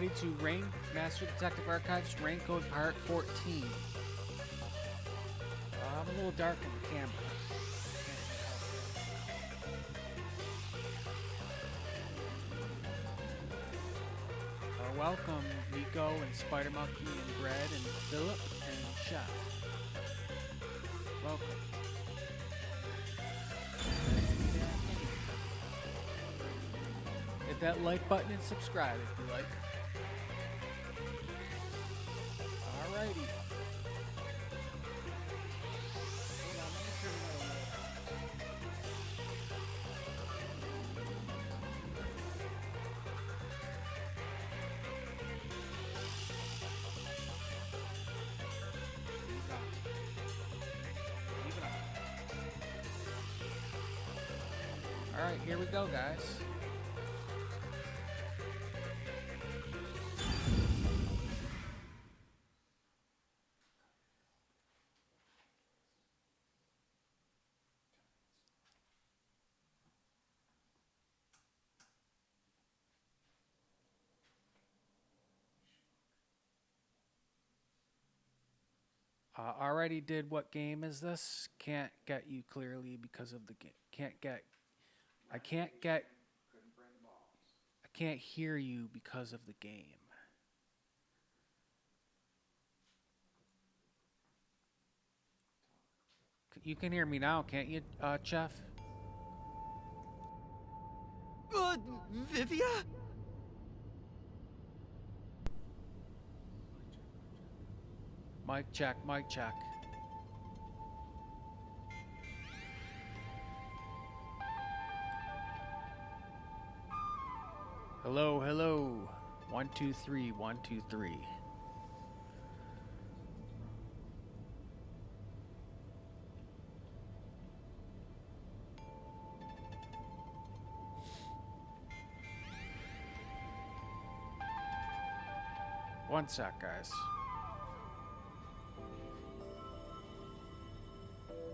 everybody to Master Detective Archives Rain Code Part 14. I'm a little dark on the camera. Welcome, Nico and Spider Monkey and Bread and Philip and Chef. Welcome. Hit that like button and subscribe if you like. Alrighty. Hold on, let me turn it over. Alright, here we go, guys. Already did. What game is this? Can't get you clearly because of the game. I can't hear you because of the game. You can hear me now, can't you, Chef? Vivia? Mic check, mic check. Hello, hello. 1, 2, 3, 1, 2, 3. One sec, guys.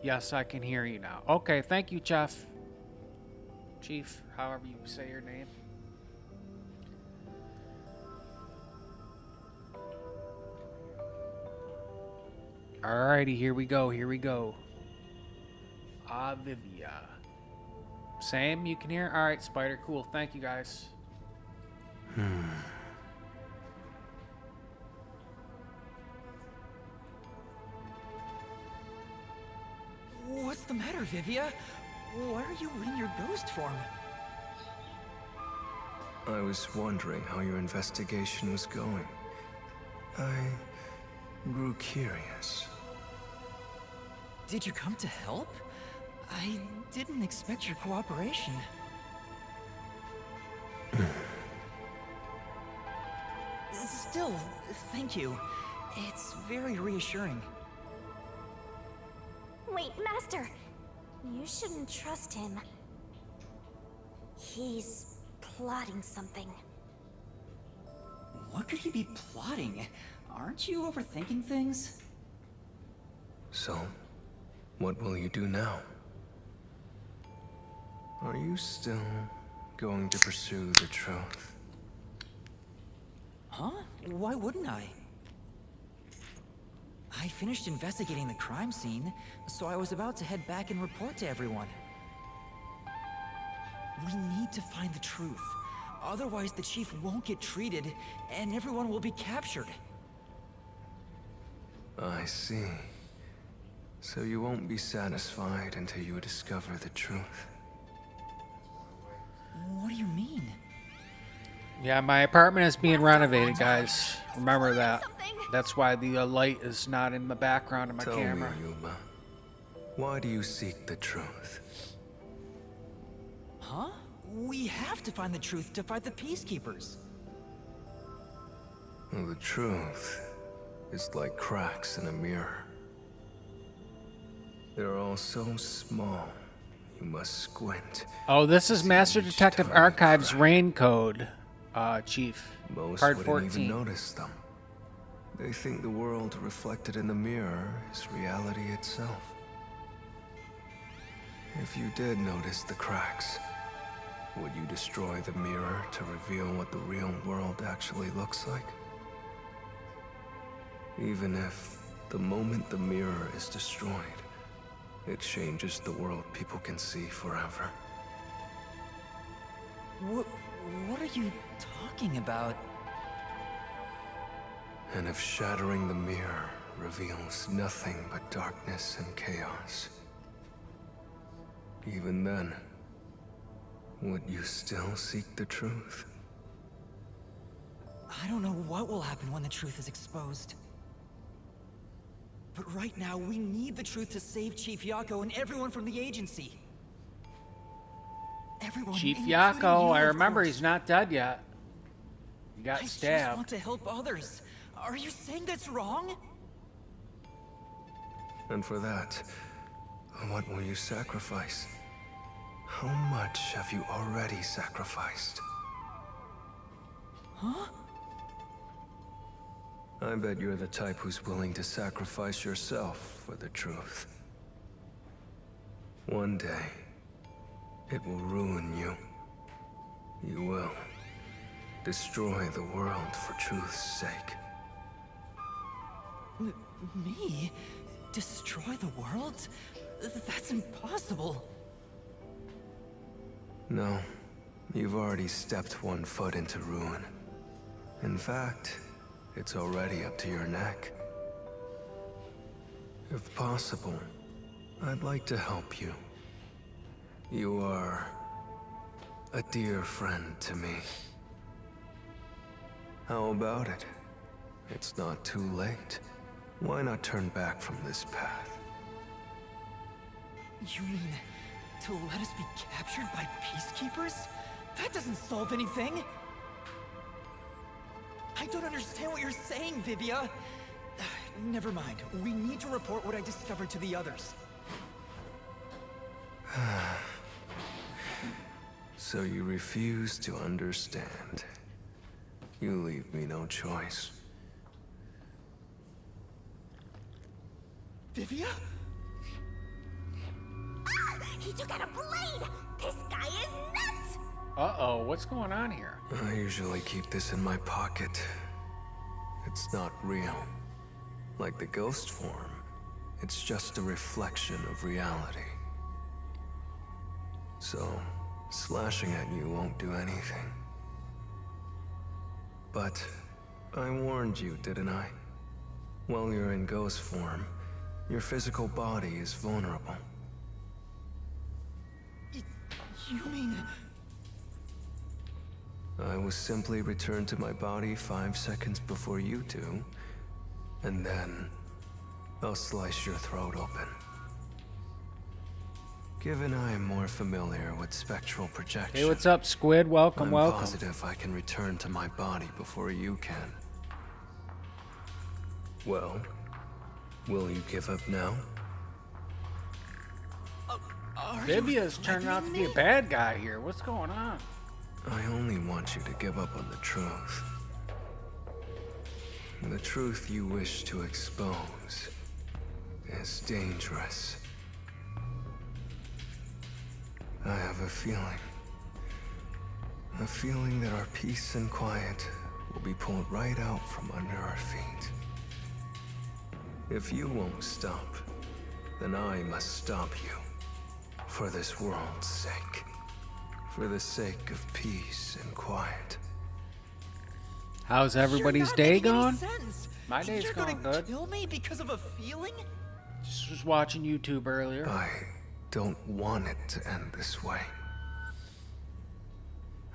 Yes, I can hear you now. Okay, thank you, Chef. Chief, however you say your name. Alrighty, here we go, here we go. Vivia. Same, you can hear? Alright, Spider, cool. Thank you, guys. What's the matter, Vivia? Why are you in your ghost form? I was wondering how your investigation was going. I grew curious. Did you come to help? I didn't expect your cooperation. Still, thank you. It's very reassuring. Wait, Master! You shouldn't trust him. He's plotting something. What could he be plotting? Aren't you overthinking things? So, what will you do now? Are you still going to pursue the truth? Huh? Why wouldn't I? I finished investigating the crime scene, so I was about to head back and report to everyone. We need to find the truth. Otherwise, the chief won't get treated, and everyone will be captured. I see. So you won't be satisfied until you discover the truth. What do you mean? Yeah, my apartment is being renovated, guys. Remember that. That's why the light is not in the background of my camera. Tell me, Yuma, why do you seek the truth? Huh? We have to find the truth to fight the Peacekeepers. Well, the truth is like cracks in a mirror. They're all so small, you must squint. Oh, this is Master Detective Archives Rain Code, Chief. Most Part wouldn't 14. even notice them. They think the world reflected in the mirror is reality itself. If you did notice the cracks, Would you destroy the mirror to reveal what the real world actually looks like? Even if, the moment the mirror is destroyed, it changes the world people can see forever. What are you talking about? And if shattering the mirror reveals nothing but darkness and chaos, even then, would you still seek the truth? I don't know what will happen when the truth is exposed. But right now, we need the truth to save Chief Yakou and everyone from the agency. Everyone, Chief including Yakou, you, I of remember course. he's not dead yet. He got I just stabbed. want to help others. Are you saying that's wrong? And for that, what will you sacrifice? How much have you already sacrificed? Huh? I bet you're the type who's willing to sacrifice yourself for the truth. One day, it will ruin you. You will destroy the world for truth's sake. Me? Destroy the world? That's impossible. No, you've already stepped one foot into ruin. In fact, it's already up to your neck. If possible, I'd like to help you. You are a dear friend to me. How about it? It's not too late. Why not turn back from this path? You mean to let us be captured by Peacekeepers? That doesn't solve anything. I don't understand what you're saying, Vivia. Never mind. We need to report what I discovered to the others. So you refuse to understand. You leave me no choice. Vivia? Ah! He took out a blade! This guy is nuts! Uh-oh, what's going on here? I usually keep this in my pocket. It's not real. Like the ghost form, it's just a reflection of reality. So, slashing at you won't do anything. But I warned you, didn't I? While you're in ghost form, your physical body is vulnerable. You mean... I will simply return to my body 5 seconds before you do, and then I'll slice your throat open. Given I am more familiar with spectral projection, Hey, what's up, Squid? Welcome, I'm welcome. positive I can return to my body before you can. Well, will you give up now? Vivia's turning out to be a bad guy here. What's going on? I only want you to give up on the truth. The truth you wish to expose is dangerous. I have a feeling that our peace and quiet will be pulled right out from under our feet. If you won't stop, then I must stop you. For this world's sake. For the sake of peace and quiet. How's everybody's You're not day making any going? sense. My day's You're going gonna good. kill me because of a feeling? Just was watching YouTube earlier. I don't want it to end this way.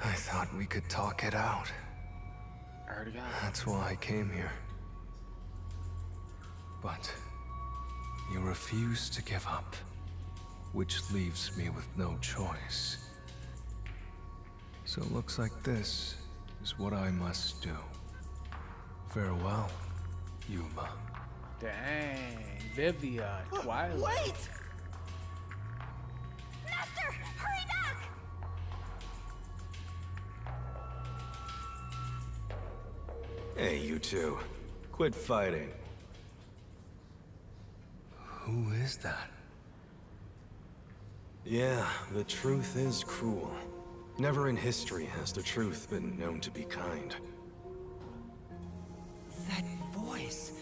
I thought we could talk it out. I already got it. That's why I came here. But you refuse to give up, which leaves me with no choice. So it looks like this is what I must do. Farewell, Yuma. Dang, Vivia, Twilight. Wait! Master, hurry back! Hey, you two. Quit fighting. Who is that? Yeah, the truth is cruel. Never in history has the truth been known to be kind. That voice.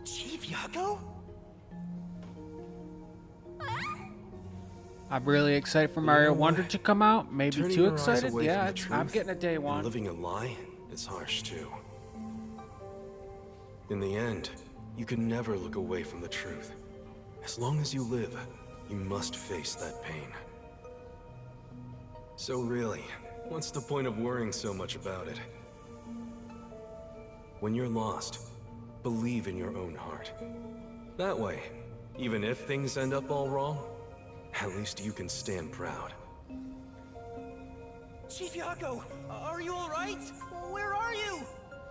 Chief Yakou? I'm really excited for Mario Wonder to come out. Maybe Turning too your eyes excited. away Yeah, from the I'm truth getting a day and one. living a lie is harsh too. In the end, you can never look away from the truth. As long as you live, you must face that pain. So really, what's the point of worrying so much about it? When you're lost, believe in your own heart. That way, even if things end up all wrong, at least you can stand proud. Chief Yakou, are you alright? Where are you?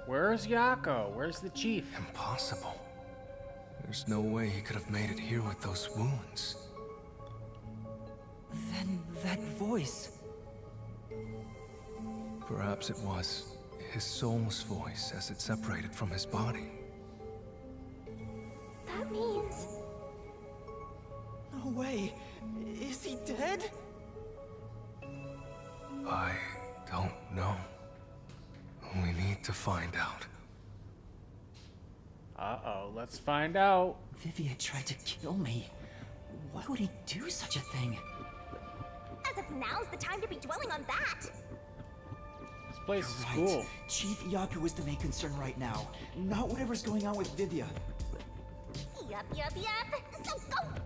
Where's Yakou? Where's the chief? Impossible. There's no way he could have made it here with those wounds. Then that voice. Perhaps it was his soul's voice as it separated from his body. That means... No way. Is he dead? I don't know. We need to find out. Uh-oh, let's find out. Vivia tried to kill me. Why would he do such a thing? As if now's the time to be dwelling on that. This place is Right. cool. Chief Yakou is the main concern right now, not whatever's going on with Vivia. Yup. So go!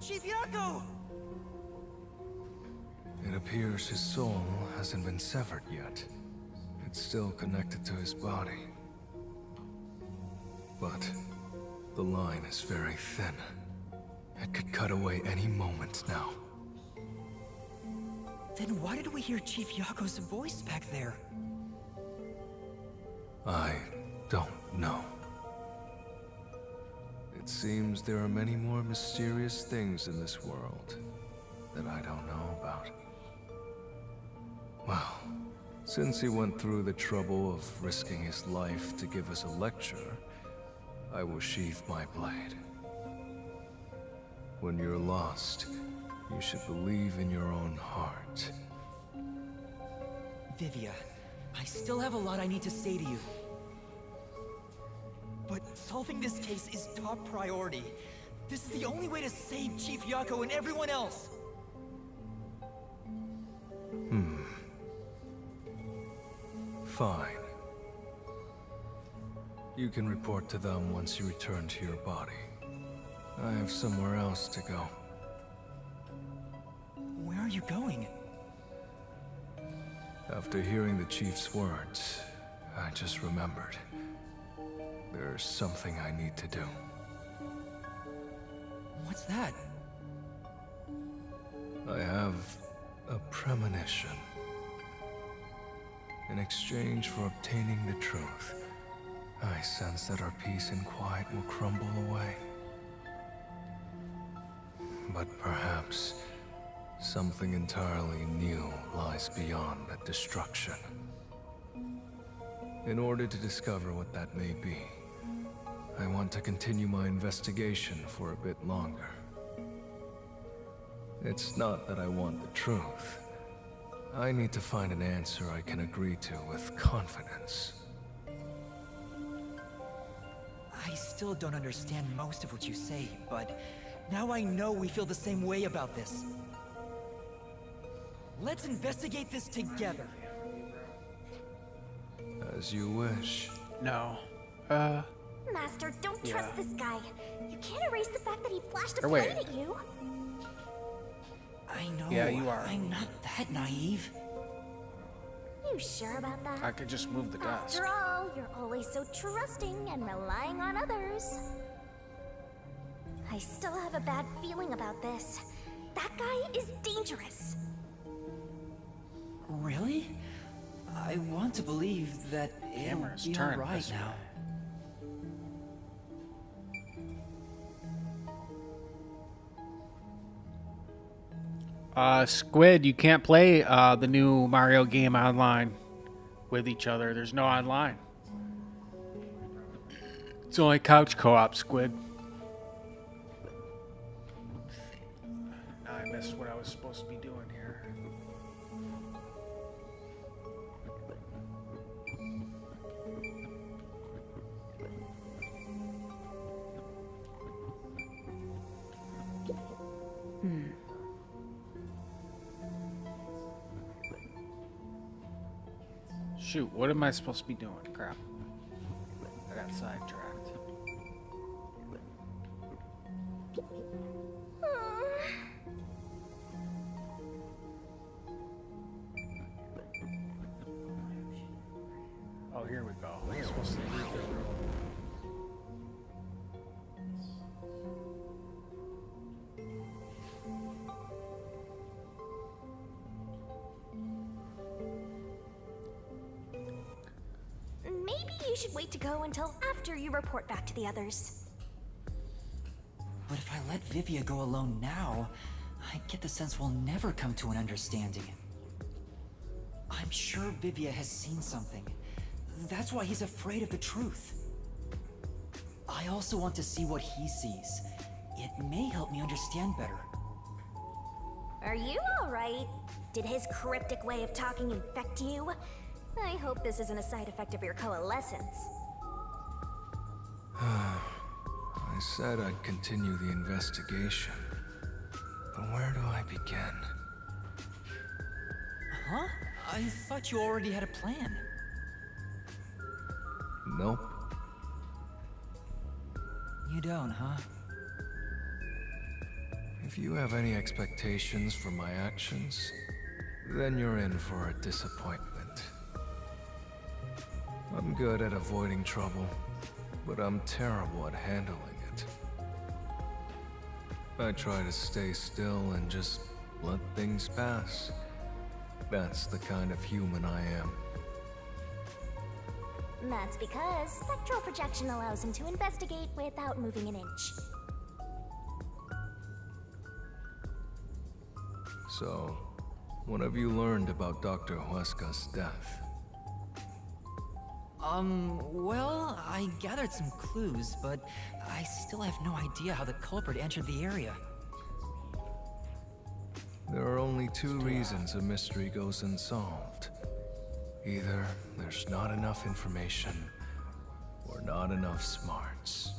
Chief Yakou! It appears his soul hasn't been severed yet. It's still connected to his body. But the line is very thin. It could cut away any moment now. Then why did we hear Chief Yakou's voice back there? I don't know. It seems there are many more mysterious things in this world that I don't know about. Well, since he went through the trouble of risking his life to give us a lecture, I will sheath my blade. When you're lost, you should believe in your own heart. Vivia, I still have a lot I need to say to you. But solving this case is top priority. This is the only way to save Chief Yakou and everyone else. Fine. You can report to them once you return to your body. I have somewhere else to go. Where are you going? After hearing the chief's words, I just remembered. There's something I need to do. What's that? I have a premonition. In exchange for obtaining the truth, I sense that our peace and quiet will crumble away. But perhaps something entirely new lies beyond that destruction. In order to discover what that may be, I want to continue my investigation for a bit longer. It's not that I want the truth. I need to find an answer I can agree to with confidence. I still don't understand most of what you say, but now I know we feel the same way about this. Let's investigate this together. As you wish. No. Master, don't Yeah. trust this guy. You can't erase the fact that he flashed a Or blade wait. at you. I know. Yeah, you are. I'm not that naive. You sure about that? I could just move the desk. After all, you're always so trusting and relying on others. I still have a bad feeling about this. That guy is dangerous. Really? I want to believe that it'll Camera's be turned alright this now. way. Squid, you can't play the new Mario game online with each other. There's no online. It's only couch co-op, Squid. Now I missed what I was supposed to be doing here. Shoot, what am I supposed to be doing? Crap. I got sidetracked. Oh, here we go. I'm supposed to leave the room. Maybe you should wait to go until after you report back to the others. But if I let Vivia go alone now, I get the sense we'll never come to an understanding. I'm sure Vivia has seen something. That's why he's afraid of the truth. I also want to see what he sees. It may help me understand better. Are you alright? Did his cryptic way of talking infect you? I hope this isn't a side effect of your coalescence. I said I'd continue the investigation. But where do I begin? Huh? I thought you already had a plan. Nope. You don't, huh? If you have any expectations for my actions, then you're in for a disappointment. I'm good at avoiding trouble, but I'm terrible at handling it. I try to stay still and just let things pass. That's the kind of human I am. That's because spectral projection allows him to investigate without moving an inch. So, what have you learned about Dr. Huesca's death? Well, I gathered some clues, but I still have no idea how the culprit entered the area. There are only two reasons a mystery goes unsolved. Either there's not enough information, or not enough smarts.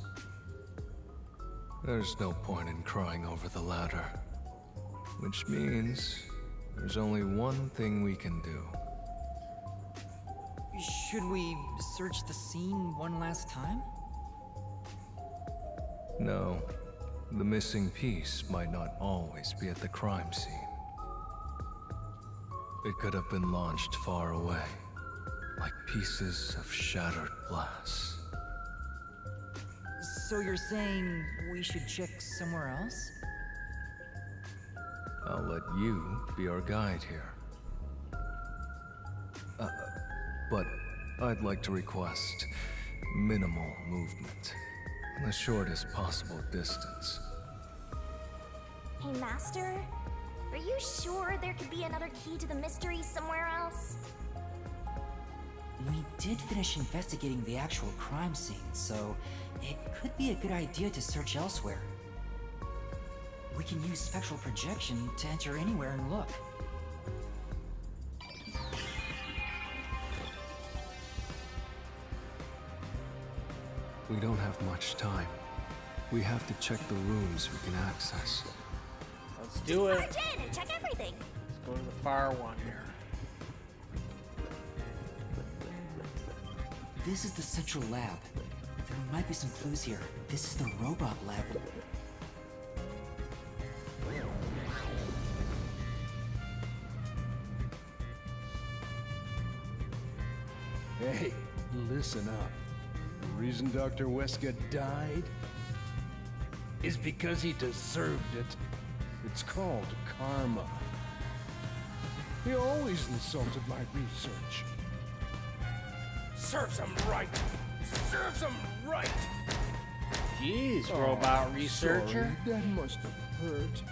There's no point in crying over the latter. Which means there's only one thing we can do. Should we search the scene one last time? No, the missing piece might not always be at the crime scene. It could have been launched far away, like pieces of shattered glass. So you're saying we should check somewhere else? I'll let you be our guide here. But I'd like to request minimal movement. The shortest possible distance. Hey, Master? Are you sure there could be another key to the mystery somewhere else? We did finish investigating the actual crime scene, so it could be a good idea to search elsewhere. We can use spectral projection to enter anywhere and look. We don't have much time. We have to check the rooms we can access. Let's do it. Barge in and check everything. Let's go to the far one here. This is the central lab. There might be some clues here. This is the robot lab. Hey, listen up. The reason Dr. Huesca died is because he deserved it. It's called karma. He always insulted my research. Serves him right. Serves him right. Jeez, robot researcher. Sorry, that must have hurt.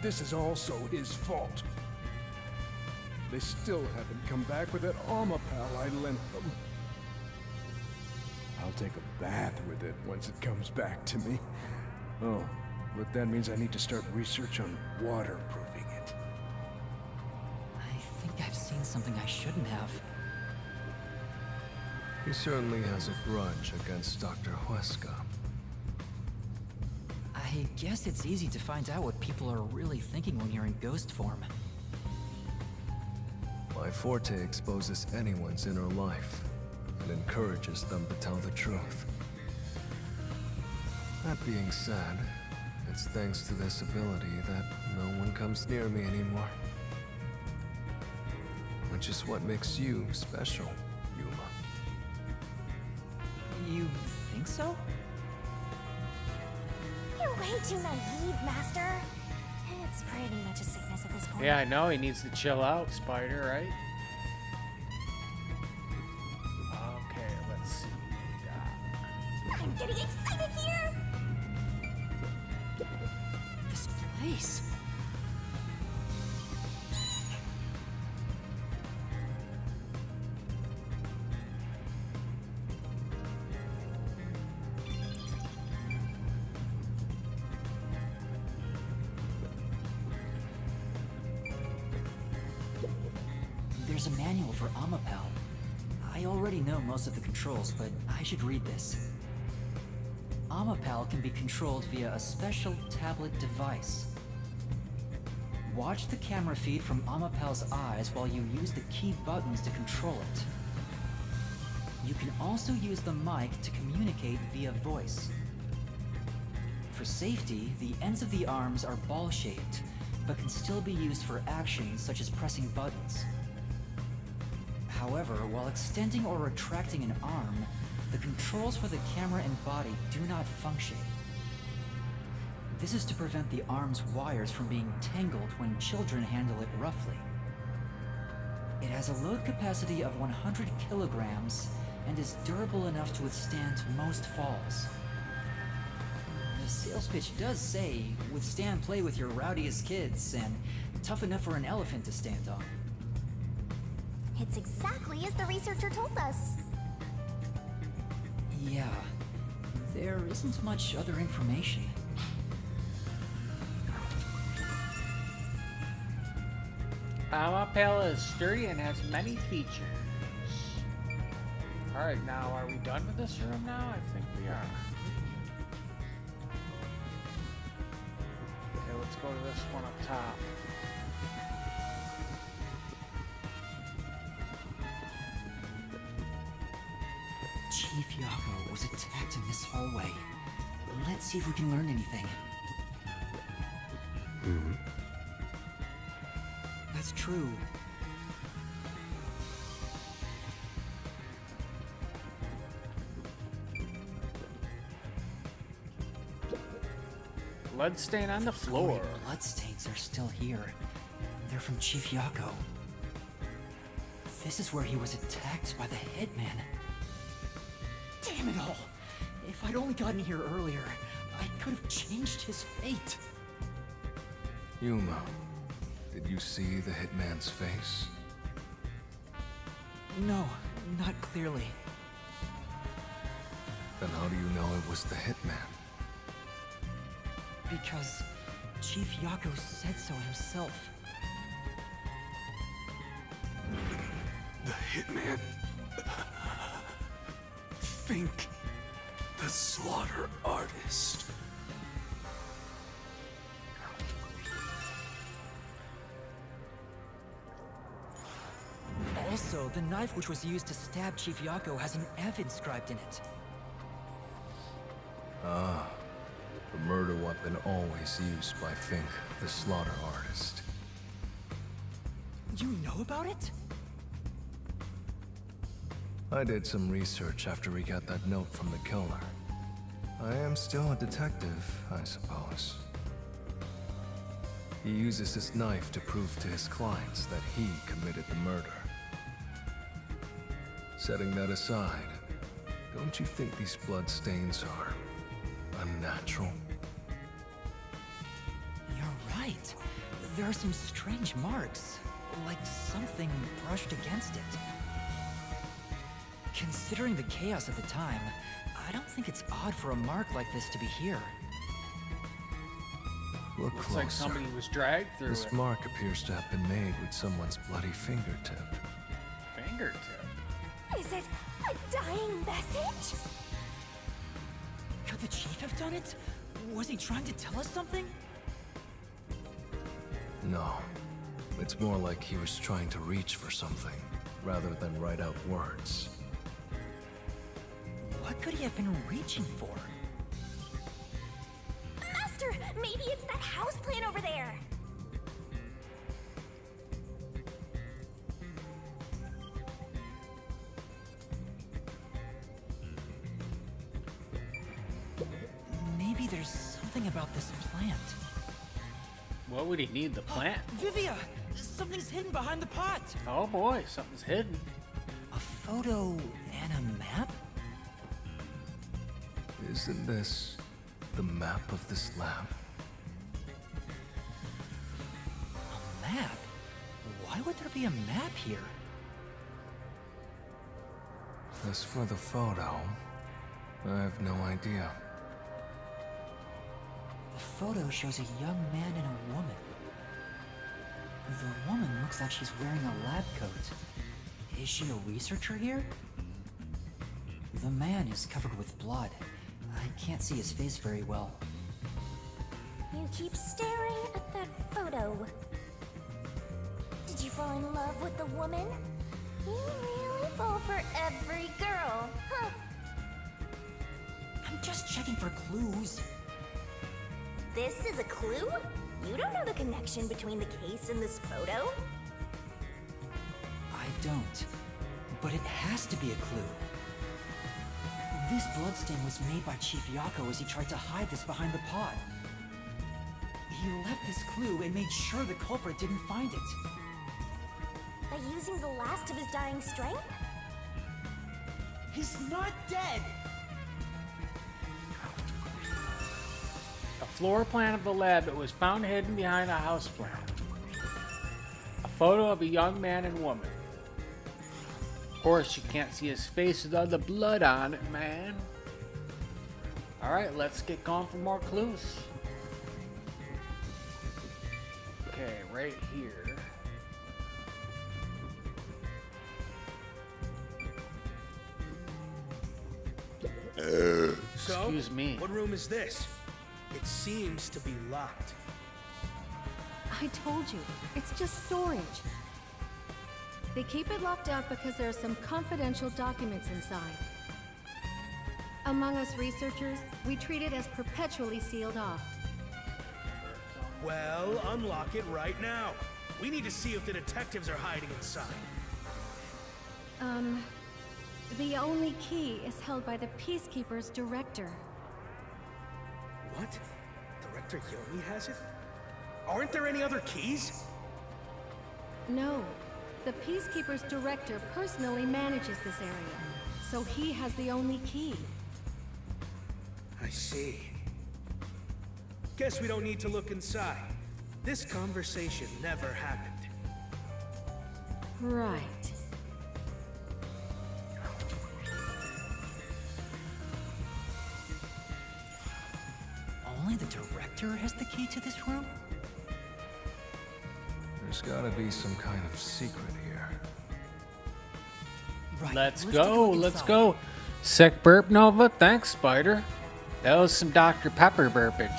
This is also his fault. They still haven't come back with that armor pal I lent them. I'll take a bath with it once it comes back to me. Oh, but that means I need to start research on waterproofing it. I think I've seen something I shouldn't have. He certainly has a grudge against Dr. Huesca. I guess it's easy to find out what people are really thinking when you're in ghost form. My forte exposes anyone's inner life and encourages them to tell the truth. That being said, it's thanks to this ability that no one comes near me anymore. Which is what makes you special, Yuma. You think so? You're way too naive, Master. It's pretty much a sickness at this point. Yeah, I know. He needs to chill out, Spider, right? Okay, let's see what we got. I'm getting excited here! This place. There's a manual for Amapal. I already know most of the controls, but I should read this. Amapal can be controlled via a special tablet device. Watch the camera feed from Amapal's eyes while you use the key buttons to control it. You can also use the mic to communicate via voice. For safety, the ends of the arms are ball-shaped, but can still be used for actions such as pressing buttons. However, while extending or retracting an arm, the controls for the camera and body do not function. This is to prevent the arm's wires from being tangled when children handle it roughly. It has a load capacity of 100 kilograms and is durable enough to withstand most falls. The sales pitch does say, withstand play with your rowdiest kids and tough enough for an elephant to stand on. It's exactly as the researcher told us. Yeah, there isn't much other information. Amapal is sturdy and has many features. Alright, now are we done with this room now? I think we are. Okay, let's go to this one up top. Chief Yakou was attacked in this hallway. Let's see if we can learn anything. That's true. Bloodstain on the floor. Bloodstains are still here. They're from Chief Yakou. This is where he was attacked by the hitman. Damn it all! If I'd only gotten here earlier, I could have changed his fate. Yuma, did you see the hitman's face? No, not clearly. Then how do you know it was the hitman? Because Chief Yakou said so himself. The hitman. Think. The slaughter artist. Also, the knife which was used to stab Chief Yakou has an F inscribed in it. Ah, the murder weapon always used by Fink, the slaughter artist. You know about it? I did some research after we got that note from the killer. I am still a detective, I suppose. He uses his knife to prove to his clients that he committed the murder. Setting that aside, don't you think these bloodstains are unnatural? You're right. There are some strange marks, like something brushed against it. Considering the chaos of the time, I don't think it's odd for a mark like this to be here. Look Looks closer. like somebody was dragged through This it. mark appears to have been made with someone's bloody fingertip. Fingertip. Is it a dying message? Could the chief have done it? Was he trying to tell us something? No. It's more like he was trying to reach for something, rather than write out words. What could he have been reaching for? Master, maybe it's that houseplant over there. Maybe there's something about this plant. What would he need the plant? Vivia! Something's hidden behind the pot! Oh boy, something's hidden. A photo and a map? Isn't this the map of this lab? A map? Why would there be a map here? As for the photo, I have no idea. The photo shows a young man and a woman. The woman looks like she's wearing a lab coat. Is she a researcher here? The man is covered with blood. I can't see his face very well. You keep staring at that photo. Did you fall in love with the woman? You really fall for every girl, huh? I'm just checking for clues. This is a clue? You don't know the connection between the case and this photo? I don't. But it has to be a clue. This bloodstain was made by Chief Yakou as he tried to hide this behind the pot. He left this clue and made sure the culprit didn't find it. By using the last of his dying strength? He's not dead! A floor plan of the lab that was found hidden behind a house plant. A photo of a young man and woman. Of course, you can't see his face without the blood on it, man. Alright, let's get going for more clues. Okay, right here. So, Excuse me. what room is this? It seems to be locked. I told you, it's just storage. They keep it locked up because there are some confidential documents inside. Among us researchers, we treat it as perpetually sealed off. Well, unlock it right now. We need to see if the detectives are hiding inside. The only key is held by the Peacekeepers director. What? Director Yomi has it? Aren't there any other keys? No, the Peacekeepers director personally manages this area, so he has the only key. I see. Guess we don't need to look inside. This conversation never happened. Right. Only the director has the key to this room? There's gotta be some kind of secret here. Right. Let's take a go, look let's inside. go. Sick burp, Nova. Thanks, Spider. That was some Dr. Pepper burpage.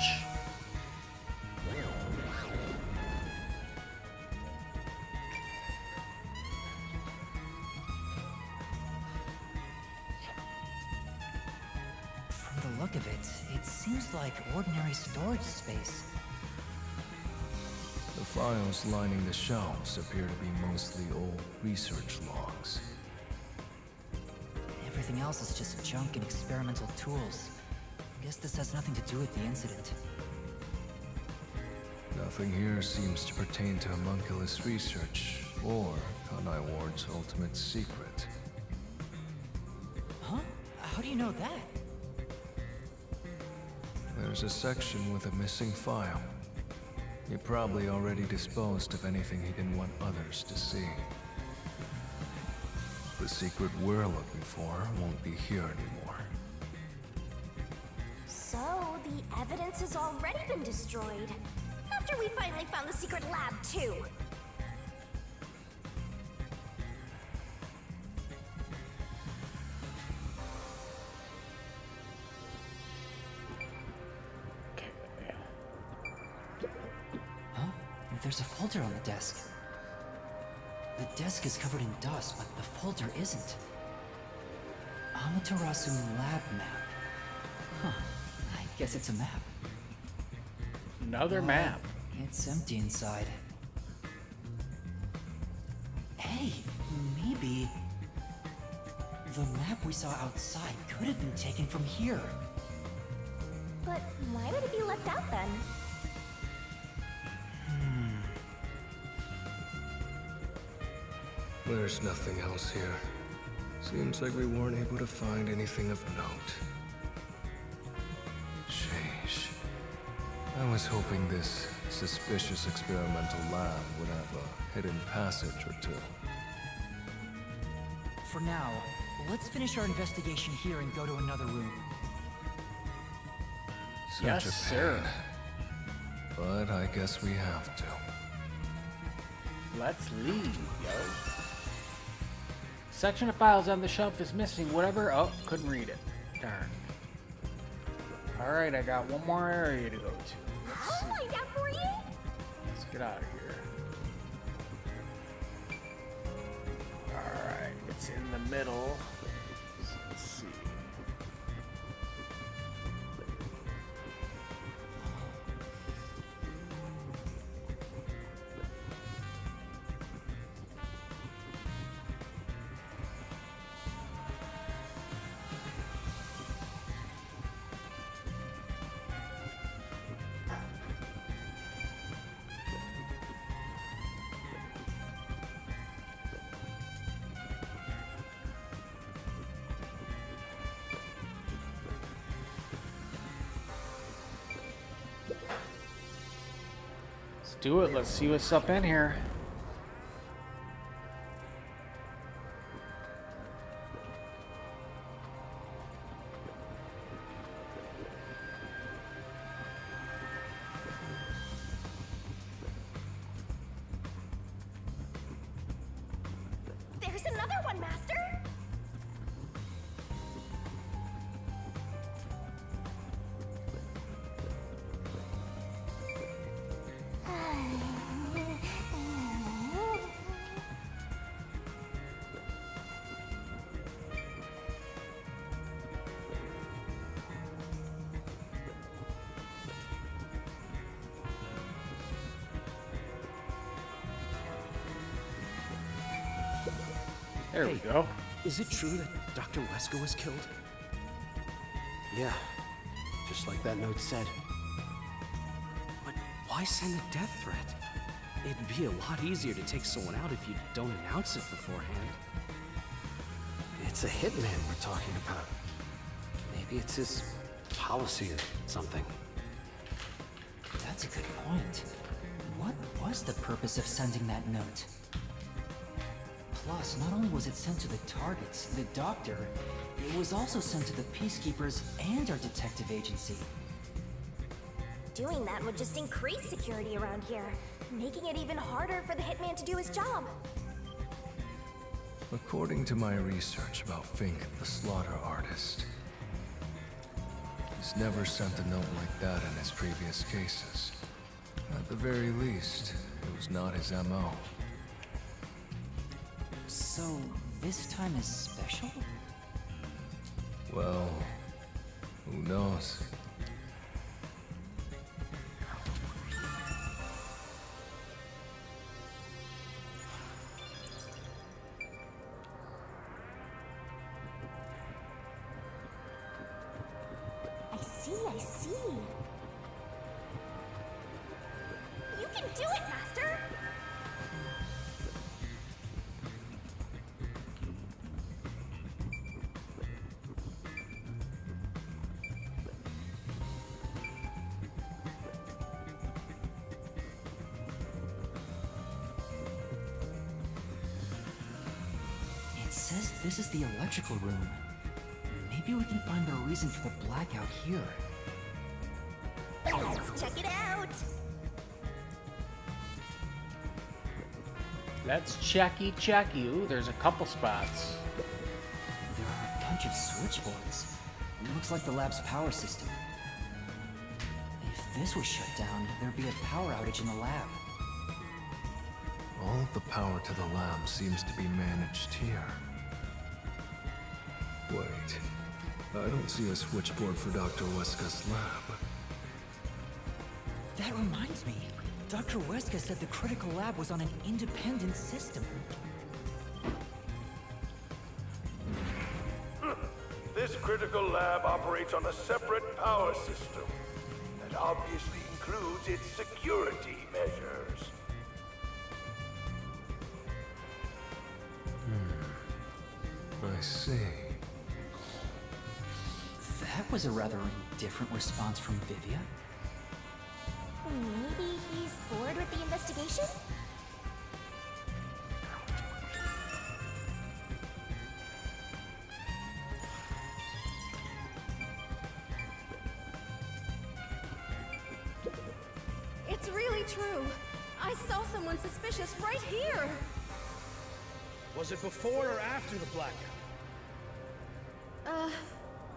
From the look of it, it seems like ordinary storage space. The files lining the shelves appear to be mostly old research logs. Everything else is just junk and experimental tools. Guess this has nothing to do with the incident. Nothing here seems to pertain to homunculus research or Kanai Ward's ultimate secret. How do you know that? There's a section with a missing file. He probably already disposed of anything he didn't want others to see. The secret we're looking for won't be here anymore. So, the evidence has already been destroyed. After we finally found the secret lab, too. Huh? There's a folder on the desk. The desk is covered in dust, but the folder isn't. Amaterasu lab map. Huh. I guess it's a map. Another map. It's empty inside. Hey, maybe... the map we saw outside could have been taken from here. But why would it be left out then? There's nothing else here. Seems like we weren't able to find anything of note. Sheesh. I was hoping this suspicious experimental lab would have a hidden passage or two. For now, let's finish our investigation here and go to another room. Such Yes, a sir. pain. But I guess we have to. Let's leave, yo. Section of files on the shelf is missing. Whatever. Oh, couldn't read it. Darn. Alright, I got one more area to go to. Let's see. I'll find out for you! Let's get out of here. Alright, it's in the middle. So let's see. Let's do it. Let's see what's up in here. There's another one, Master! There we go. Is it true that Dr. Wesker was killed? Yeah, just like that note said. But why send a death threat? It'd be a lot easier to take someone out if you don't announce it beforehand. It's a hitman we're talking about. Maybe it's his policy or something. That's a good point. What was the purpose of sending that note? Plus, not only was it sent to the targets, the doctor, it was also sent to the Peacekeepers and our detective agency. Doing that would just increase security around here, making it even harder for the hitman to do his job. According to my research about Fink, the slaughter artist, he's never sent a note like that in his previous cases. At the very least, it was not his MO. So, this time is special? Well, who knows? I see. You can do it, Master! says this is the electrical room. Maybe we can find the reason for the blackout here. Let's check it out. Let's checky. Ooh, there's a couple spots. There are a bunch of switchboards. It looks like the lab's power system. If this was shut down, there'd be a power outage in the lab. All the power to the lab seems to be managed here. Wait, I don't see a switchboard for Dr. Weska's lab. That reminds me. Dr. Weska said the critical lab was on an independent system. This critical lab operates on a separate power system that obviously includes its security measures. I see. That was a rather indifferent response from Vivia. Maybe he's bored with the investigation? It's really true. I saw someone suspicious right here. Was it before or after the blackout?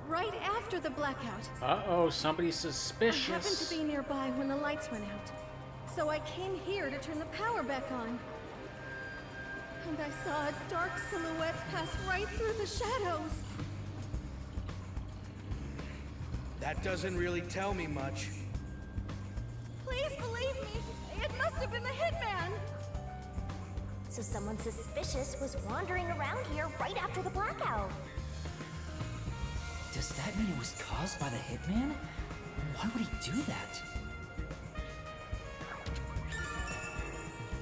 Right after the blackout. Uh-oh, somebody's I suspicious. happened to be nearby when the lights went out. So I came here to turn the power back on. And I saw a dark silhouette pass right through the shadows. That doesn't really tell me much. Please believe me, it must have been the hitman. So someone suspicious was wandering around here right after the blackout. Does that mean it was caused by the hitman? Why would he do that?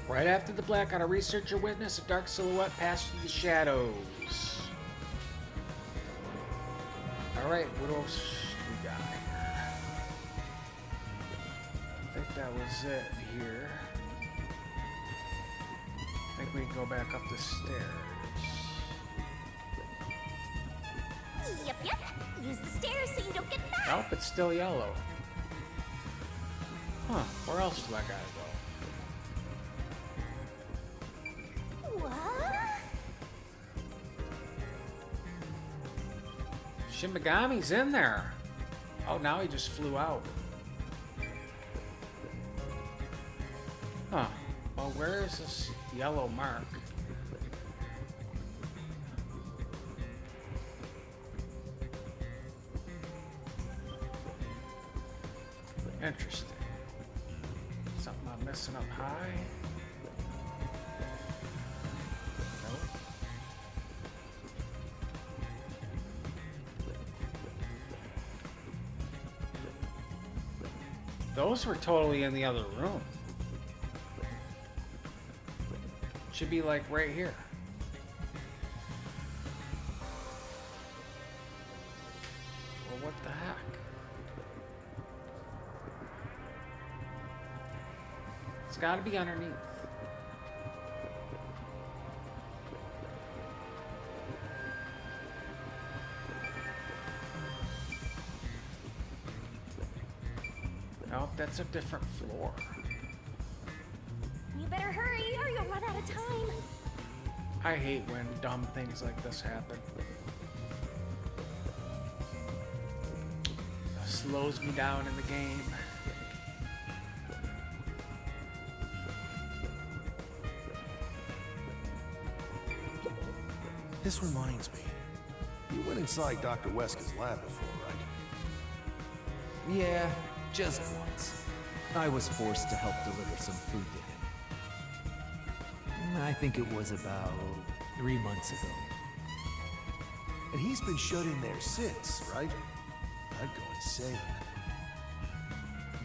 Right after the blackout, a researcher witnessed a dark silhouette pass through the shadows. Alright, what else we got here? I think that was it here. I think we can go back up the stairs. Yep. Use the stairs so you don't get back. Nope, it's still yellow. Huh, where else do I gotta go? What? Shinigami's in there. Oh, now he just flew out. Huh. Well, where is this yellow mark? Interesting. Something I'm missing up high? Nope. Those were totally in the other room. Should be like right here. Well, what the heck? It's gotta be underneath. Nope, that's a different floor. You better hurry or you'll run out of time. I hate when dumb things like this happen. It slows me down in the game. This reminds me. You went inside Dr. Weska's lab before, right? Yeah, just once. I was forced to help deliver some food to him. I think it was about 3 months ago. And he's been shut in there since, right? I'd go insane.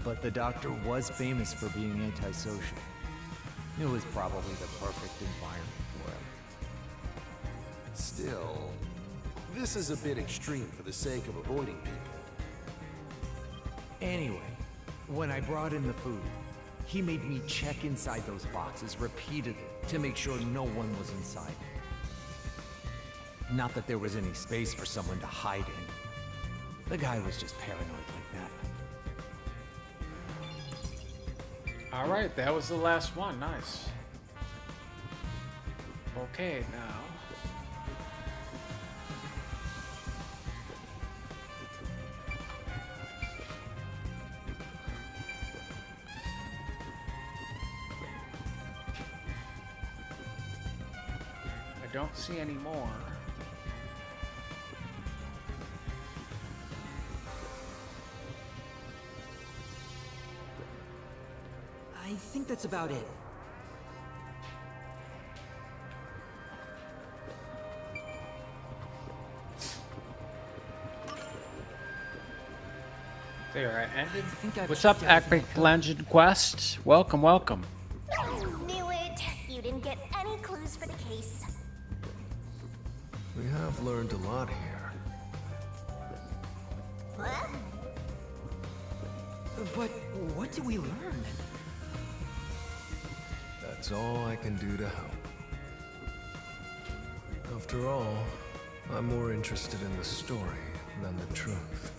But the doctor was famous for being antisocial. It was probably the perfect environment for him. Still, this is a bit extreme for the sake of avoiding people. Anyway, when I brought in the food, he made me check inside those boxes repeatedly to make sure no one was inside. Not that there was any space for someone to hide in. The guy was just paranoid like that. Alright, that was the last one. Nice. Okay, now. I don't see any more. I think that's about it. There, I ended. think I've What's up, checked everything Epic I could. Legend Quest? Welcome, welcome. Knew it! You didn't get any clues for the case. We have learned a lot here. What? But what did we learn? That's all I can do to help. After all, I'm more interested in the story than the truth.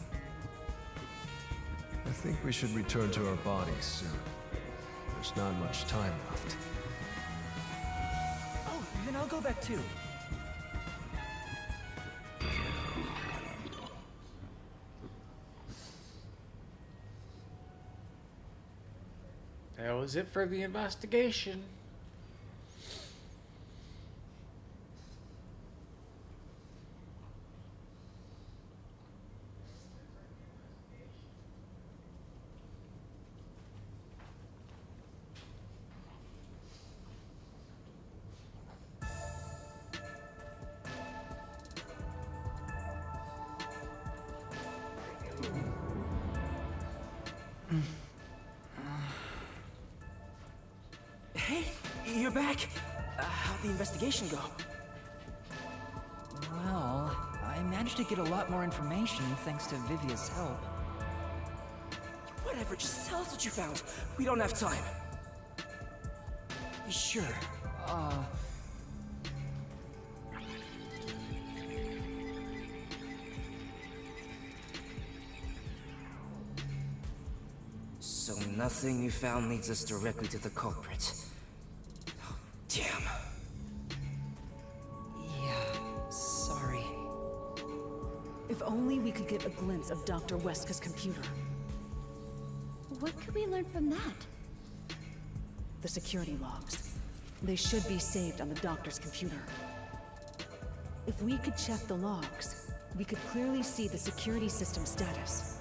I think we should return to our bodies soon. There's not much time left. Oh, then I'll go back too. That was it for the investigation. Hey, you're back. How'd the investigation go? Well, I managed to get a lot more information thanks to Vivia's help. Whatever, just tell us what you found. We don't have time. Sure. So nothing you found leads us directly to the culprit. Oh, damn. Yeah, sorry. If only we could get a glimpse of Dr. Weska's computer. What could we learn from that? The security logs. They should be saved on the doctor's computer. If we could check the logs, we could clearly see the security system status.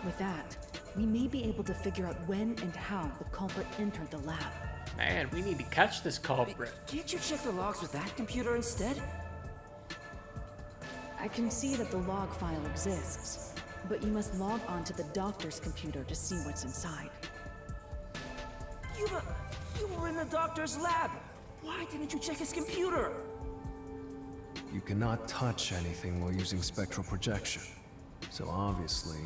With that, we may be able to figure out when and how the culprit entered the lab. Man, we need to catch this culprit. Can't you check the logs with that computer instead? I can see that the log file exists, but you must log on to the doctor's computer to see what's inside. You were in the doctor's lab. Why didn't you check his computer? You cannot touch anything while using spectral projection. So obviously,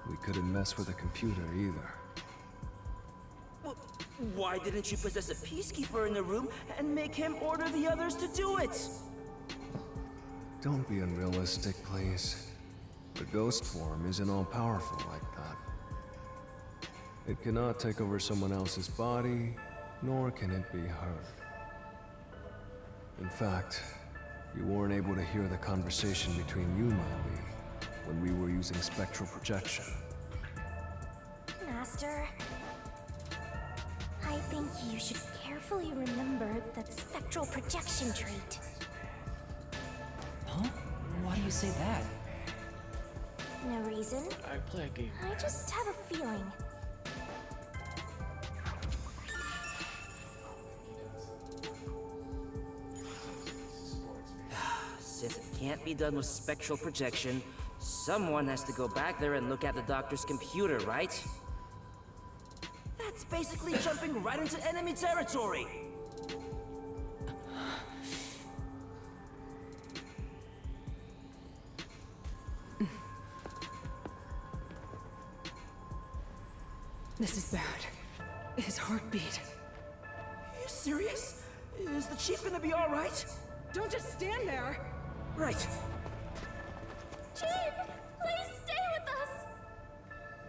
we couldn't mess with a computer either. Well, why didn't you possess a Peacekeeper in the room and make him order the others to do it? Don't be unrealistic, please. The ghost form isn't all-powerful like that. It cannot take over someone else's body, nor can it be heard. In fact, you weren't able to hear the conversation between Yuma and me when we were using spectral projection. Master, I think you should carefully remember that spectral projection trait. Huh? Why do you say that? No reason. I play a game. I just have a feeling. Since it can't be done with spectral projection, someone has to go back there and look at the doctor's computer, right? That's basically jumping right into enemy territory! This is bad. His heartbeat. Are you serious? Is the chief gonna be alright? Don't just stand there! Right. Chief, please stay with us.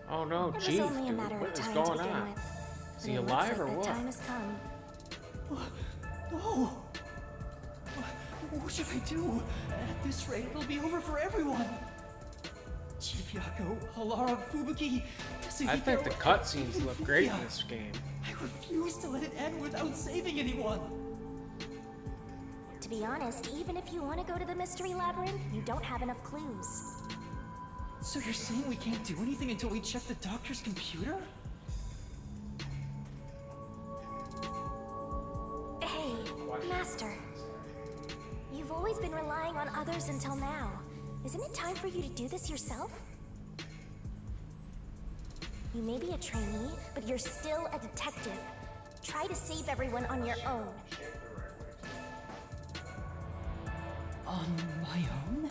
Oh no, It was Chief, only a dude, matter what of is time going to begin on? with. Is But he it looks alive like or that what? time has come. No! What should I do? At this rate, it'll be over for everyone. Chief Yakou, Halara, Fubuki, I think the cutscenes look great in this game. I refuse to let it end without saving anyone. To be honest, even if you want to go to the Mystery Labyrinth, you don't have enough clues. So you're saying we can't do anything until we check the doctor's computer? Hey, Master. You've always been relying on others until now. Isn't it time for you to do this yourself? You may be a trainee, but you're still a detective. Try to save everyone on your own. On my own?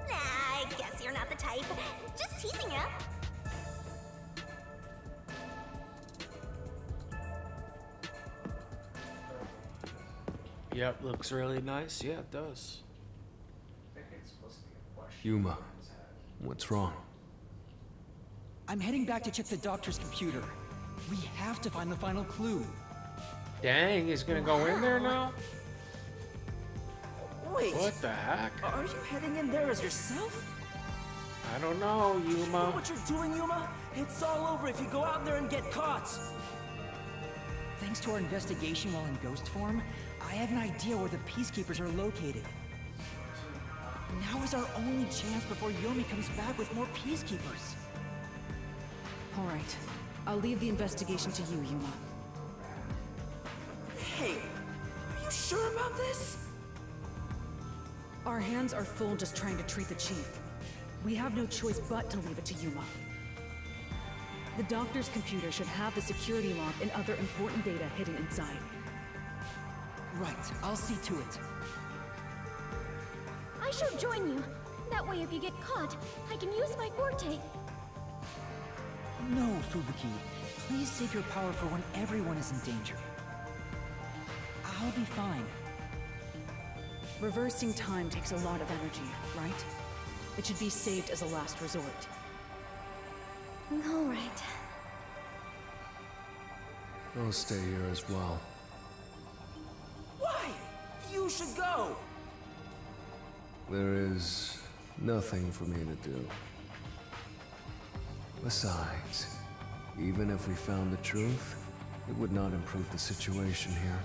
Nah, I guess you're not the type. Just teasing ya. Yep, looks really nice. Yeah, it does. Yuma, what's wrong? I'm heading back to check the doctor's computer. We have to find the final clue. Dang, he's gonna go in there now? Wait. What the heck? Are you heading in there as yourself? I don't know, You know Yuma. what you're doing, Yuma? It's all over if you go out there and get caught. Thanks to our investigation while in ghost form, I have an idea where the Peacekeepers are located. Now is our only chance before Yomi comes back with more Peacekeepers. All right. I'll leave the investigation to you, Yuma. Hey, are you sure about this? Our hands are full just trying to treat the chief. We have no choice but to leave it to Yuma. The doctor's computer should have the security log and other important data hidden inside. Right, I'll see to it. I shall join you. That way, if you get caught, I can use my forte. No, Fubuki. Please save your power for when everyone is in danger. I'll be fine. Reversing time takes a lot of energy, right? It should be saved as a last resort. All right. I'll stay here as well. Why? You should go. There is nothing for me to do. Besides, even if we found the truth, it would not improve the situation here.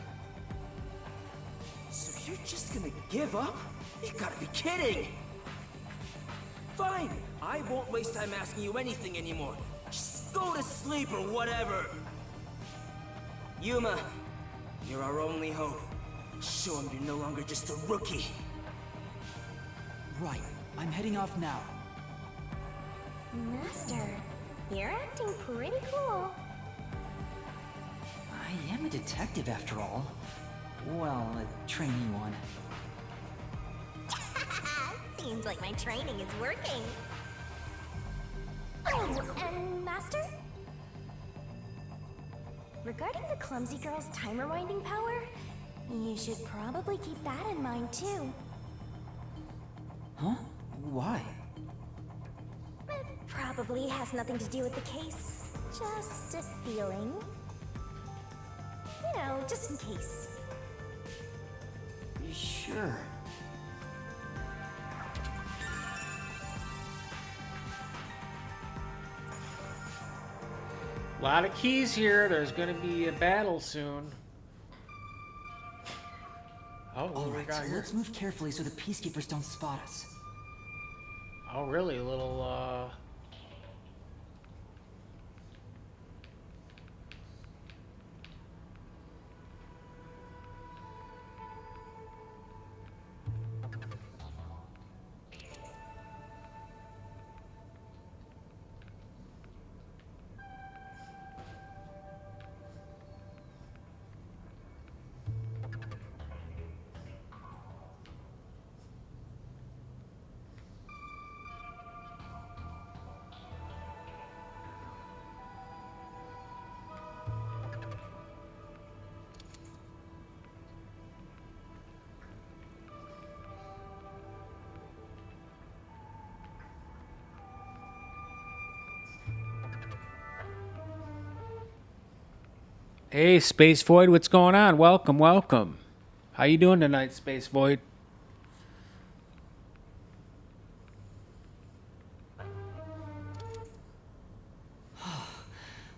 So you're just gonna give up? You gotta be kidding! Fine, I won't waste time asking you anything anymore. Just go to sleep or whatever. Yuma, you're our only hope. Show him you're no longer just a rookie. Right, I'm heading off now. Master, you're acting pretty cool. I am a detective after all. Well, a trainee one. Seems like my training is working. Oh, and Master? Regarding the clumsy girl's time rewinding power, you should probably keep that in mind too. Huh? Why? It probably has nothing to do with the case. Just a feeling. You know, just in case. Sure. A lot of keys here. There's gonna be a battle soon. Oh, what All do we right, got so here? let's move carefully so the Peacekeepers don't spot us. Oh, really? A little, Hey, Space Void, what's going on? Welcome, welcome. How you doing tonight, Space Void?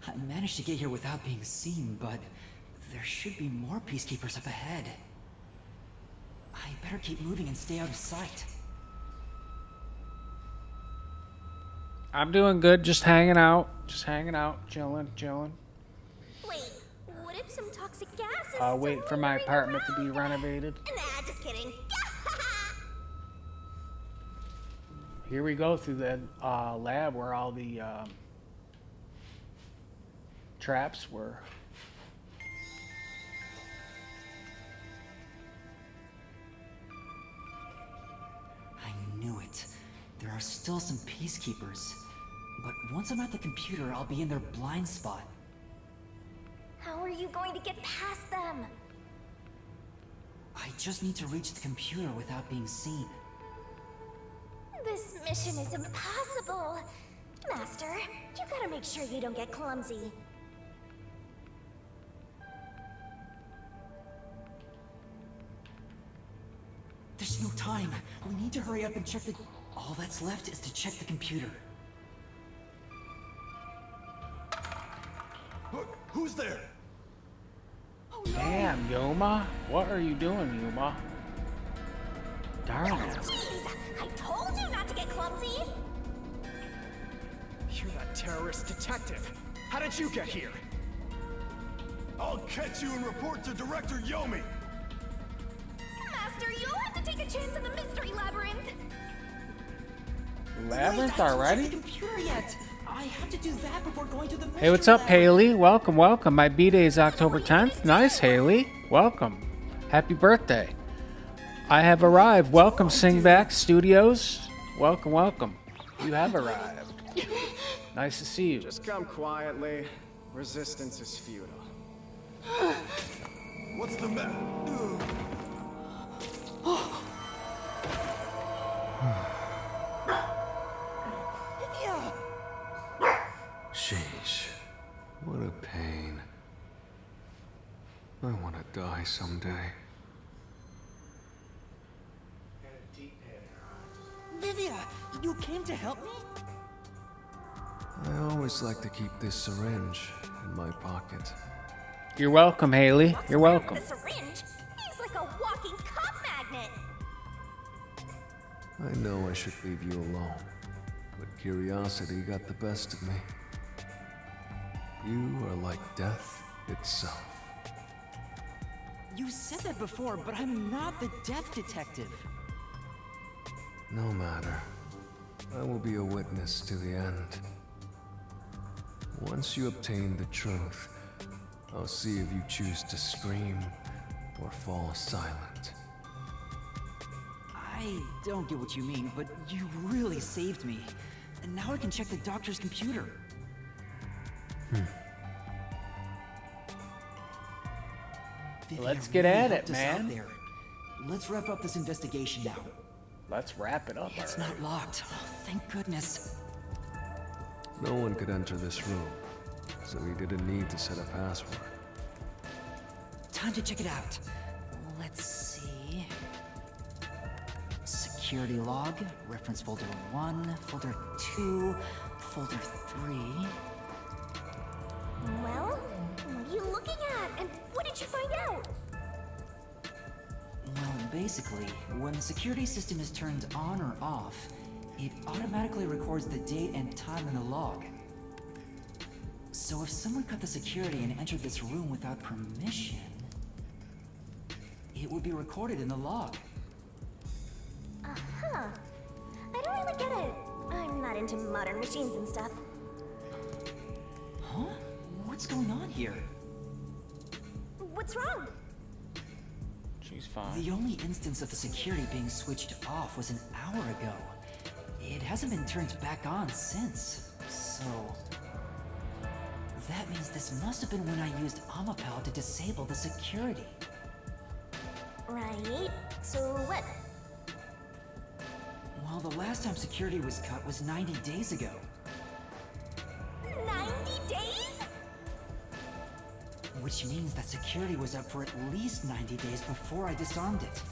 I managed to get here without being seen, but there should be more Peacekeepers up ahead. I better keep moving and stay out of sight. I'm doing good, just hanging out, chilling. Wait, what if some toxic gas is I'll wait for my apartment to be renovated. Nah, just kidding. Here we go through the lab where all the traps were. I knew it. There are still some Peacekeepers. But once I'm at the computer, I'll be in their blind spot. How are you going to get past them? I just need to reach the computer without being seen. This mission is impossible. Master, you gotta make sure you don't get clumsy. There's no time. We need to hurry up and check the... All that's left is to check the computer. Look, who's there? Damn, Yuma. What are you doing, Yuma? Darn it. Jeez, I told you not to get clumsy. You're that terrorist detective. How did you get here? I'll catch you and report to Director Yomi. Master, you'll have to take a chance in the Mystery Labyrinth. Labyrinth Wait, I haven't already? checked the computer yet. I have to do that before going to the Hey, what's up, Haley? Welcome, welcome. My B-Day is October 10th. Nice, Haley. Welcome. Happy birthday. I have arrived. Welcome, Singback Studios. Welcome, welcome. You have arrived. Nice to see you. Just come quietly. Resistance is futile. What's the matter? Sheesh. What a pain. I want to die someday. Vivia, you came to help me? I always like to keep this syringe in my pocket. You're welcome, Haley. You're welcome. The syringe? He's like a walking cop magnet. I know I should leave you alone, but curiosity got the best of me. You are like death itself. You said that before, but I'm not the death detective. No matter. I will be a witness to the end. Once you obtain the truth, I'll see if you choose to scream or fall silent. I don't get what you mean, but you really saved me. And now I can check the doctor's computer. Vivian Let's get really at helped it, us out man. there. Let's wrap up this investigation now. Let's wrap it up. It's already. not locked. Oh, thank goodness. No one could enter this room, so we didn't need to set a password. Time to check it out. Let's see. Security log, reference folder 1, folder 2, folder 3. Well, what are you looking at? And what did you find out? Well, basically, when the security system is turned on or off, it automatically records the date and time in the log. So if someone cut the security and entered this room without permission, it would be recorded in the log. Uh-huh. I don't really get it. I'm not into modern machines and stuff. Huh? What's going on here? What's wrong? She's fine. The only instance of the security being switched off was an hour ago. It hasn't been turned back on since. So... that means this must have been when I used Amapal to disable the security. Right. So what? Well, the last time security was cut was 90 days ago. 90 days? Which means that security was up for at least 90 days before I disarmed it.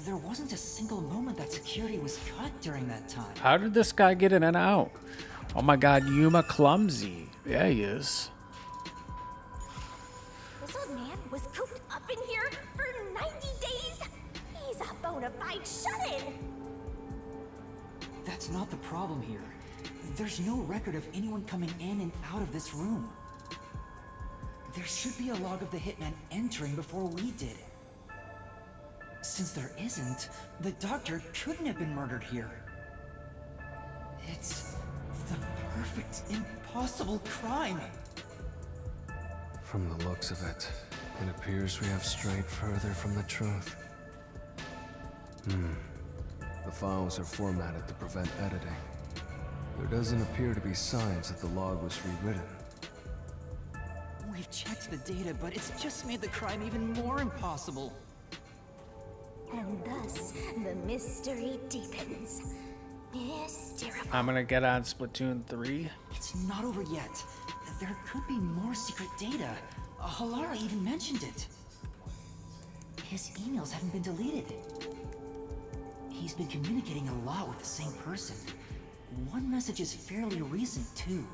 There wasn't a single moment that security was cut during that time. How did this guy get in and out? Oh my god, Yuma Clumsy. Yeah, he is. This old man was cooped up in here for 90 days? He's a bona fide shut-in! That's not the problem here. There's no record of anyone coming in and out of this room. There should be a log of the hitman entering before we did. Since there isn't, the doctor couldn't have been murdered here. It's the perfect, impossible crime. From the looks of it, it appears we have strayed further from the truth. The files are formatted to prevent editing. There doesn't appear to be signs that the log was rewritten. We've checked the data, but it's just made the crime even more impossible. And thus, the mystery deepens. Mysteriful. I'm gonna get on Splatoon 3. It's not over yet. There could be more secret data. Halara even mentioned it. His emails haven't been deleted. He's been communicating a lot with the same person. One message is fairly recent, too.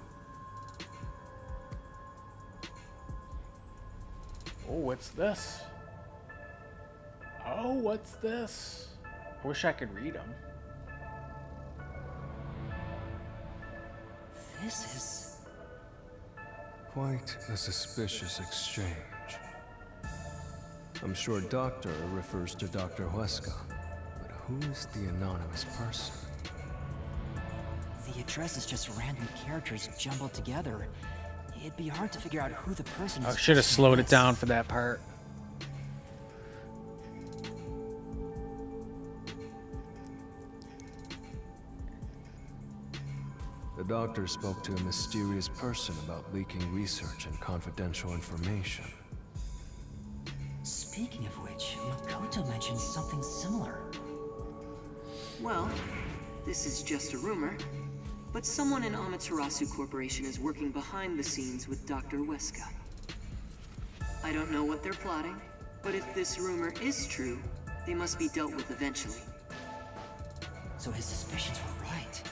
Oh, what's this? Oh, what's this? I wish I could read them. This is... Quite a suspicious exchange. I'm sure Doctor refers to Dr. Huesca, but who is the anonymous person? The address is just random characters jumbled together. It'd be hard to figure out who the person is. I should have slowed it down for that part. The doctor spoke to a mysterious person about leaking research and confidential information. Speaking of which, Makoto mentioned something similar. Well, this is just a rumor, but someone in Amaterasu Corporation is working behind the scenes with Dr. Huesca. I don't know what they're plotting, but if this rumor is true, they must be dealt with eventually. So his suspicions were right.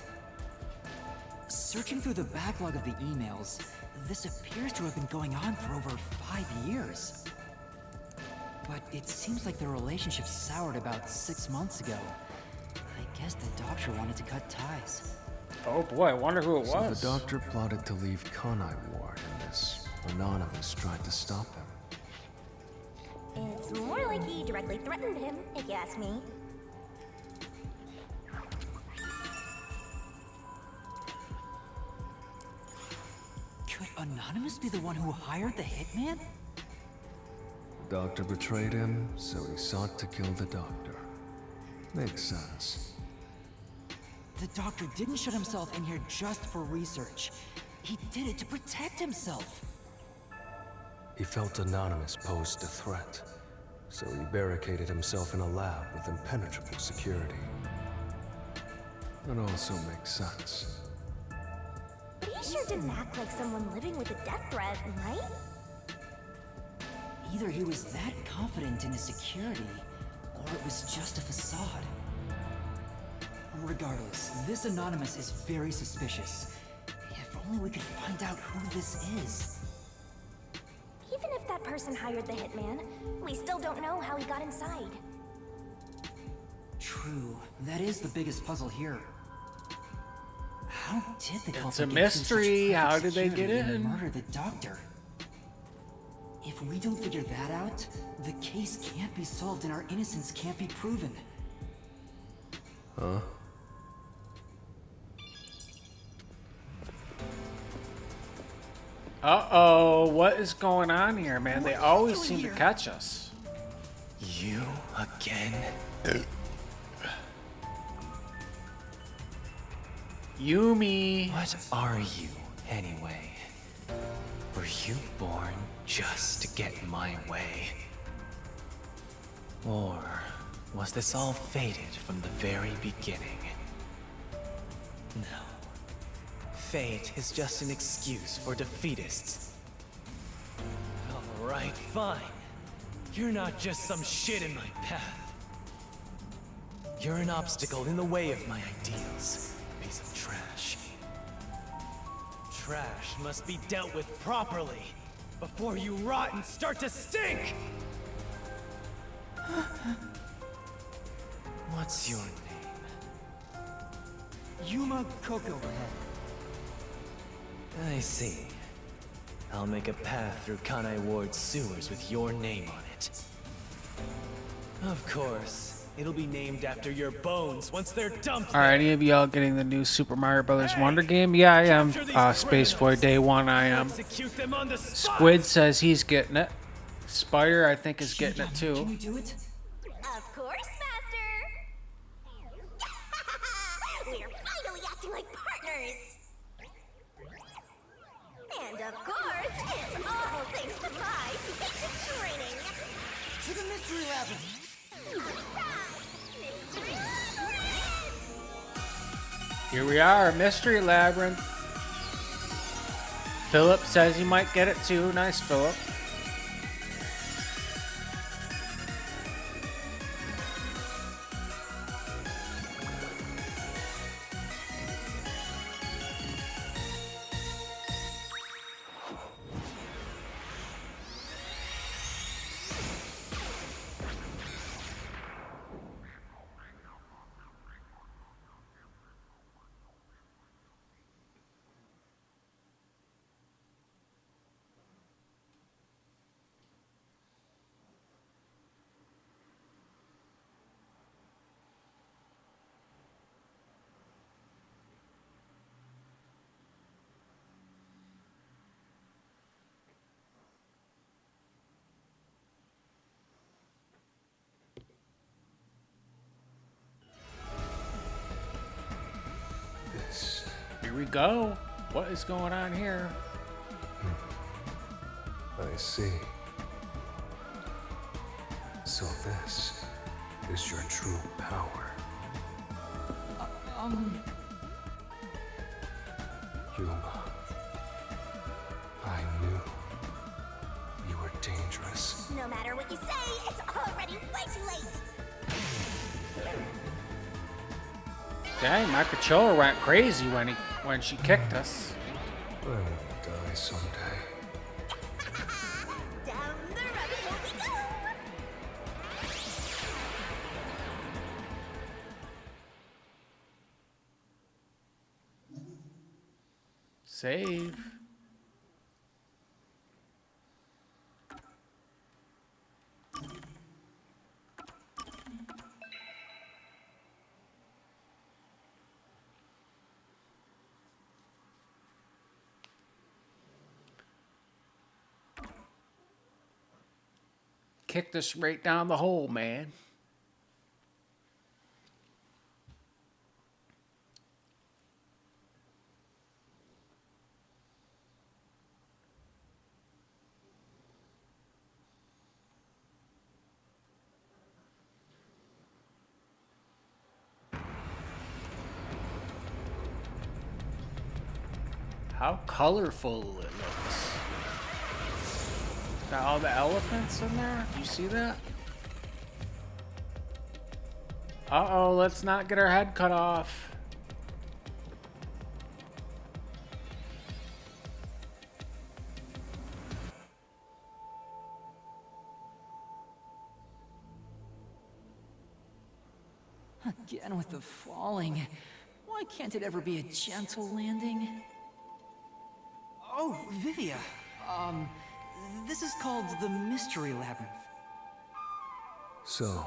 Searching through the backlog of the emails, this appears to have been going on for over 5 years. But it seems like the relationship soured about 6 months ago. I guess the doctor wanted to cut ties. Oh boy, I wonder who it So was. the doctor plotted to leave Kanai Ward, and this anonymous tried to stop him. It's more like he directly threatened him, if you ask me. Could Anonymous be the one who hired the hitman? The doctor betrayed him, so he sought to kill the doctor. Makes sense. The doctor didn't shut himself in here just for research. He did it to protect himself. He felt Anonymous posed a threat, so he barricaded himself in a lab with impenetrable security. That also makes sense. But he sure didn't act like someone living with a death threat, right? Either he was that confident in his security, or it was just a facade. Regardless, this Anonymous is very suspicious. If only we could find out who this is. Even if that person hired the hitman, we still don't know how he got inside. True, that is the biggest puzzle here. How did the It's a culprit get through such mystery. How perfect did they get security and in? murder the doctor? If we don't figure that out, the case can't be solved and our innocence can't be proven. Huh? Uh-oh, what is going on here, man? They always seem to catch us. You again? Yumi. What are you, anyway? Were you born just to get in my way? Or was this all fated from the very beginning? No. Fate is just an excuse for defeatists. Alright, fine. You're not just some shit in my path. You're an obstacle in the way of my ideals, piece of trash. Trash must be dealt with properly before you rot and start to stink! What's your name? Yuma Kokohead. I see. I'll make a path through Kanai Ward's sewers with your name on it. Of course, it'll be named after your bones once they're dumped. Are any of y'all getting the new Super Mario Brothers Wonder game? Yeah, I am. Space Boy Day 1, I am. Squid says he's getting it. Spider, I think, is getting it too. Can you do it? Of course, Master! We're finally acting like partners! And of course, it's all thanks to my basic training! To the Mystery Labyrinth! Mystery Labyrinth! Here we are, Mystery Labyrinth. Philip says he might get it too. Nice, Philip. Here we go. What is going on here? I see. So this is your true power. Yuma, I knew you were dangerous. No matter what you say, it's already way too late! Dang, my controller went crazy when she kicked us. I will die someday. Down the rabbit hole we go! Save. Kicked us right down the hole, man. How colorful it looks. Got all the elephants in there. Do you see that? Uh-oh, let's not get our head cut off. Again with the falling. Why can't it ever be a gentle landing? Oh, Vivia. This is called the Mystery Labyrinth. So,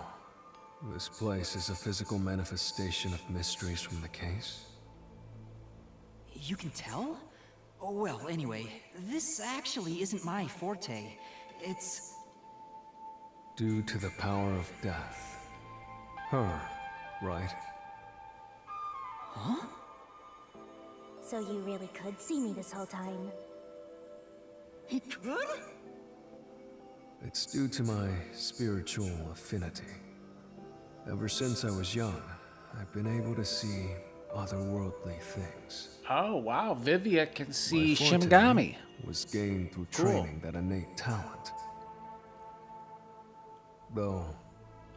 this place is a physical manifestation of mysteries from the case? You can tell? Oh, well, anyway, this actually isn't my forte. It's... Due to the power of death. Her, right? Huh? So you really could see me this whole time? He could? It's due to my spiritual affinity. Ever since I was young, I've been able to see otherworldly things. Oh, wow. Vivia can see My forte Shinigami. was gained through Cool. training that innate talent. Though,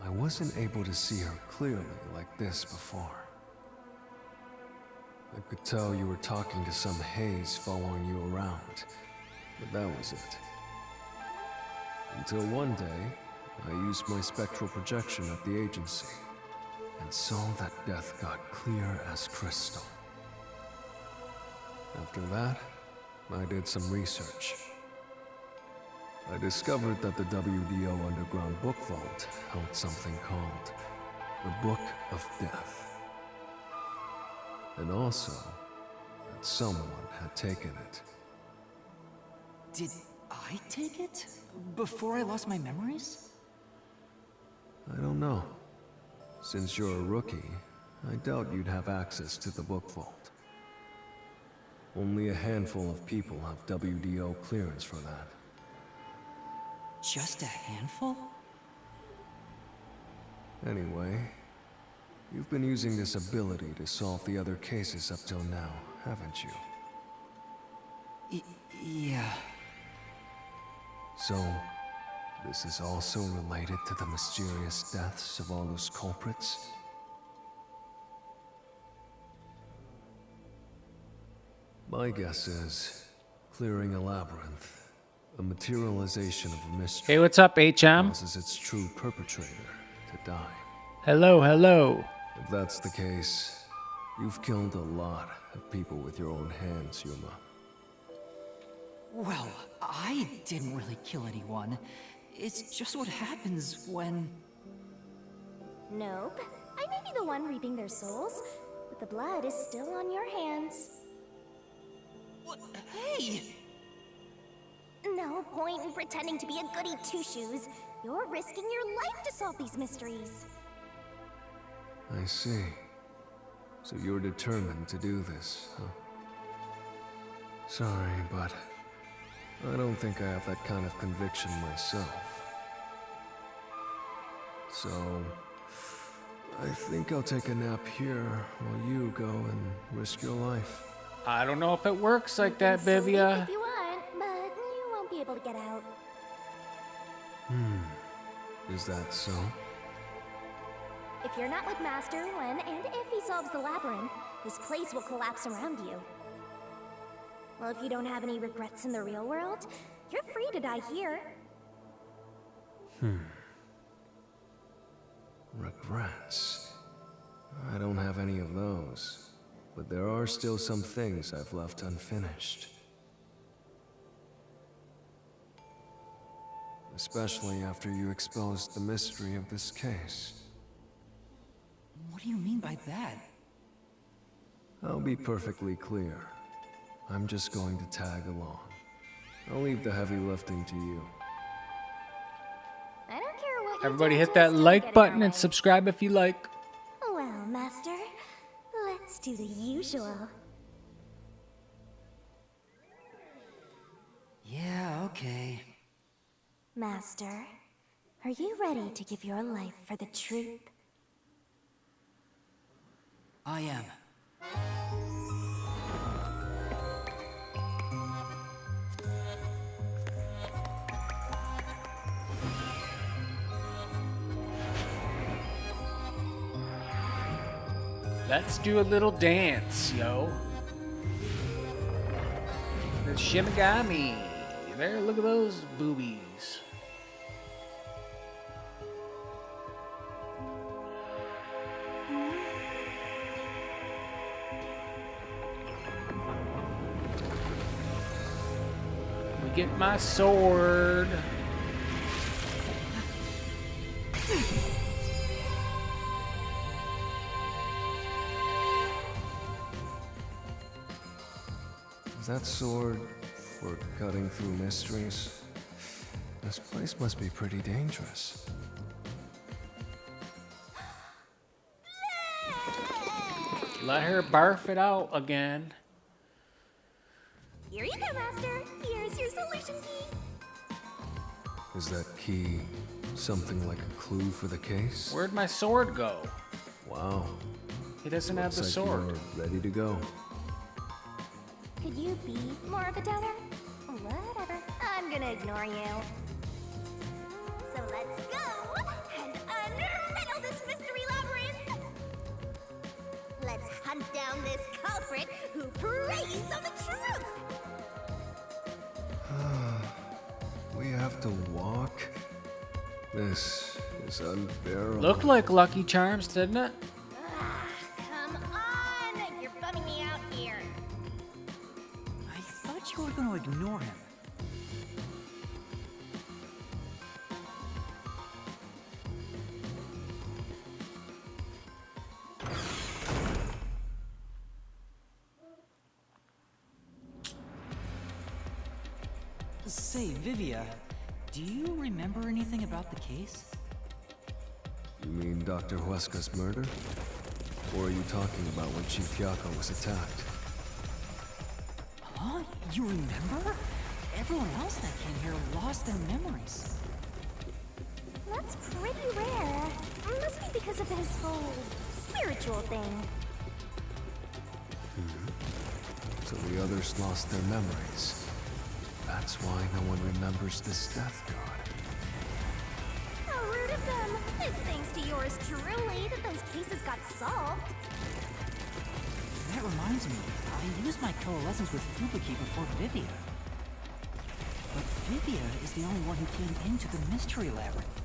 I wasn't able to see her clearly like this before. I could tell you were talking to some haze following you around, but that was it. Until one day, I used my spectral projection at the agency, and saw that death got clear as crystal. After that, I did some research. I discovered that the WDO Underground Book Vault held something called the Book of Death. And also, that someone had taken it. Did I take it? Before I lost my memories? I don't know. Since you're a rookie, I doubt you'd have access to the book vault. Only a handful of people have WDO clearance for that. Just a handful? Anyway, you've been using this ability to solve the other cases up till now, haven't you? Yeah. So, this is also related to the mysterious deaths of all those culprits? My guess is, clearing a labyrinth, a materialization of a mystery. Hey, what's up, HM? Causes its true perpetrator to die. Hello, hello. If that's the case, you've killed a lot of people with your own hands, Yuma. Well, I didn't really kill anyone. It's just what happens when... Nope. I may be the one reaping their souls, but the blood is still on your hands. What? Hey! No point in pretending to be a goody two-shoes. You're risking your life to solve these mysteries. I see. So you're determined to do this, huh? Sorry, but I don't think I have that kind of conviction myself. So, I think I'll take a nap here while you go and risk your life. I don't know if it works like that, Sleep Bivia. if you want, but you won't be able to get out. Is that so? If you're not with Master when and if he solves the labyrinth, this place will collapse around you. Well, if you don't have any regrets in the real world, you're free to die here. Regrets? I don't have any of those. But there are still some things I've left unfinished. Especially after you exposed the mystery of this case. What do you mean by that? I'll be perfectly clear. I'm just going to tag along. I'll leave the heavy lifting to you. I don't care what you Everybody do, hit just that don't like get in button our and way. subscribe if you like. Well, Master, let's do the usual. Yeah, okay. Master, are you ready to give your life for the truth? I am. Let's do a little dance, yo. The Shinigami. There, look at those boobies. We get my sword. Is that sword for cutting through mysteries? This place must be pretty dangerous. Let her barf it out again. Here you go, Master. Here's your solution key. Is that key something like a clue for the case? Where'd my sword go? Wow. He doesn't have the Looks like sword. you're ready to go. Could you be more of a doubter? Whatever. I'm gonna ignore you. So let's go. This is unbearable. Looked like Lucky Charms, didn't it? Come on! You're bumming me out here. I thought you were going to ignore him. Say, Vivia, do you remember anything about the case? You mean Dr. Huesca's murder? Or are you talking about when Chief Yakou was attacked? Huh? You remember? Everyone else that came here lost their memories. That's pretty rare. Must be because of his whole spiritual thing. So the others lost their memories. That's why no one remembers this death god. How rude of them. It's thanks to yours truly that those cases got solved. That reminds me, I used my coalescence with Fubuki before Vivia. But Vivia is the only one who came into the Mystery Labyrinth.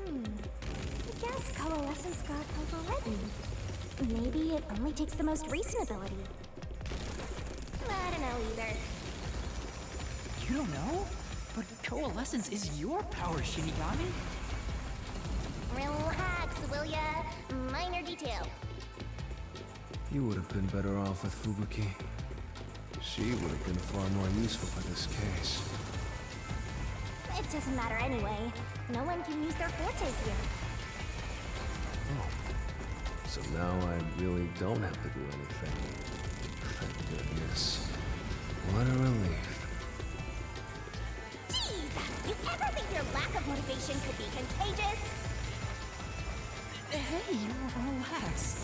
I guess coalescence got overridden. Maybe it only takes the most recent ability. I don't know either. You don't know? But coalescence is your power, Shinigami. Relax, will ya? Minor detail. You would have been better off with Fubuki. She would have been far more useful for this case. It doesn't matter anyway. No one can use their forte here. Oh. So now I really don't have to do anything. Thank goodness. What a relief. Jeez! You ever think your lack of motivation could be contagious? Hey, relax.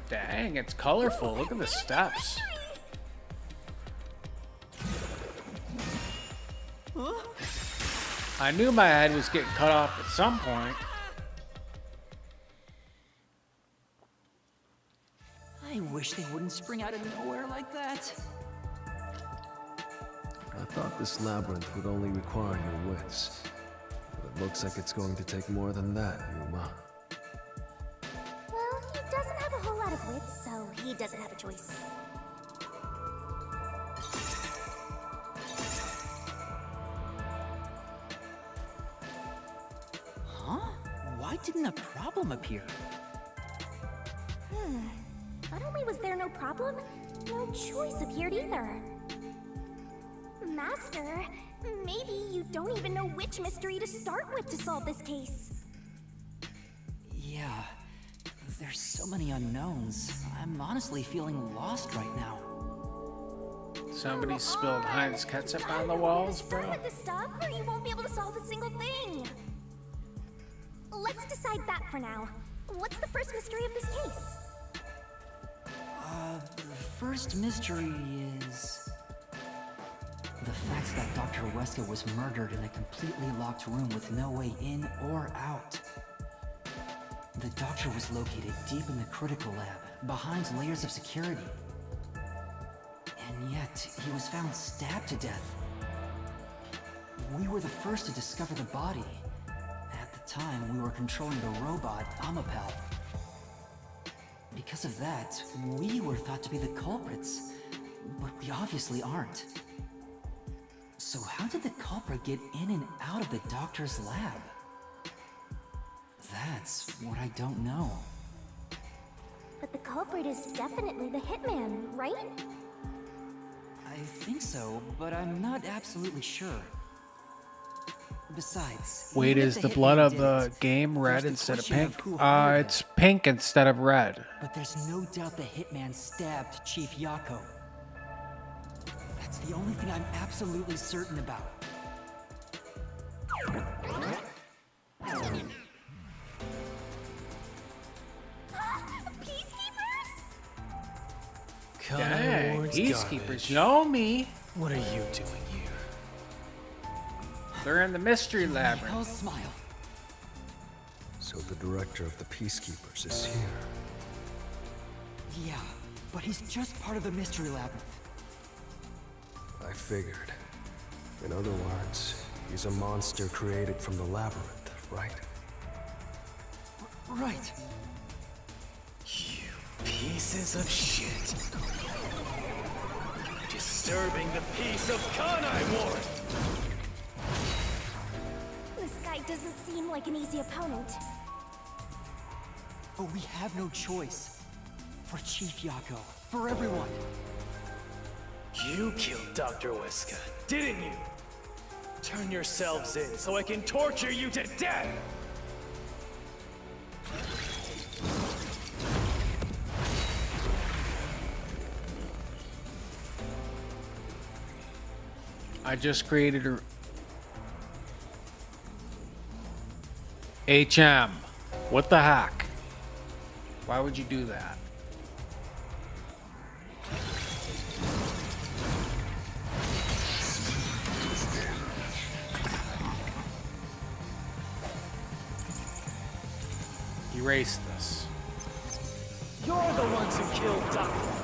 Dang, it's colorful. Look at the steps. I knew my head was getting cut off at some point. I wish they wouldn't spring out of nowhere like that. I thought this labyrinth would only require your wits. But it looks like it's going to take more than that, Yuma. Well, he doesn't have a whole lot of wits, so he doesn't have a choice. Huh? Why didn't a problem appear? Not only was there no problem, no choice appeared either. Master, maybe you don't even know which mystery to start with to solve this case. Yeah, there's so many unknowns. I'm honestly feeling lost right now. Somebody spilled Heinz ketchup on the walls, bro. Start with the stuff, or you won't be able to solve a single thing. Let's decide that for now. What's the first mystery of this case? The first mystery is the fact that Dr. Wesker was murdered in a completely locked room with no way in or out. The doctor was located deep in the critical lab, behind layers of security. And yet, he was found stabbed to death. We were the first to discover the body. At the time, we were controlling the robot, Amapal. Because of that, we were thought to be the culprits, but we obviously aren't. So how did the culprit get in and out of the doctor's lab? That's what I don't know. But the culprit is definitely the hitman, right? I think so, but I'm not absolutely sure. Besides, Wait, even is if the hitman blood of did the it, game red there's the instead of question pink? who hired It's him. pink instead of red. But there's no doubt the hitman stabbed Chief Yakou. That's the only thing I'm absolutely certain about. Kanai Ward's Peacekeepers, garbage. you know me. What are you doing here? They're in the Mystery Labyrinth. I'll smile. So the director of the Peacekeepers is here. Yeah, but he's just part of the Mystery Labyrinth. I figured. In other words, he's a monster created from the labyrinth, right? Right. You pieces of shit. Disturbing the peace of Kanai Ward! This guy doesn't seem like an easy opponent. But we have no choice. For Chief Yakou, for everyone. You killed Dr. Wesker, didn't you? Turn yourselves in so I can torture you to death! I just created a HM. What the heck? Why would you do that? Erase this. You're the ones who killed Dr.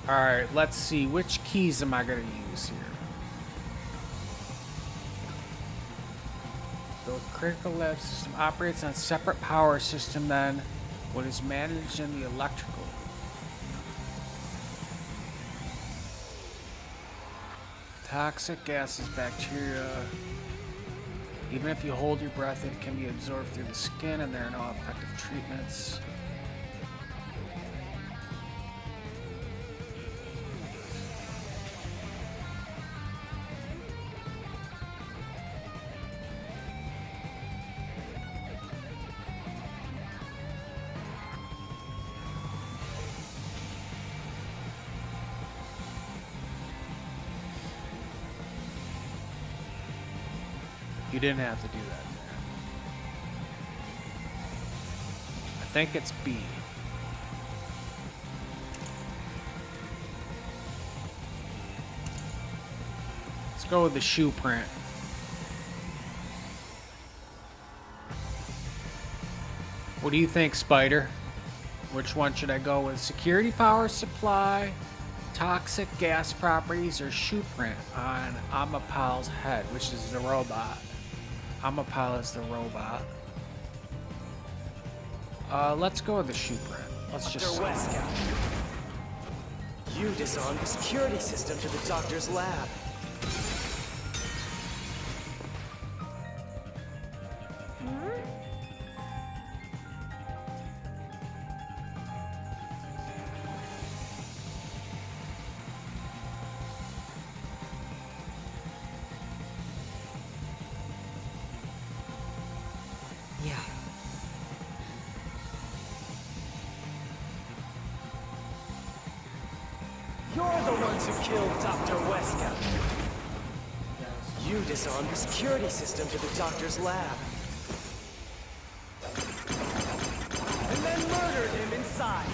Alright, let's see. Which keys am I going to use here? The critical lab system operates on a separate power system than what is managed in the electrical. Toxic gases, bacteria. Even if you hold your breath, it can be absorbed through the skin, and there are no effective treatments. You didn't have to do that. I think it's B. Let's go with the shoe print. What do you think, Spider? Which one should I go with? Security power supply, toxic gas properties, or shoe print on Amapal's head, which is the robot. Amapal is the robot. Let's go with the shoe print. Let's just. Dr. Wesker. You disarmed the security system to the doctor's lab. Yeah. You're the ones who killed Dr. Wesker. You disarmed the security system to the doctor's lab. And then murdered him inside.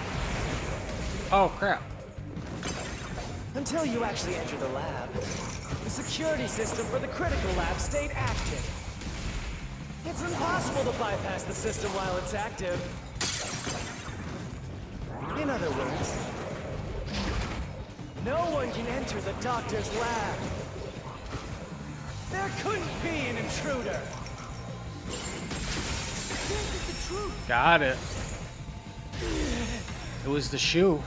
Oh, crap. Until you actually entered the lab, the security system for the critical lab stayed active. It's impossible to bypass the system while it's active. In other words, no one can enter the doctor's lab. There couldn't be an intruder. This is the truth. Got it. It was the shoe.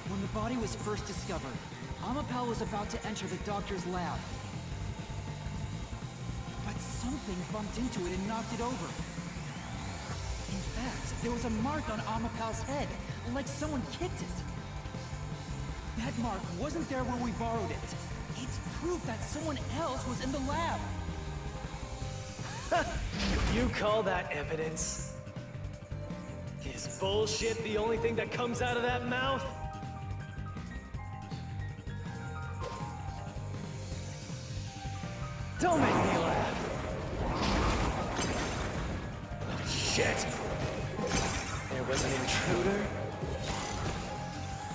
When the body was first discovered, Amapal was about to enter the doctor's lab. But something bumped into it and knocked it over. In labs, there was a mark on Amapal's head, like someone kicked it. That mark wasn't there when we borrowed it. It's proof that someone else was in the lab. You call that evidence? Is bullshit the only thing that comes out of that mouth? Don't make me laugh. Shit! There was an intruder?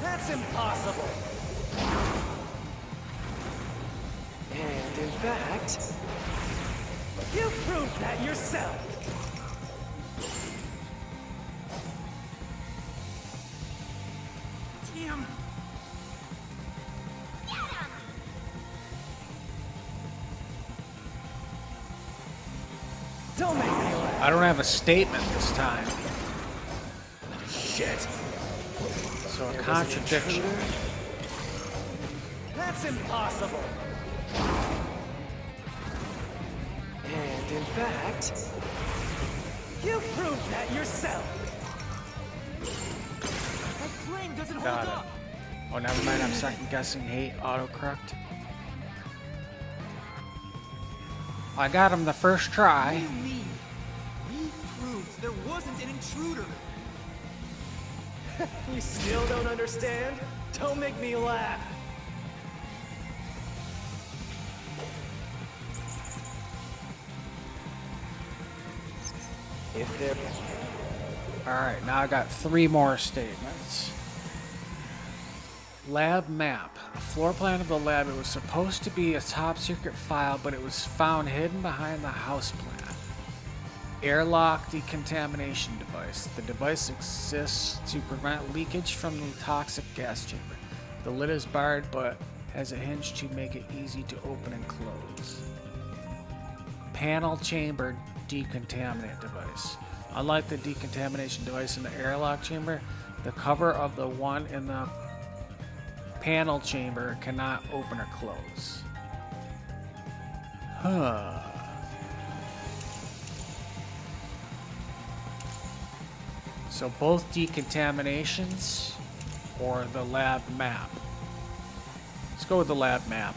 That's impossible! And in fact, you proved that yourself! Damn! Don't make me laugh! I don't have a statement this time. Shit! So a contradiction. That's impossible! And in fact, you proved that yourself! That claim doesn't hold Got up! it. Oh, never mind. I'm second guessing hate autocorrect. I got him the first try. What do you mean? We proved there wasn't an intruder! You still don't understand? Don't make me laugh! If there... Alright, now I got 3 more statements. Lab map. A floor plan of the lab. It was supposed to be a top secret file, but it was found hidden behind the house plan. Airlock decontamination device. The device exists to prevent leakage from the toxic gas chamber. The lid is barred, but has a hinge to make it easy to open and close. Panel chamber decontaminant device. Unlike the decontamination device in the airlock chamber, the cover of the one in the panel chamber cannot open or close. Huh. So both decontaminations or the lab map. Let's go with the lab map.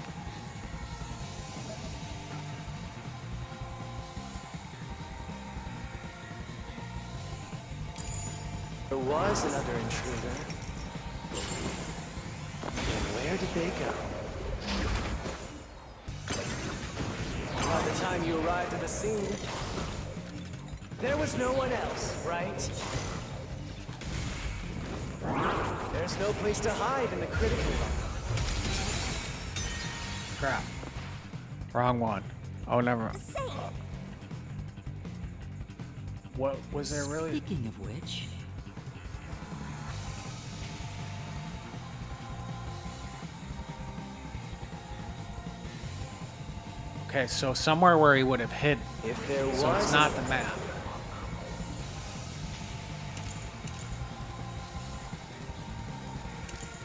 There was another intruder. And where did they go? By the time you arrived at the scene, there was no one else, right? There's no place to hide in the critical room. Crap. Wrong one. Oh, never mind. What was there really? Speaking of which... Okay, so somewhere where he would have hidden. If there was... So it's not the map.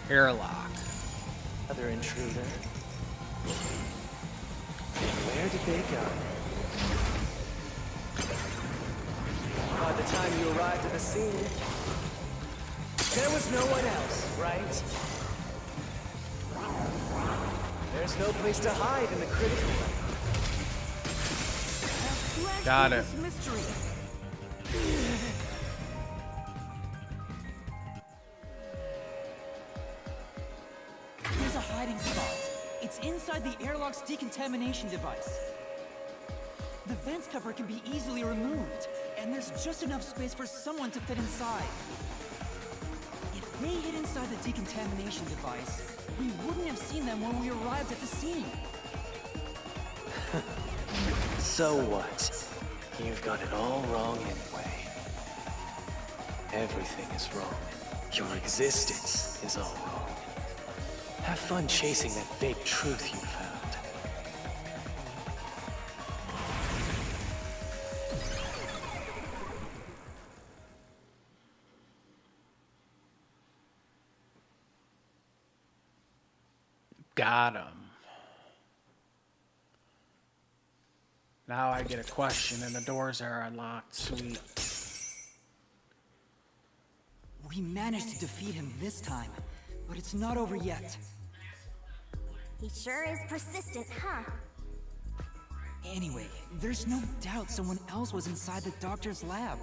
Airlock. Other intruder. And where did they go? By the time you arrived at the scene, there was no one else, right? There's no place to hide in the critical room. Got it. Mystery. There's a hiding spot. It's inside the airlock's decontamination device. The vents cover can be easily removed, and there's just enough space for someone to fit inside. If they hid inside the decontamination device, we wouldn't have seen them when we arrived at the scene. So what? You've got it all wrong anyway. Everything is wrong. Your existence is all wrong. Have fun chasing that fake truth you found. Got him. Now I get a question and the doors are unlocked. Sweet. We managed to defeat him this time, but it's not over yet. He sure is persistent, huh? Anyway, there's no doubt someone else was inside the doctor's lab.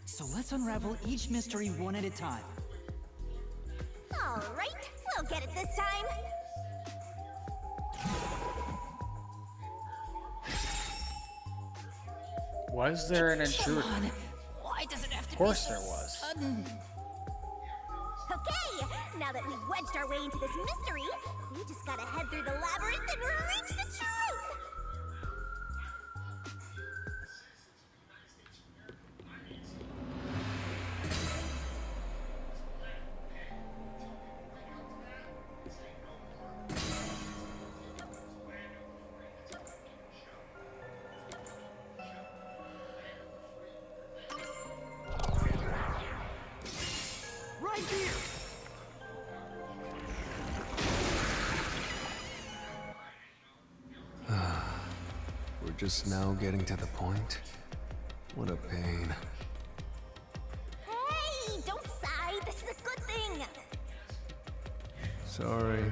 So let's unravel each mystery one at a time. All right, we'll get it this time. Was there an intruder? Why does it have to Of course there was. Okay, now that we've wedged our way into this mystery, we just gotta head through the labyrinth and reach the truth! Right here! We're just now getting to the point. What a pain. Hey, don't sigh, this is a good thing! Sorry.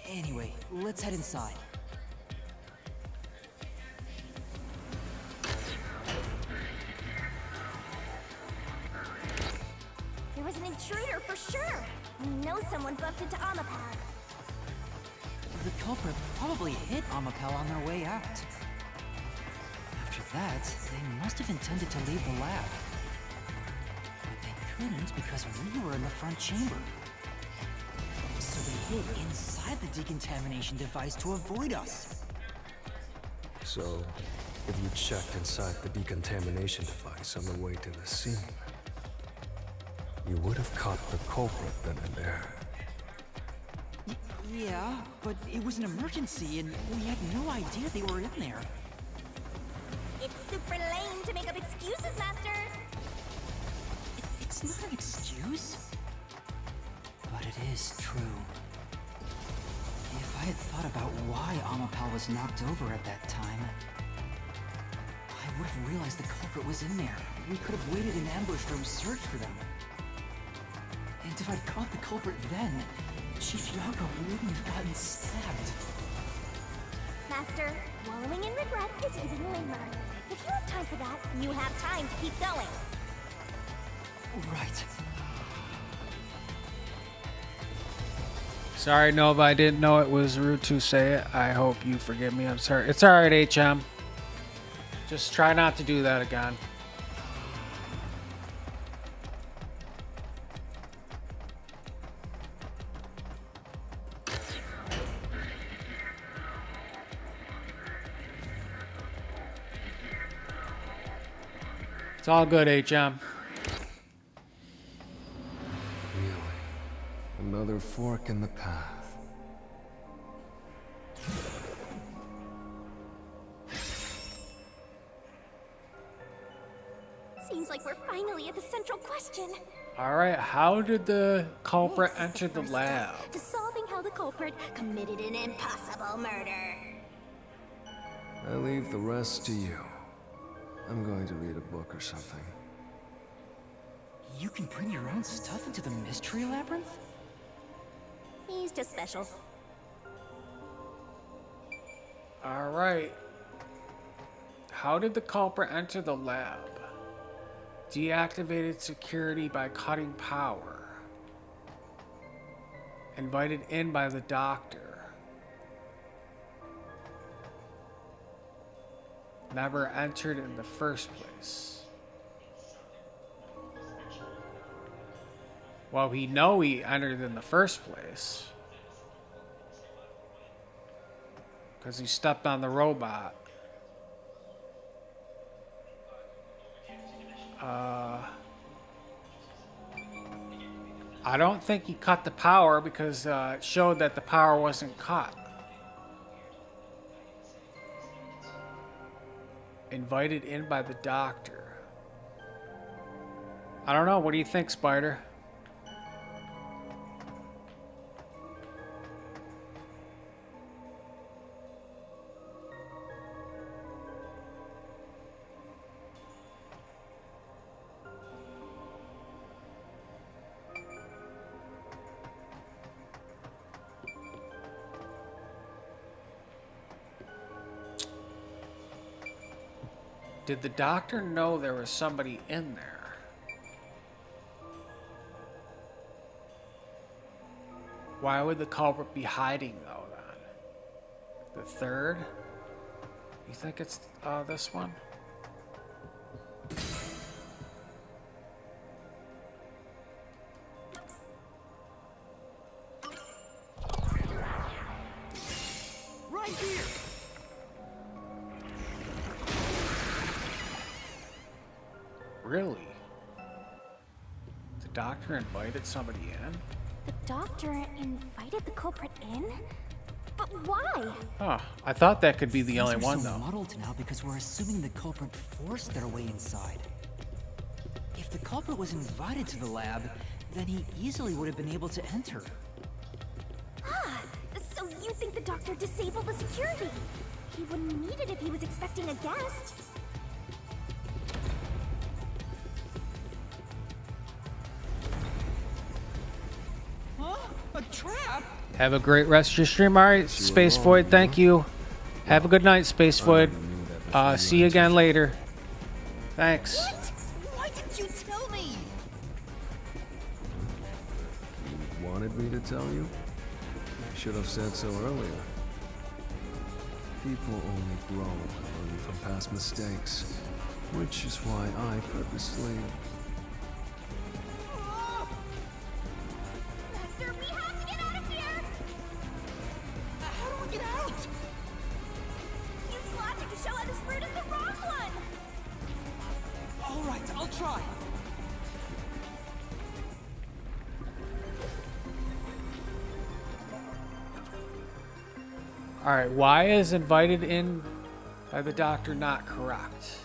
Anyway, let's head inside. There was an intruder for sure! We know someone bumped into Amapal. The culprit probably hit Amapal on their way out. After that, they must have intended to leave the lab. But they couldn't because we were in the front chamber. So they hid inside the decontamination device to avoid us. So, if you checked inside the decontamination device on the way to the scene, you would have caught the culprit then and there. Yeah, but it was an emergency and we had no idea they were in there. It's super lame to make up excuses, Master! It's not an excuse. But it is true. If I had thought about why Amapal was knocked over at that time, I would have realized the culprit was in there. We could have waited in ambush room, searched for them. And if I'd caught the culprit then, Chief Yakou wouldn't have gotten stabbed. Master, wallowing in regret is even lamer. If you have time for that, you have time to keep going. Right. Sorry, Nova, I didn't know it was rude to say it. I hope you forgive me. I'm sorry. It's alright, HM. Just try not to do that again. It's all good, HM. Really? Another fork in the path. Seems like we're finally at the central question. Alright, how did the culprit enter the First lab? step to solving how the culprit committed an impossible murder. I leave the rest to you. I'm going to read a book or something. You can bring your own stuff into the Mystery Labyrinth? He's just special. Alright. How did the culprit enter the lab? Deactivated security by cutting power. Invited in by the doctor. Never entered in the first place. Well, we know he entered in the first place. Because he stepped on the robot. I don't think he cut the power because it showed that the power wasn't cut. Invited in by the doctor. I don't know. What do you think, Spider? Did the doctor know there was somebody in there? Why would the culprit be hiding, though, then? The third? You think it's this one? Right here! Really? The doctor invited somebody in? The doctor invited the culprit in? But why? Huh. I thought that could be the only Things are one, so though. muddled now because we're assuming the culprit forced their way inside. If the culprit was invited to the lab, then he easily would have been able to enter. Ah, so you think the doctor disabled the security? He wouldn't need it if he was expecting a guest. Huh? A trap? Have a great rest of your stream. All right, Space Void, thank you. Have a good night, Space Void. See you again later. Thanks. What? Why didn't you tell me? You wanted me to tell you? I should have said so earlier. People only grow by learning from past mistakes, which is why I purposely... Master, we have to get out of here! How do we get out? Use logic to show how this route is the wrong one! All right, I'll try. Alright, why is invited in by the doctor not correct?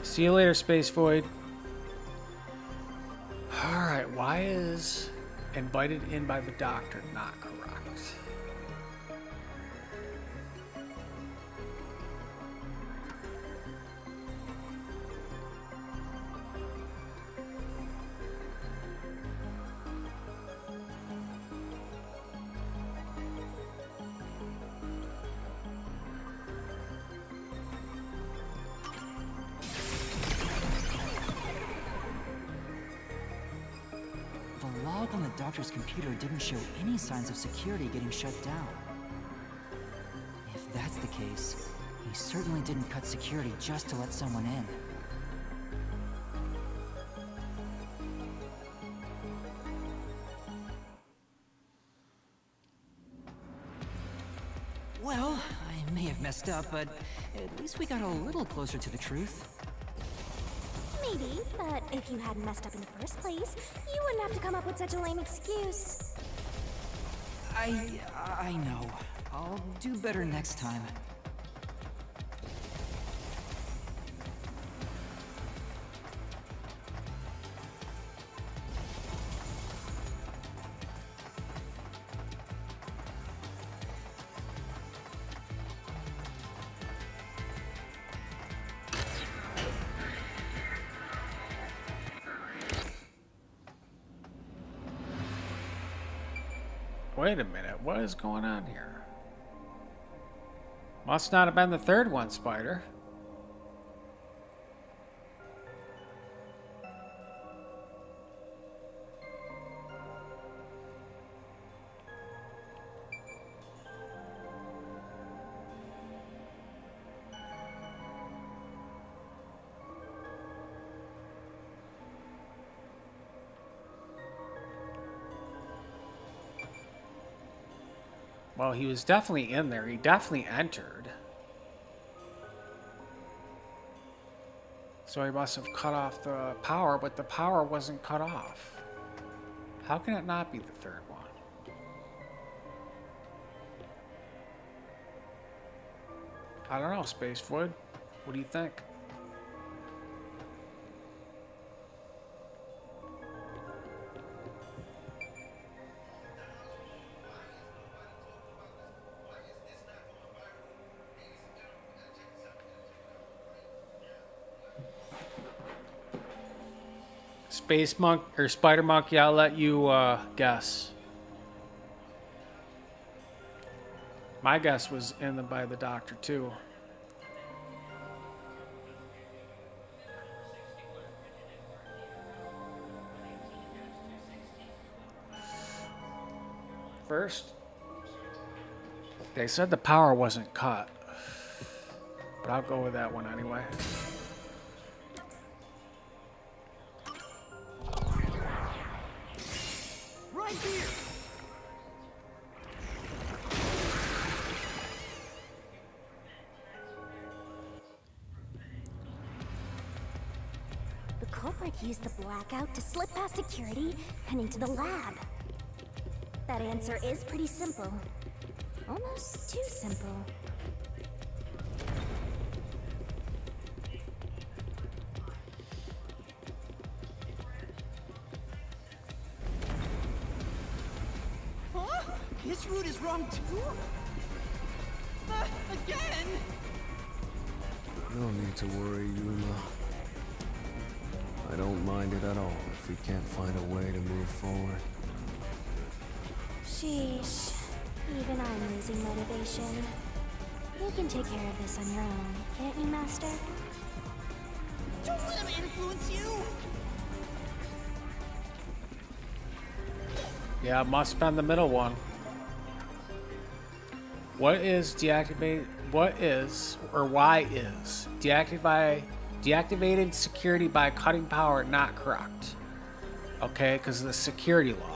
See you later, Space Void. Alright, why is invited in by the doctor not correct? The log on the doctor's computer didn't show any signs of security getting shut down. If that's the case, he certainly didn't cut security just to let someone in. Well, I may have messed up, but at least we got a little closer to the truth. Maybe, but if you hadn't messed up in the first place, you wouldn't have to come up with such a lame excuse. I know. I'll do better next time. Wait a minute, what is going on here? Must not have been the third one, Spider. Well, he was definitely in there. He definitely entered. So he must have cut off the power, but the power wasn't cut off. How can it not be the third one? I don't know, Space Void. What do you think? Space Monk or Spider Monkey, I'll let you guess. My guess was by the doctor too. First, they said the power wasn't cut, but I'll go with that one anyway. Right here! The culprit used the blackout to slip past security and into the lab. That answer is pretty simple. Almost too simple. Huh? This route is wrong too? Again? No need to worry, Yuma. I don't mind it at all if we can't find a way to move forward. Sheesh. Even I'm losing motivation. You can take care of this on your own, can't you, Master? Don't let him influence you! Yeah, must been the middle one. What is deactivate? What is or why is deactivated security by cutting power not correct? Okay, because of the security log.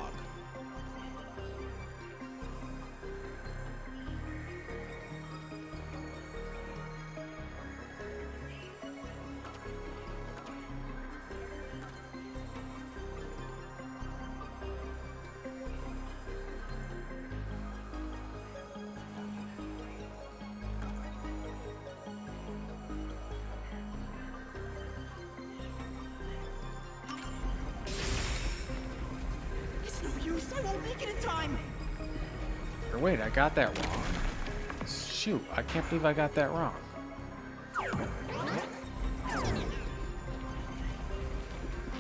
I won't make it in time! Or wait, I got that wrong. Shoot, I can't believe I got that wrong.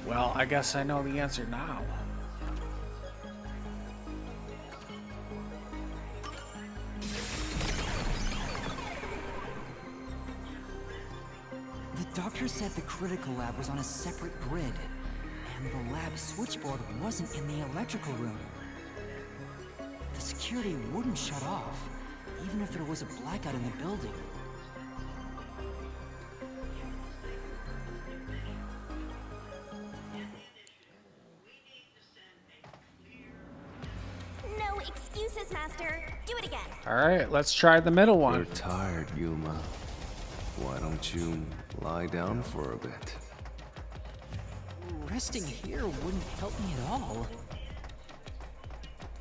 Well, I guess I know the answer now. The doctor said the critical lab was on a separate grid. And the lab switchboard wasn't in the electrical room. The security wouldn't shut off, even if there was a blackout in the building. No excuses, Master. Do it again. Alright, let's try the middle one. You're tired, Yuma. Why don't you lie down for a bit? Resting here wouldn't help me at all.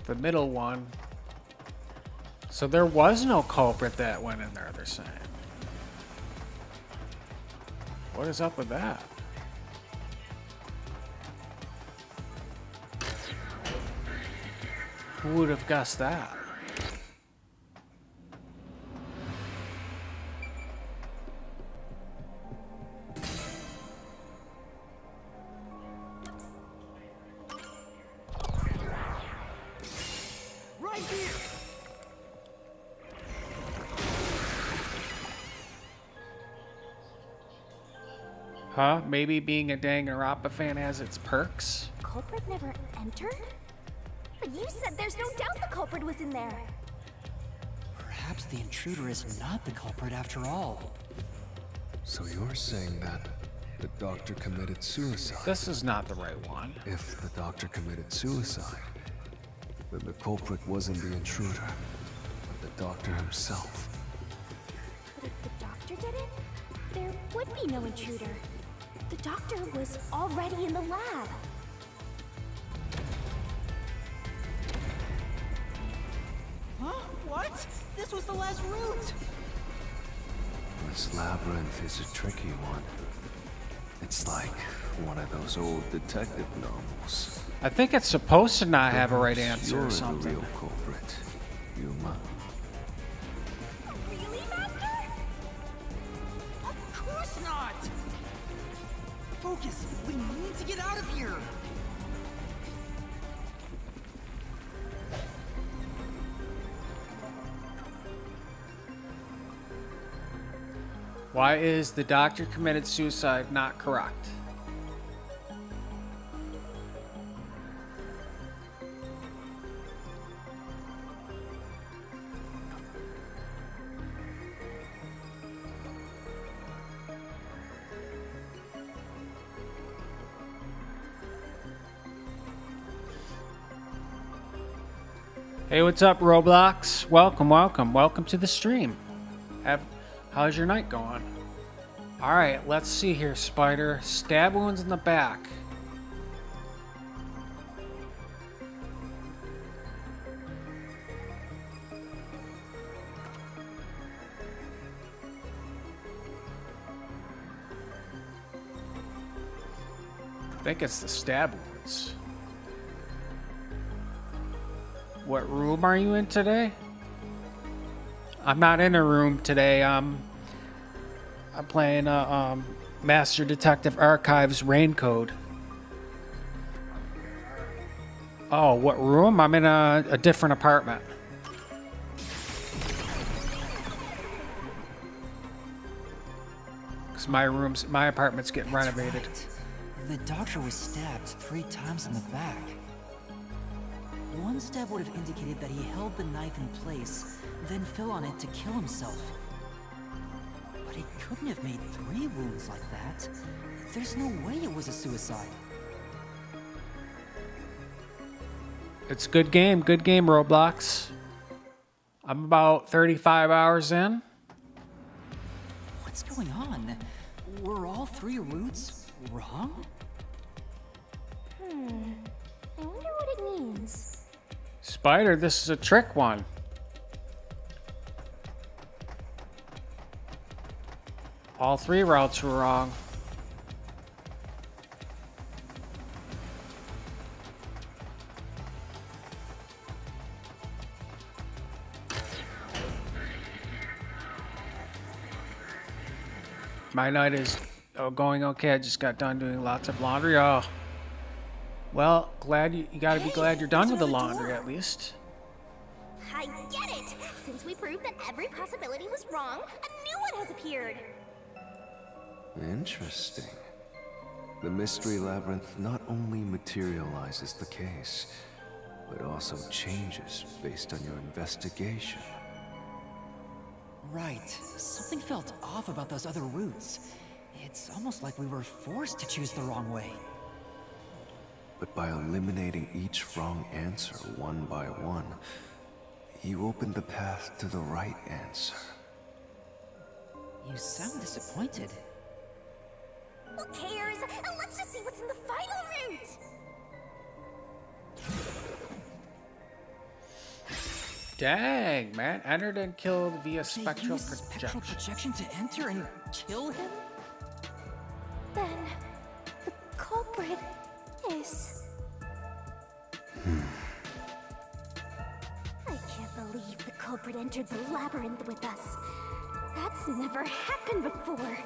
The middle one. So there was no culprit that went in there, they're saying. What is up with that? Who would have guessed that? Right here! Huh? Maybe being a Danganronpa fan has its perks? Culprit never entered? But you said there's no doubt the culprit was in there. Perhaps the intruder is not the culprit after all. So you're saying that the doctor committed suicide? This is not the right one. If the doctor committed suicide, then the culprit wasn't the intruder, but the doctor himself. But if the doctor did it, there would be no intruder. The doctor was already in the lab. Huh? What? This was the last route! This labyrinth is a tricky one. It's like one of those old detective novels. I think it's supposed to not have a right Perhaps answer you're or something. the real culprit, Yuma. Really, Master? Of course not! Focus! We need to get out of here! Why is the doctor committed suicide not correct? Hey, what's up, Roblox? Welcome to the stream. How's your night going? Alright, let's see here, Spider. Stab wounds in the back. I think it's the stab wounds. What room are you in today? I'm not in a room today. I'm playing Master Detective Archives Rain Code. Oh, what room? I'm in a different apartment. Cause my apartment's getting renovated. Right. The doctor was stabbed 3 times in the back. One stab would have indicated that he held the knife in place, then fell on it to kill himself. But he couldn't have made 3 wounds like that. There's no way it was a suicide. It's good game, Roblox. I'm about 35 hours in. What's going on? Were all 3 routes wrong? I wonder what it means. Spider, this is a trick one. All 3 routes were wrong. My night is going okay. I just got done doing lots of laundry. Oh. Well, glad you gotta be glad you're done with the laundry at least. I get it! Since we proved that every possibility was wrong, a new one has appeared! Interesting. The Mystery Labyrinth not only materializes the case, but also changes based on your investigation. Right. Something felt off about those other routes. It's almost like we were forced to choose the wrong way. But by eliminating each wrong answer one by one, you opened the path to the right answer. You sound disappointed. Who cares? Let's just see what's in the final route! Dang, man. Entered and killed via spectral Spectral projection to enter and kill him? Then, the culprit is... I can't believe the culprit entered the labyrinth with us. That's never happened before.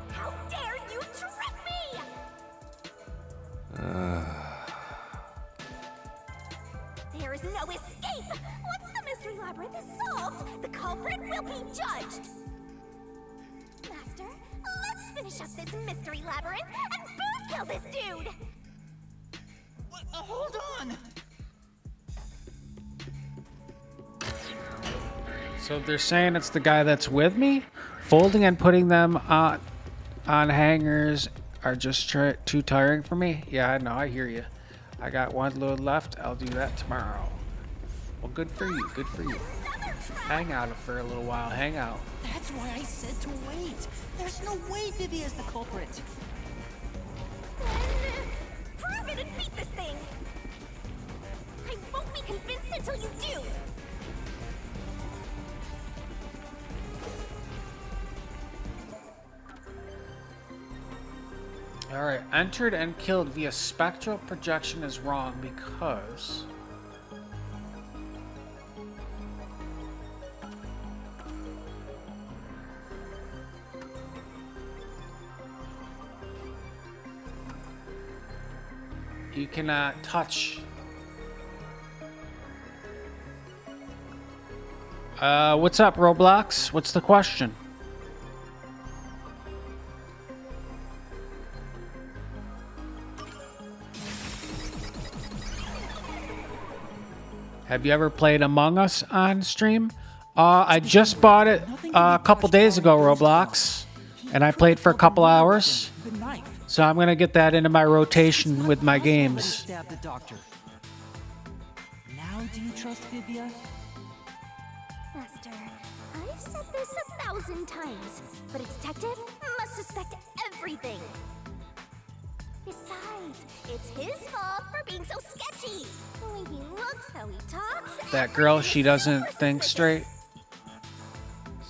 How dare you trick me! There is no escape! Once the Mystery Labyrinth is solved, the culprit will be judged! Master, let's finish up this Mystery Labyrinth and boom kill this dude! What? Hold on! So they're saying it's the guy that's with me? Folding and putting them on hangers are just too tiring for me? Yeah, I know, I hear you. I got one load left. I'll do that tomorrow. Well, good for you. Good for you. Hang out for a little while. Hang out. That's why I said to wait. There's no way Vivi is the culprit. Prove it and beat this thing! I won't be convinced until you do! Alright, entered and killed via spectral projection is wrong because... you cannot touch. What's up, Roblox? What's the question? Have you ever played Among Us on stream? I just bought it a couple days ago, Roblox, and I played for a couple hours. So I'm gonna get that into my rotation with my games. Stab the doctor. Now do you trust Vivia? Master, I've said this 1,000 times, but a detective must suspect everything. Besides, it's his fault for being so sketchy. The way he looks, how he talks. That girl, she doesn't think straight.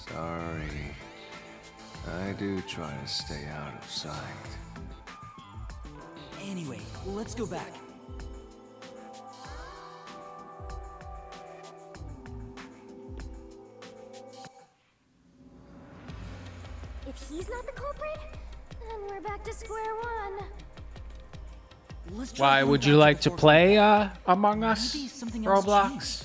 Sorry. I do try to stay out of sight. Anyway, let's go back. If he's not the culprit, then we're back to square one. Why would you like to play Among Us, Roblox?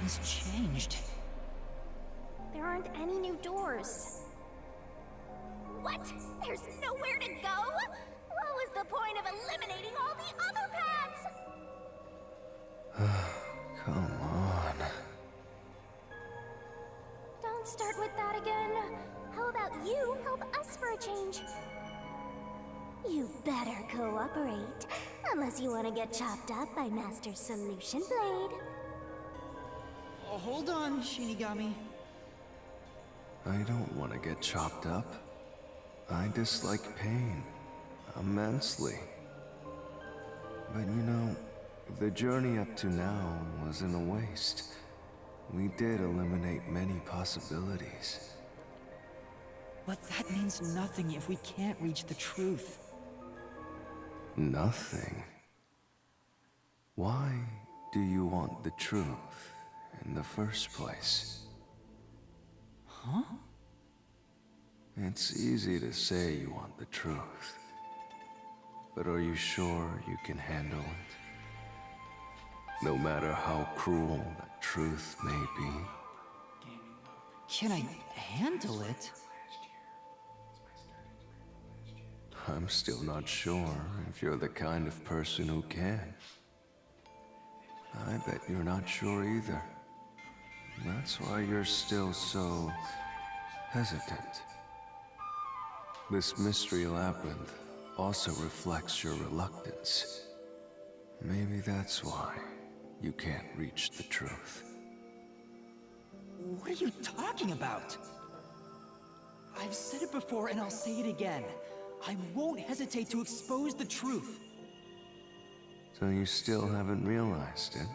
Nothing's changed. There aren't any new doors. What? There's nowhere to go? What was the point of eliminating all the other paths? Come on. Don't start with that again. How about you help us for a change? You better cooperate, unless you want to get chopped up by Master Solution Blade. Oh, hold on, Shinigami. I don't want to get chopped up. I dislike pain immensely. But you know, the journey up to now wasn't a waste. We did eliminate many possibilities. But that means nothing if we can't reach the truth. Nothing? Why do you want the truth in the first place? Huh? It's easy to say you want the truth. But are you sure you can handle it? No matter how cruel that truth may be. Can I handle it? I'm still not sure if you're the kind of person who can. I bet you're not sure either. That's why you're still so hesitant. This Mystery Labyrinth also reflects your reluctance. Maybe that's why you can't reach the truth. What are you talking about? I've said it before and I'll say it again. I won't hesitate to expose the truth. So you still haven't realized it?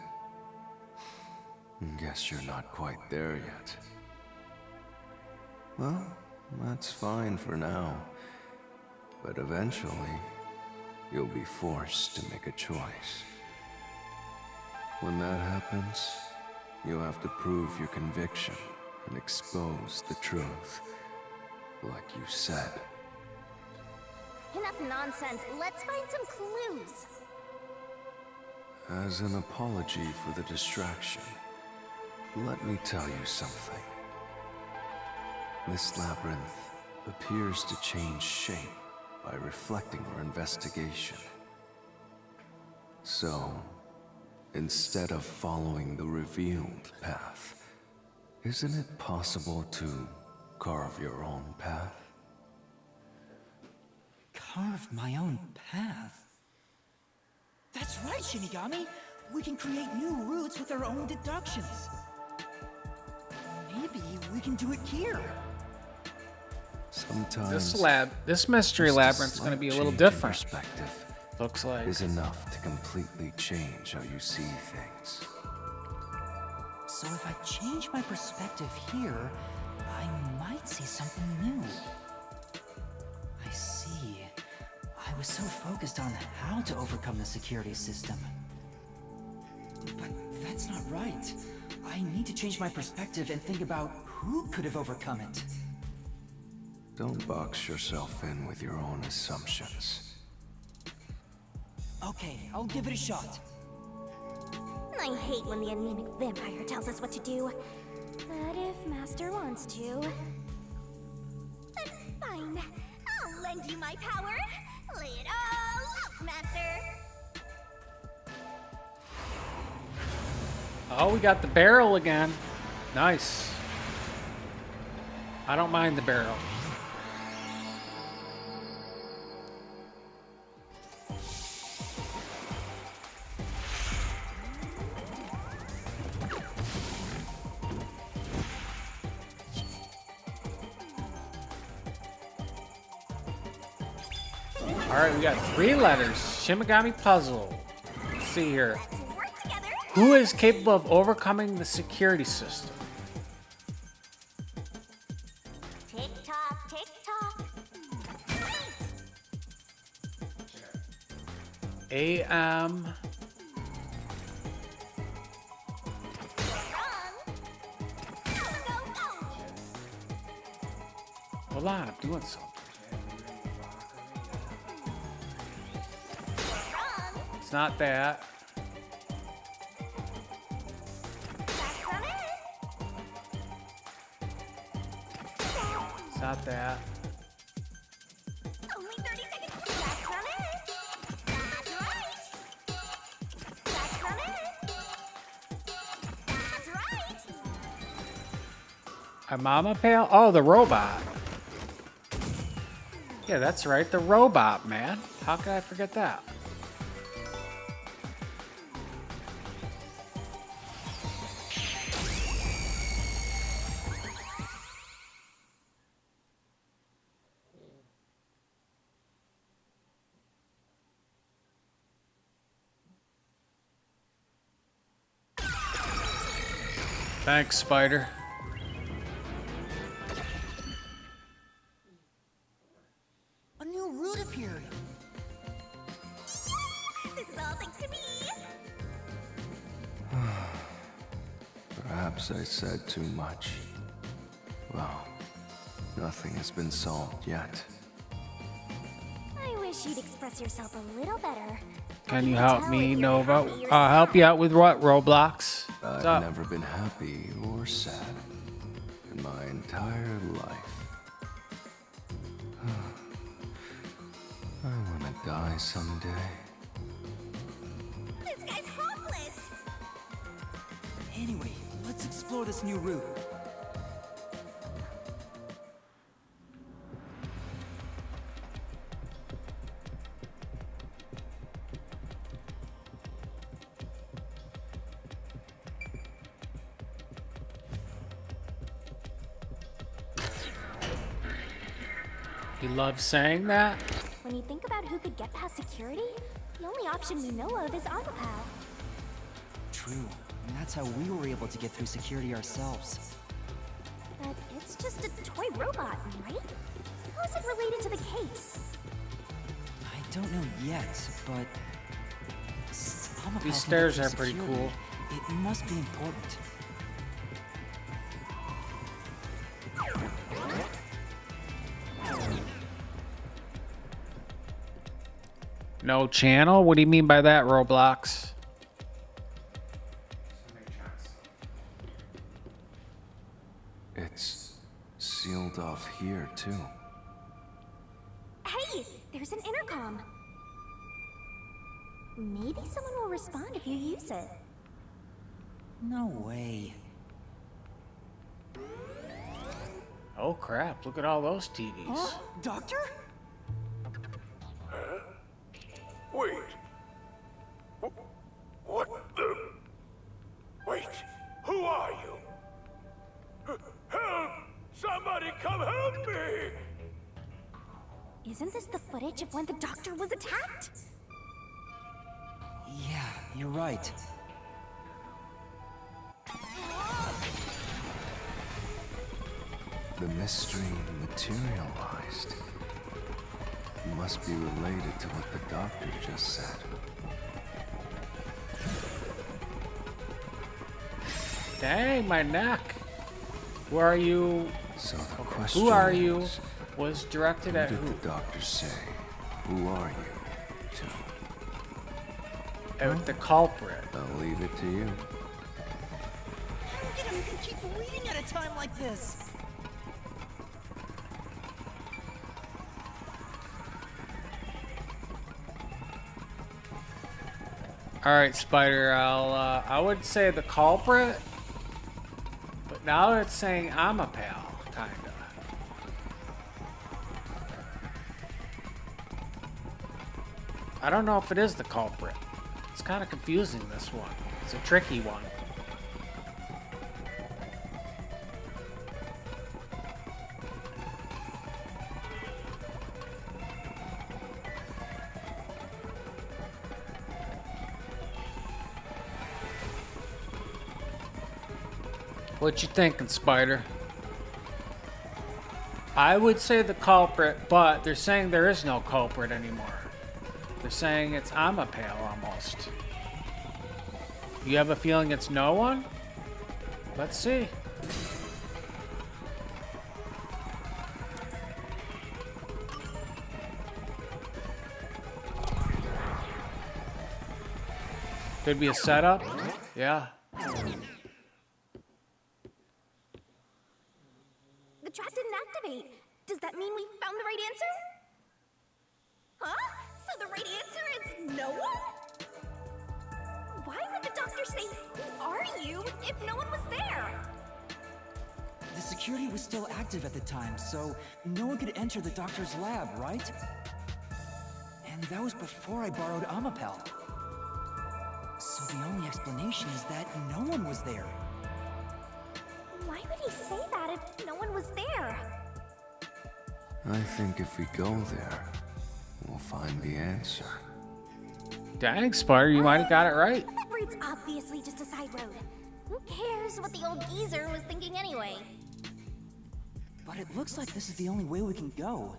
Guess you're not quite there yet. Well, that's fine for now. But eventually, you'll be forced to make a choice. When that happens, you'll have to prove your conviction and expose the truth, like you said. Enough nonsense. Let's find some clues. As an apology for the distraction, let me tell you something. This labyrinth appears to change shape by reflecting our investigation. So, instead of following the revealed path, isn't it possible to carve your own path? Carve my own path? That's right, Shinigami! We can create new routes with our own deductions. Maybe we can do it here. Sometimes this Mystery Labyrinth's gonna be a little different. Perspective looks like is enough to completely change how you see things. So if I change my perspective here, I might see something new. I see. I was so focused on how to overcome the security system. But that's not right. I need to change my perspective and think about who could have overcome it. Don't box yourself in with your own assumptions. Okay, I'll give it a shot. I hate when the anemic vampire tells us what to do. But if Master wants to... then fine. I'll lend you my power. Lay it all out, Master. Oh, we got the barrel again. Nice. I don't mind the barrel. Alright, we got 3 letters. Shinigami puzzle. Let's see here. Who is capable of overcoming the security system? Tick tock, tick tock. AM. Hold on, I'm doing something. It's not that. It's not that. Only 30 seconds. That's not it. That's right. That's not it. That's right. A mama pail? Oh, the robot. Yeah, that's right. The robot, man. How could I forget that? Thanks, Spider. A new route appeared. This is all thanks to me. Perhaps I said too much. Well, nothing has been solved yet. I wish you'd express yourself a little better. Can you help me, Nova? I'll help you out with what, Roblox? What's I've up? never been happy or sad in my entire life. I want to die someday. This guy's hopeless. Anyway, let's explore this new route. You love saying that? When you think about who could get past security, the only option we know of is Amapal. True, and that's how we were able to get through security ourselves. But it's just a toy robot, right? How is it related to the case? I don't know yet, but since Amapal These can stairs get are through pretty security, cool. It must be important. No channel? What do you mean by that, Roblox? It's sealed off here, too. Hey, there's an intercom. Maybe someone will respond if you use it. No way. Oh crap, look at all those TVs. Huh? Doctor? Huh? Wait. What the? Wait, who are you? Help! Somebody come help me! Isn't this the footage of when the doctor was attacked? Yeah, you're right. The mystery materialized. Must be related to what the doctor just said. Dang, my neck. Who are you? So the question Who are you? is, Was directed at What who? did the doctor say? Who are you? At the culprit. I'll leave it to you. Look at him, you can keep reading at a time like this. All right, Spider. I would say the culprit, but now it's saying I'm a pal, kinda. I don't know if it is the culprit. It's kind of confusing, this one. It's a tricky one. What you thinking, Spider? I would say the culprit, but they're saying there is no culprit anymore. They're saying it's Amapale almost. You have a feeling it's no one? Let's see. Could be a setup. Yeah. The trap didn't activate. Does that mean we found the right answer? Huh? So the right answer is no one? Why would the doctor say, "Who are you?" if no one was there? The security was still active at the time, so no one could enter the doctor's lab, right? And that was before I borrowed Amapel. So the only explanation is that no one was there. Why would he say that if no one was there? I think if we go there, we'll find the answer. Dang, Spider, you might have got it right. That route's obviously just a side road. Who cares what the old geezer was thinking anyway? But it looks like this is the only way we can go.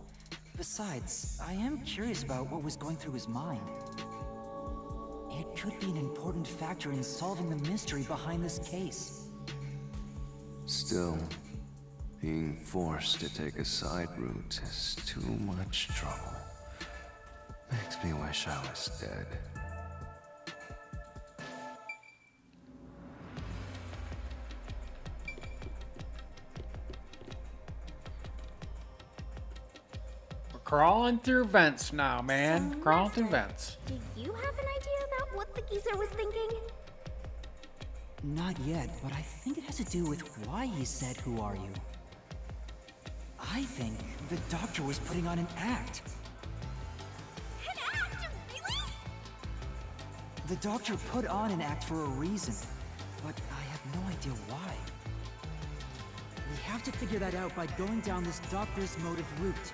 Besides, I am curious about what was going through his mind. It could be an important factor in solving the mystery behind this case. Still, being forced to take a side route is too much trouble. Makes me wish I was dead. We're crawling through vents now, man. So, Crawling through Master, vents. Do you have an idea about what the geezer was thinking? Not yet, but I think it has to do with why he said, "Who are you?" I think the doctor was putting on an act. An act? Really? The doctor put on an act for a reason, but I have no idea why. We have to figure that out by going down this doctor's motive route.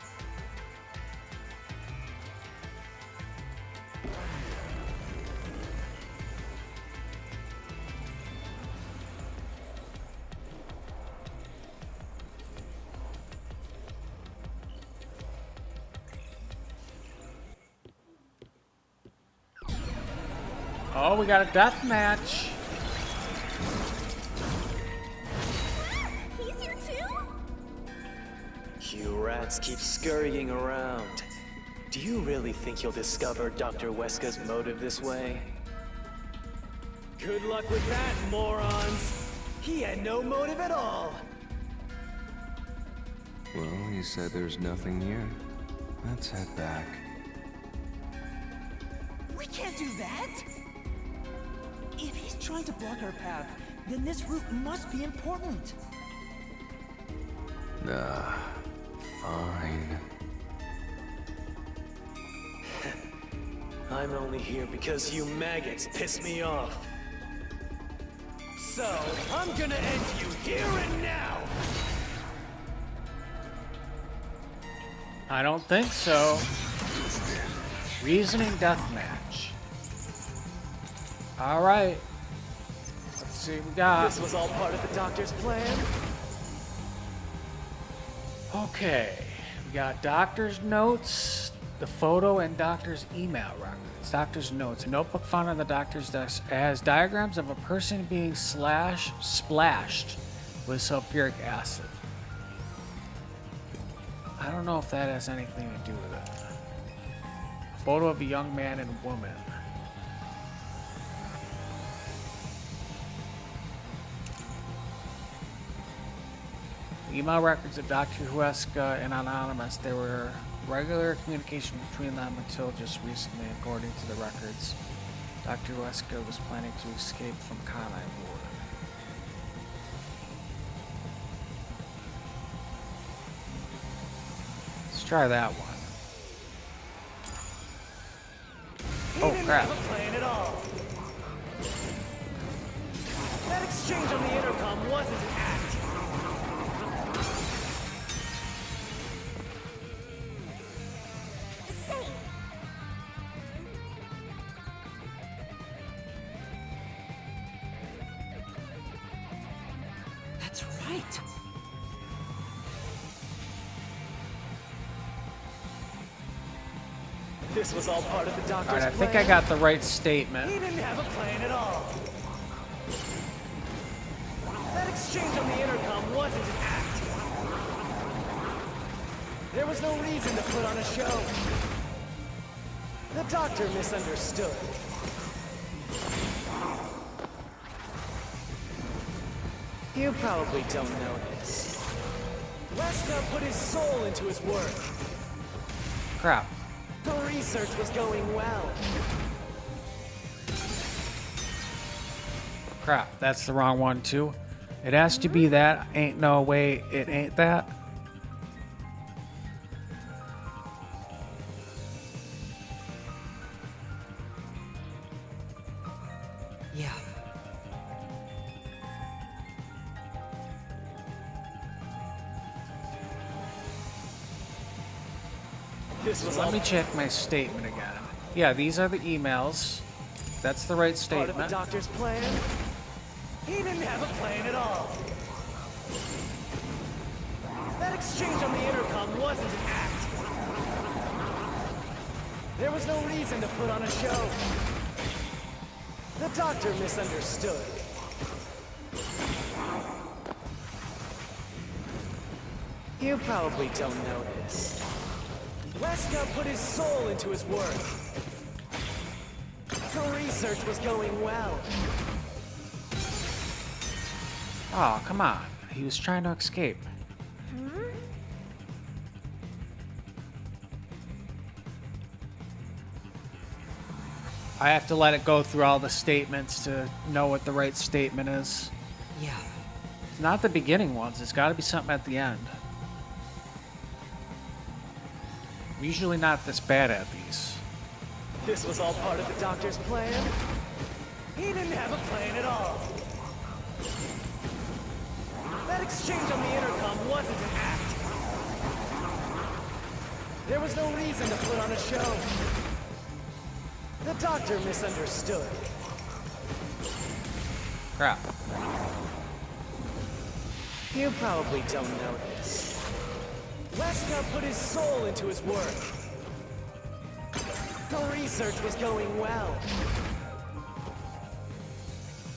Oh, we got a death match. He's here too? You rats keep scurrying around. Do you really think you'll discover Dr. Weska's motive this way? Good luck with that, morons! He had no motive at all! Well, you said there's nothing here. Let's head back. We can't do that! If he's trying to block our path, then this route must be important. Nah, fine. I'm only here because you maggots piss me off. So, I'm gonna end you here and now! I don't think so. Reasoning deathmatch. All right. Let's see what we got. This was all part of the doctor's plan? Okay. We got doctor's notes, the photo, and doctor's email records. Doctor's notes. A notebook found on the doctor's desk has diagrams of a person being splashed with sulfuric acid. I don't know if that has anything to do with it. Photo of a young man and woman. Email records of Dr. Huesca and Anonymous. There were regular communication between them until just recently, according to the records. Dr. Huesca was planning to escape from Kanai Ward. Let's try that one. Oh crap. Plan at all. That exchange on the intercom wasn't an act. That's right. This was all part of the doctor's plan. Alright, I think I got the right statement. He didn't have a plan at all. That exchange on the intercom wasn't an act. There was no reason to put on a show. The doctor misunderstood. You probably don't know this. Weska put his soul into his work. Crap. The research was going well. Crap, that's the wrong one too. It has to be that. Ain't no way it ain't that. Yeah. Let me check my statement again. Yeah, these are the emails. That's the right Part statement. of the doctor's plan? He didn't have a plan at all. That exchange on the intercom wasn't an act. There was no reason to put on a show. The doctor misunderstood. You probably don't know this. Weska put his soul into his work. The research was going well. Oh, come on. He was trying to escape. I have to let it go through all the statements to know what the right statement is. Yeah. It's not the beginning ones. It's got to be something at the end. I'm usually not this bad at these. This was all part of the doctor's plan? He didn't have a plan at all. That exchange on the intercom wasn't an act. There was no reason to put on a show. The doctor misunderstood. Crap. You probably don't know this. Weska put his soul into his work. The research was going well.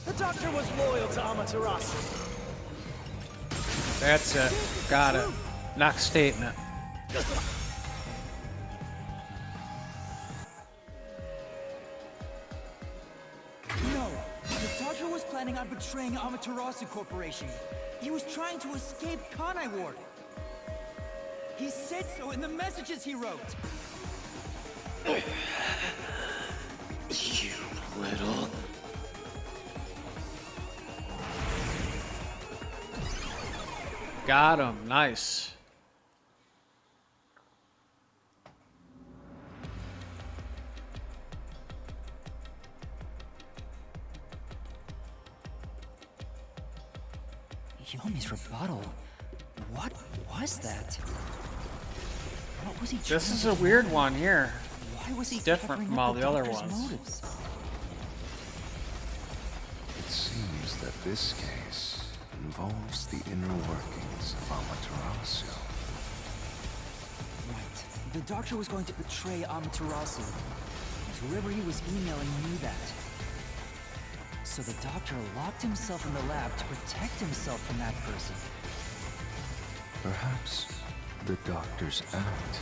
The doctor was loyal to Amaterasu. That's it. Got it. Next statement. No, the doctor was planning on betraying Amaterasu Corporation. He was trying to escape Kanai Ward. He said so in the messages he wrote. You little... Got him. Nice. Yomi's rebuttal. What was that? What was he This is a weird one here. Why was he different covering from up all the other doctor's ones. motives? It seems that this case involves the inner workings of Amaterasu. Right. The doctor was going to betray Amaterasu. And whoever he was emailing knew that. So the doctor locked himself in the lab to protect himself from that person. Perhaps The doctor's act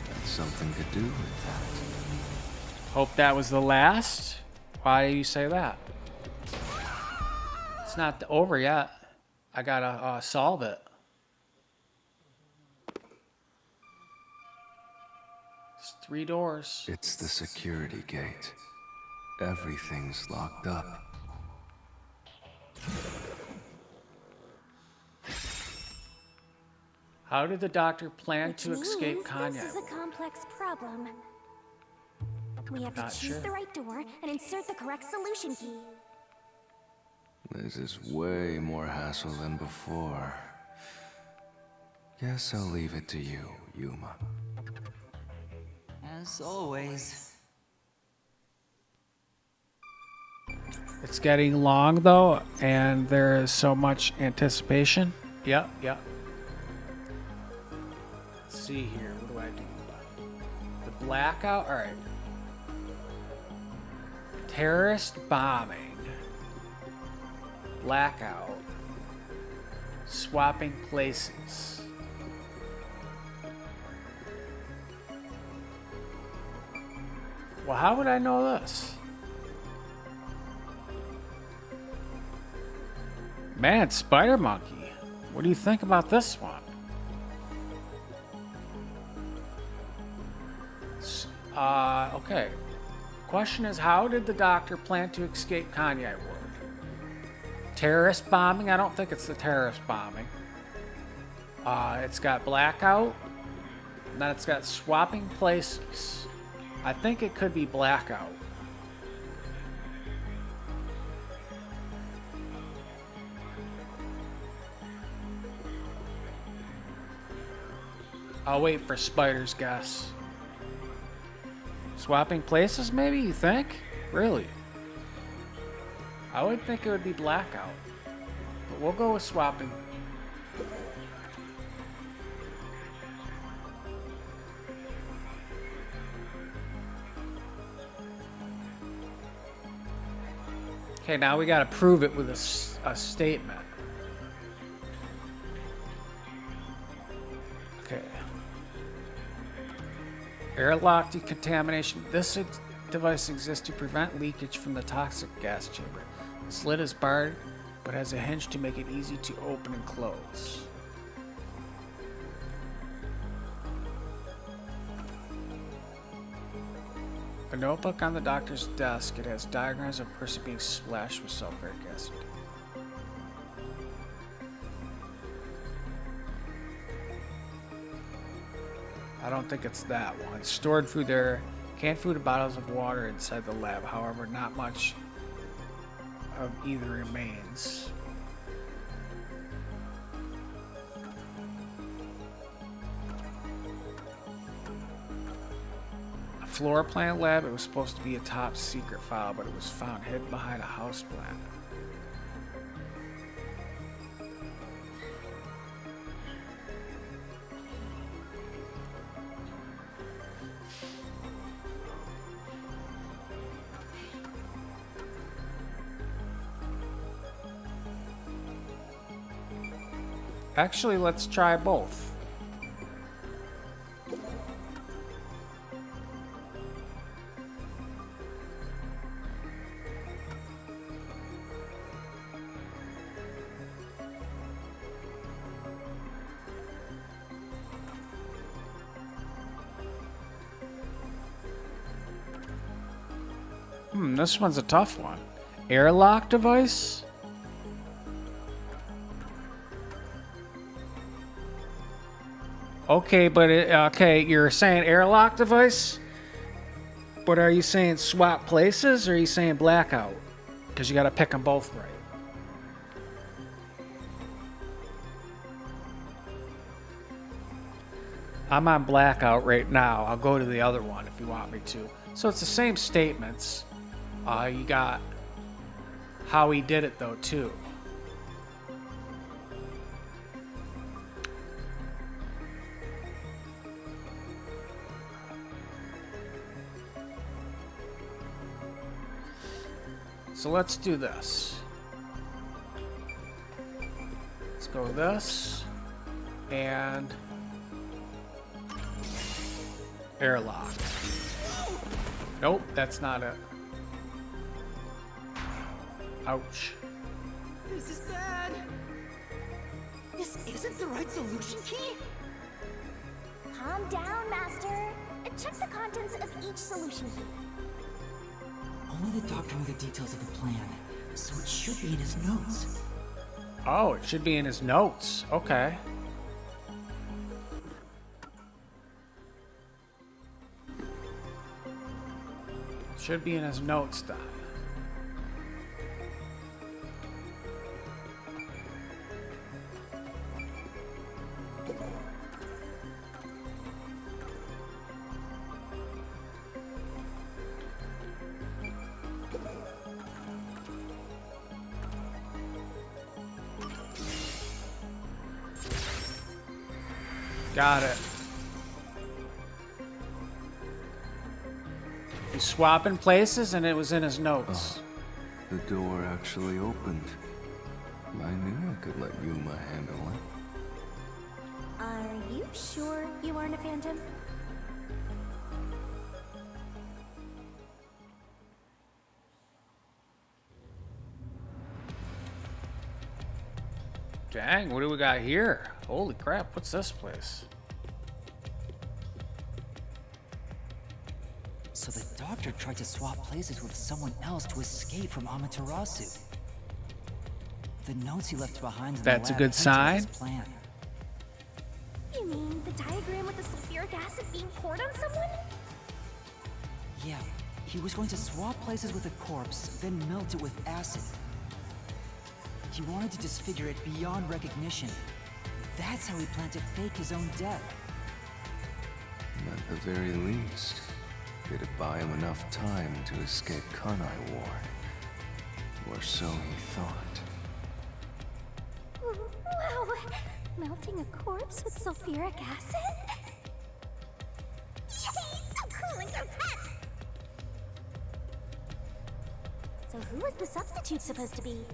had something to do with that. Hope that was the last. Why do you say that? It's not over yet. I gotta solve it. It's 3 doors. It's the security gate. Everything's locked up. How did the doctor plan to Which escape means Kanai? This is a complex problem. We have to Not choose sure. the right door and insert the correct solution key. This is way more hassle than before. Guess I'll leave it to you, Yuma. As always. It's getting long though, and there is so much anticipation. Yep. Let's see here. What do I do? The blackout. All right. Terrorist bombing. Blackout. Swapping places. Well, how would I know this? Man, Spider Monkey. What do you think about this one? Okay. Question is, how did the doctor plan to escape Kanai Ward? Terrorist bombing? I don't think it's the terrorist bombing. It's got blackout. And then it's got swapping places. I think it could be blackout. I'll wait for Spider's guess. Swapping places, maybe, you think? Really? I would think it would be blackout. But we'll go with swapping. Okay, now we gotta prove it with a statement. Okay. Airlock decontamination. This device exists to prevent leakage from the toxic gas chamber. This lid is barred, but has a hinge to make it easy to open and close. A notebook on the doctor's desk. It has diagrams of a person being splashed with sulfuric acid. I don't think it's that one. Stored food there. Canned food and bottles of water inside the lab. However, not much of either remains. A floor plan lab. It was supposed to be a top secret file, but it was found hidden behind a house plan. Actually, let's try both. This one's a tough one. Airlock device? Okay, but okay, you're saying airlock device? But are you saying swap places or are you saying blackout? Because you got to pick them both right. I'm on blackout right now. I'll go to the other one if you want me to. So it's the same statements. You got how he did it though too. So let's do this. Let's go this and Airlock. Nope, that's not it. Ouch. This is bad. This isn't the right solution key? Calm down, Master. And check the contents of each solution key. Only the doctor knew the details of the plan, so it should be in his notes. Oh, it should be in his notes. Okay. Should be in his notes then. Got it. He's swapping places and it was in his notes. The door actually opened. I knew I could let Yuma handle it. Are you sure you aren't a phantom? Dang, what do we got here? Holy crap, what's this place? So the doctor tried to swap places with someone else to escape from Amaterasu. The notes he left behind in That's the a lab good hinted at sign. his plan. You mean the diagram with the sulfuric acid being poured on someone? Yeah, he was going to swap places with a corpse, then melt it with acid. He wanted to disfigure it beyond recognition. That's how he planned to fake his own death. At the very least, it'd buy him enough time to escape Kanai Ward. Or so he thought. Wow! Melting a corpse with sulfuric acid? Yay! So cool and grotesque! So who was the substitute supposed to be?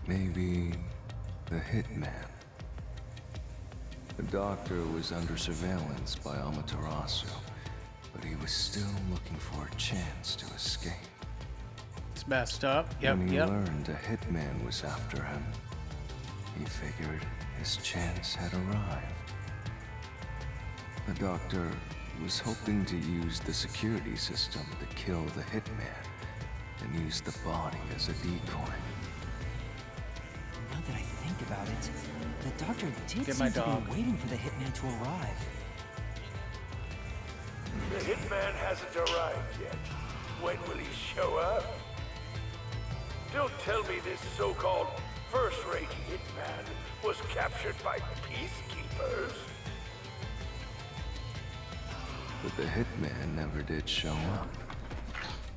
Maybe the hitman. The doctor was under surveillance by Amaterasu, but he was still looking for a chance to escape. It's messed up. Yep, When he yep. learned a hitman was after him, he figured his chance had arrived. The doctor was hoping to use the security system to kill the hitman and use the body as a decoy. Now that I think about it, the doctor did Get my seem to dog. be waiting for the hitman to arrive. The hitman hasn't arrived yet. When will he show up? Don't tell me this so-called first-rate hitman was captured by Peacekeepers. But the hitman never did show up.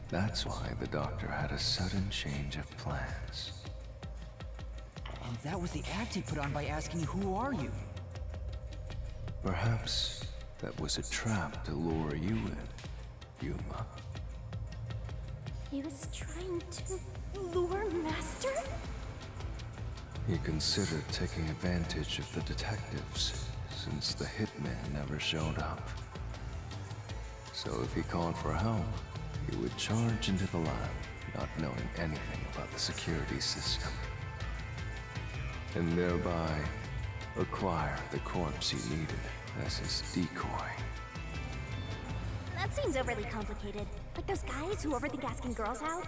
That's why the doctor had a sudden change of plans. And that was the act he put on by asking, "Who are you?" Perhaps that was a trap to lure you in, Yuma. He was trying to lure Master? He considered taking advantage of the detectives, since the hitman never showed up. So if he called for help, he would charge into the lab, not knowing anything about the security system. And thereby, acquire the corpse he needed as his decoy. That seems overly complicated. Like those guys who overthink asking girls out?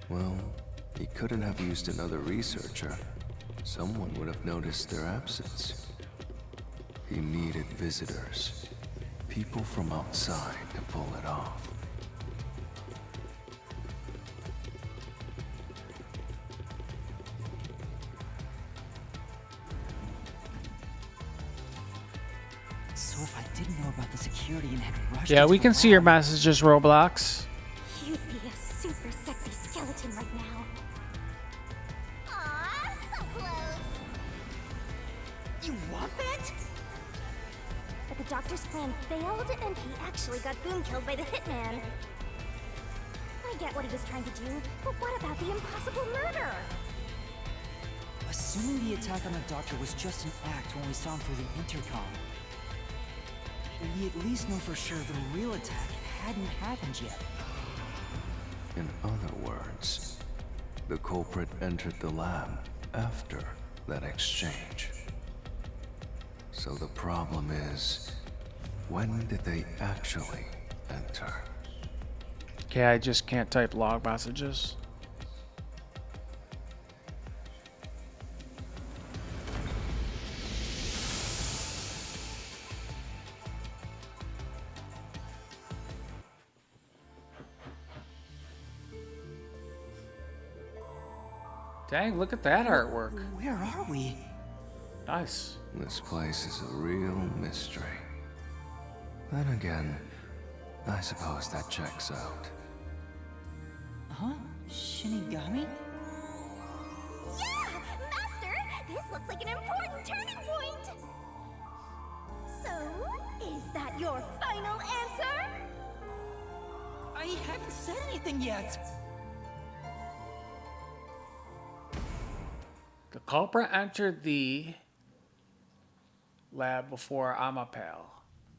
Well, he couldn't have used another researcher. Someone would have noticed their absence. He needed visitors. People from outside to pull it off. So if I didn't know about the security and had rushed Yeah, into we the can see your lab- messages, Roblox. You'd be a super sexy skeleton right now. Aw, so close. You want that? But the doctor's plan failed, and he actually got boom killed by the hitman. I get what he was trying to do, but what about the impossible murder? A Assuming the attack on the doctor was just an act when we saw him through the intercom, we at least know for sure the real attack hadn't happened yet. In other words, the culprit entered the lab after that exchange. So the problem is, when did they actually enter? Okay, I just can't type log messages. Dang, look at that artwork. Where are we? Nice. This place is a real mystery. Then again, I suppose that checks out. Huh? Shinigami? Yeah! Master! This looks like an important turning point! So, is that your final answer? I haven't said anything yet. The culprit entered the lab before Amapal.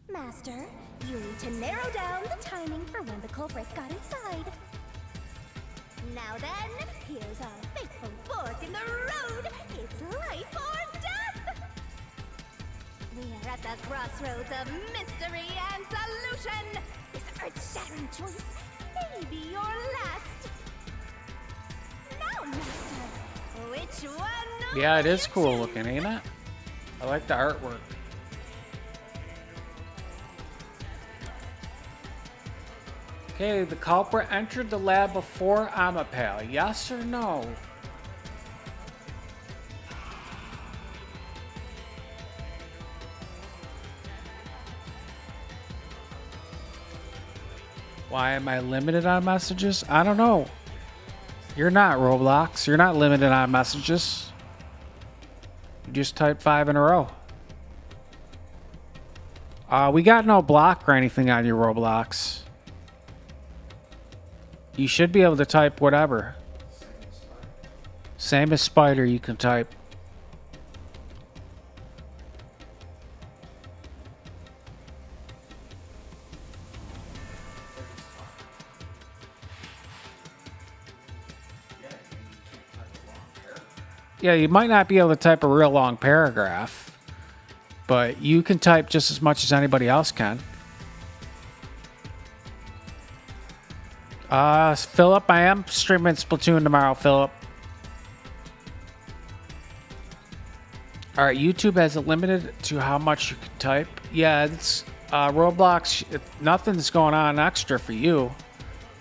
Master, you need to narrow down the timing for when the culprit got inside. Now then, here's our fateful fork in the road. It's life or death! We're at the crossroads of mystery and solution. This earth-shattering choice may be your last. Now, Master, which one? Yeah, it is cool looking, ain't it? I like the artwork. Okay, the culprit entered the lab before Amapal. Yes or no? Why am I limited on messages? I don't know. You're not, Roblox. You're not limited on messages. You just type 5 in a row. We got no block or anything on your Roblox. You should be able to type whatever. Same as Spider, you can type. Yeah, you might not be able to type a real long paragraph, but you can type just as much as anybody else can. Philip, I am streaming Splatoon tomorrow, Philip. Alright, YouTube has it limited to how much you can type. Yeah, it's Roblox, nothing's going on extra for you.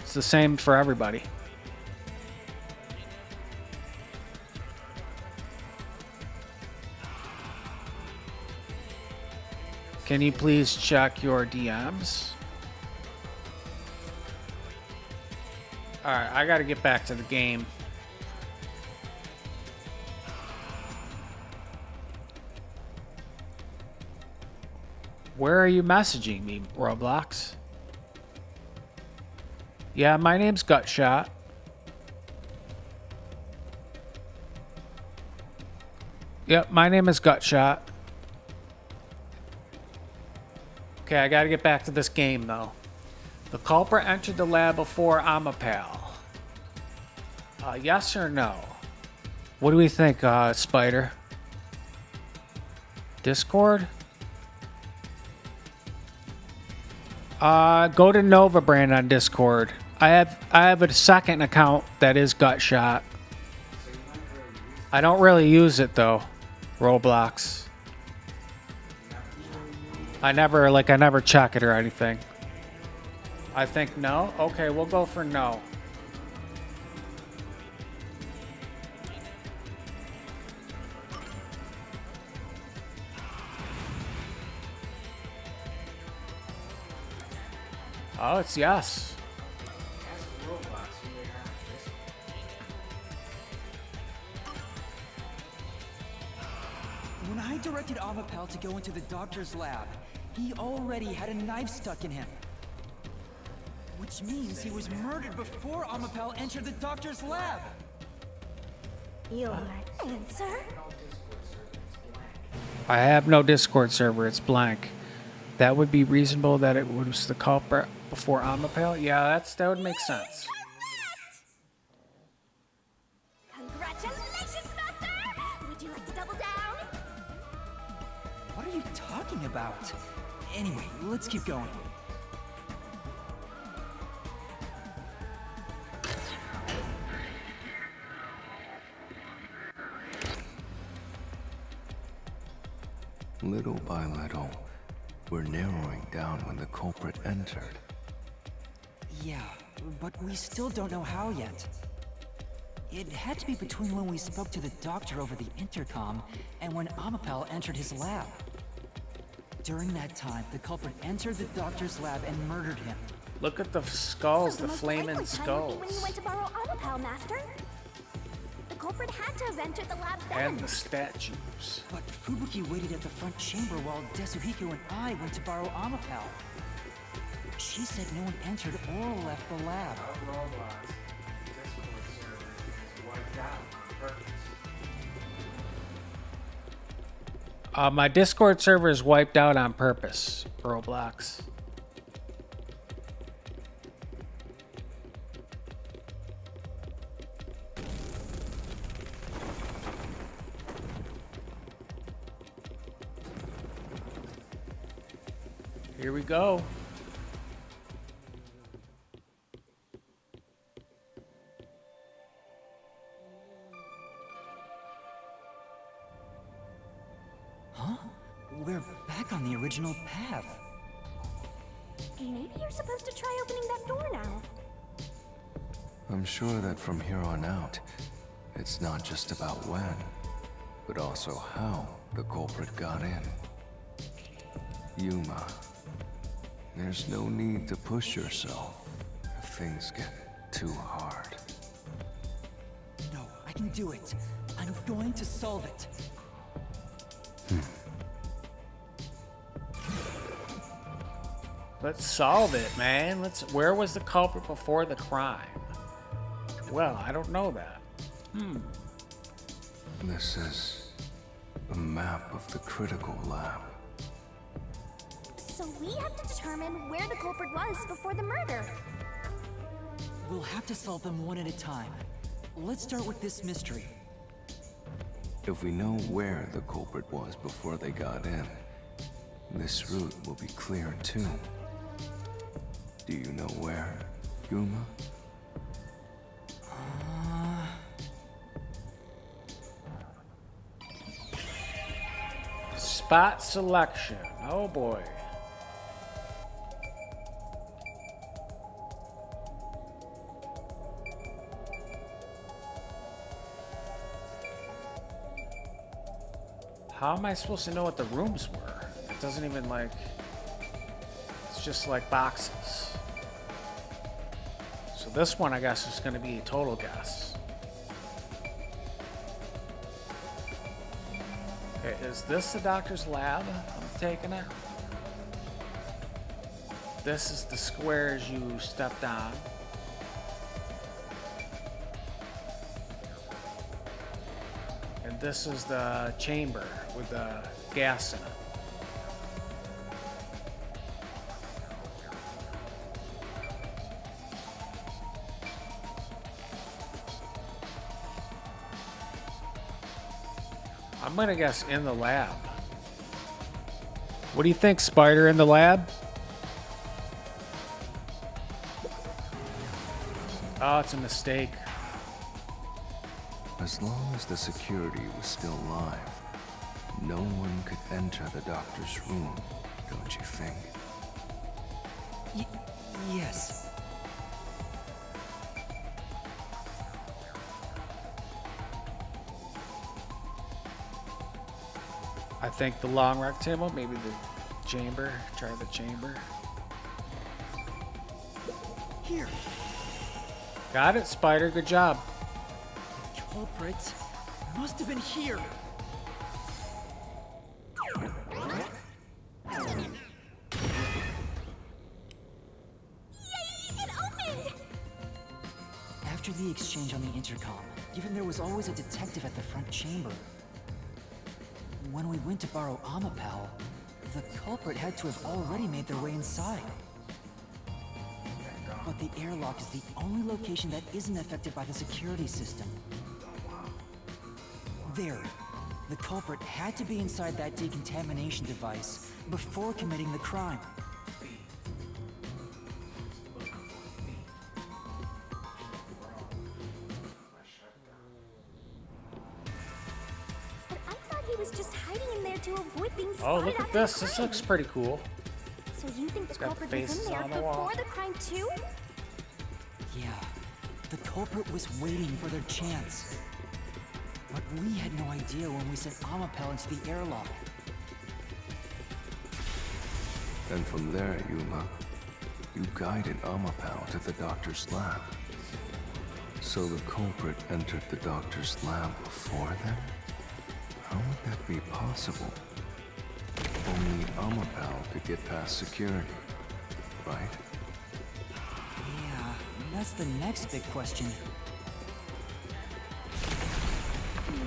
It's the same for everybody. Can you please check your DMs? Alright, I gotta get back to the game. Where are you messaging me, Roblox? Yeah, my name's Gutshot. Yep, my name is Gutshot. Okay, I gotta get back to this game, though. The culprit entered the lab before Amapal. Yes or no? What do we think, Spider? Discord? Go to Nova Brand on Discord. I have a second account that is Gutshot. I don't really use it, though. Roblox. I never check it or anything. I think no? Okay, we'll go for no. Oh, it's yes. When I directed Amapal to go into the doctor's lab, he already had a knife stuck in him. Which means he was murdered before Amapal entered the doctor's lab. Your answer? I have no Discord server. It's blank. That would be reasonable that it was the culprit before Amapel? Yeah, that would make sense. Congratulations, Master! Would you like to double down? What are you talking about? Anyway, let's keep going. Little by little, we're narrowing down when the culprit entered. Yeah, but we still don't know how yet. It had to be between when we spoke to the doctor over the intercom and when Amapel entered his lab. During that time, the culprit entered the doctor's lab and murdered him. Look at the skulls, So the most flaming likely time would be when you skulls. went to borrow Amapel, Master. The culprit had to have entered the lab then. And the statues. But Fubuki waited at the front chamber while Desuhiko and I went to borrow Amapel. She said no one entered or left the lab. My Discord server is wiped out on purpose, Roblox. Here we go. Huh? We're back on the original path. Maybe you're supposed to try opening that door now. I'm sure that from here on out, it's not just about when, but also how the culprit got in. Yuma, there's no need to push yourself if things get too hard. No, I can do it. I'm going to solve it. Let's solve it, man. Where was the culprit before the crime? Well, I don't know that. This is a map of the critical lab. So we have to determine where the culprit was before the murder. We'll have to solve them one at a time. Let's start with this mystery. If we know where the culprit was before they got in, this route will be clear too. Do you know where, Yuma? Spot selection. Oh boy. How am I supposed to know what the rooms were? It doesn't even like... It's just like boxes. So this one, I guess, is going to be a total guess. Okay, is this the doctor's lab? I'm taking it. This is the squares you stepped on. And this is the chamber with the gas in it. I'm gonna guess in the lab. What do you think, Spider, in the lab? Oh, it's a mistake. As long as the security was still live, no one could enter the doctor's room, don't you think? Yes. I think the long rectangle, maybe the chamber. Try the chamber. Here. Got it, Spider. Good job. The culprit must have been here. After the exchange on the intercom, given there was always a detective at the front chamber. When we went to borrow Amapal, the culprit had to have already made their way inside. But the airlock is the only location that isn't affected by the security system. There. The culprit had to be inside that decontamination device before committing the crime. But I thought he was just hiding in there to avoid being spotted. Oh, look at after this. the This crime. looks pretty cool. So you think the It's got culprit was faces in there on the wall. before the crime too? Yeah, the culprit was waiting for their chance. But we had no idea when we sent Amapel into the airlock. And from there, Yuma, you guided Amapal to the doctor's lab. So the culprit entered the doctor's lab before them? How would that be possible? Only Amapal could get past security, right? Yeah, that's the next big question.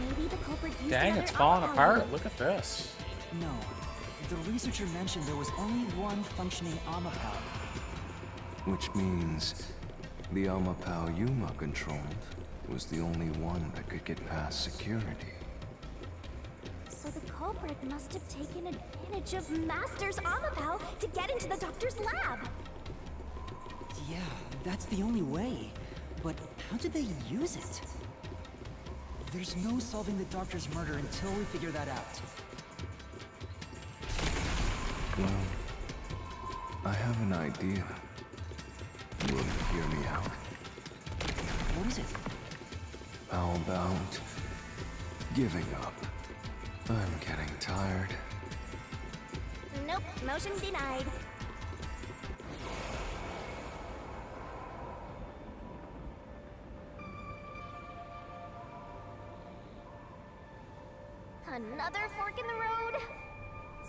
Maybe the culprit used Dang, another it's falling Amapal. apart. Look at this. No, the researcher mentioned there was only one functioning Amapal. Which means the Amapal Yuma controlled was the only one that could get past security. So the culprit must have taken advantage of Master's Amapal to get into the doctor's lab. Yeah, that's the only way. But how did they use it? There's no solving the doctor's murder until we figure that out. Well, I have an idea. Will you hear me out? What is it? How about giving up? I'm getting tired. Nope, motion denied. Another fork in the road?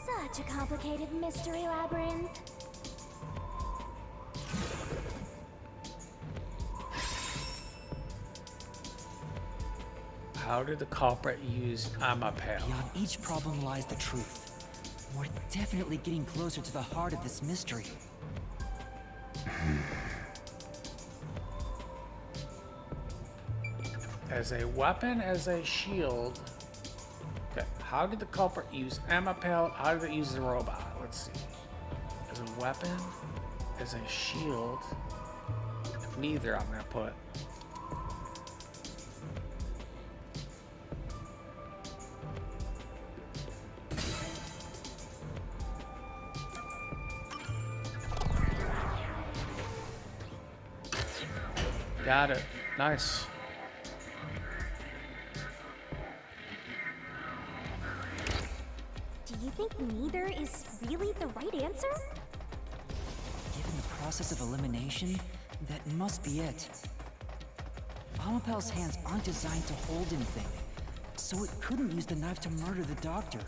Such a complicated mystery labyrinth. How did the culprit use Amapal? Beyond each problem lies the truth. We're definitely getting closer to the heart of this mystery. As a weapon, as a shield. Okay, how did the culprit use Amapal? How did it use the robot? Let's see. As a weapon, as a shield. Neither, I'm gonna put. Got it. Nice. Do you think neither is really the right answer? Given the process of elimination, that must be it. Amapal's hands aren't designed to hold anything, so it couldn't use the knife to murder the doctor.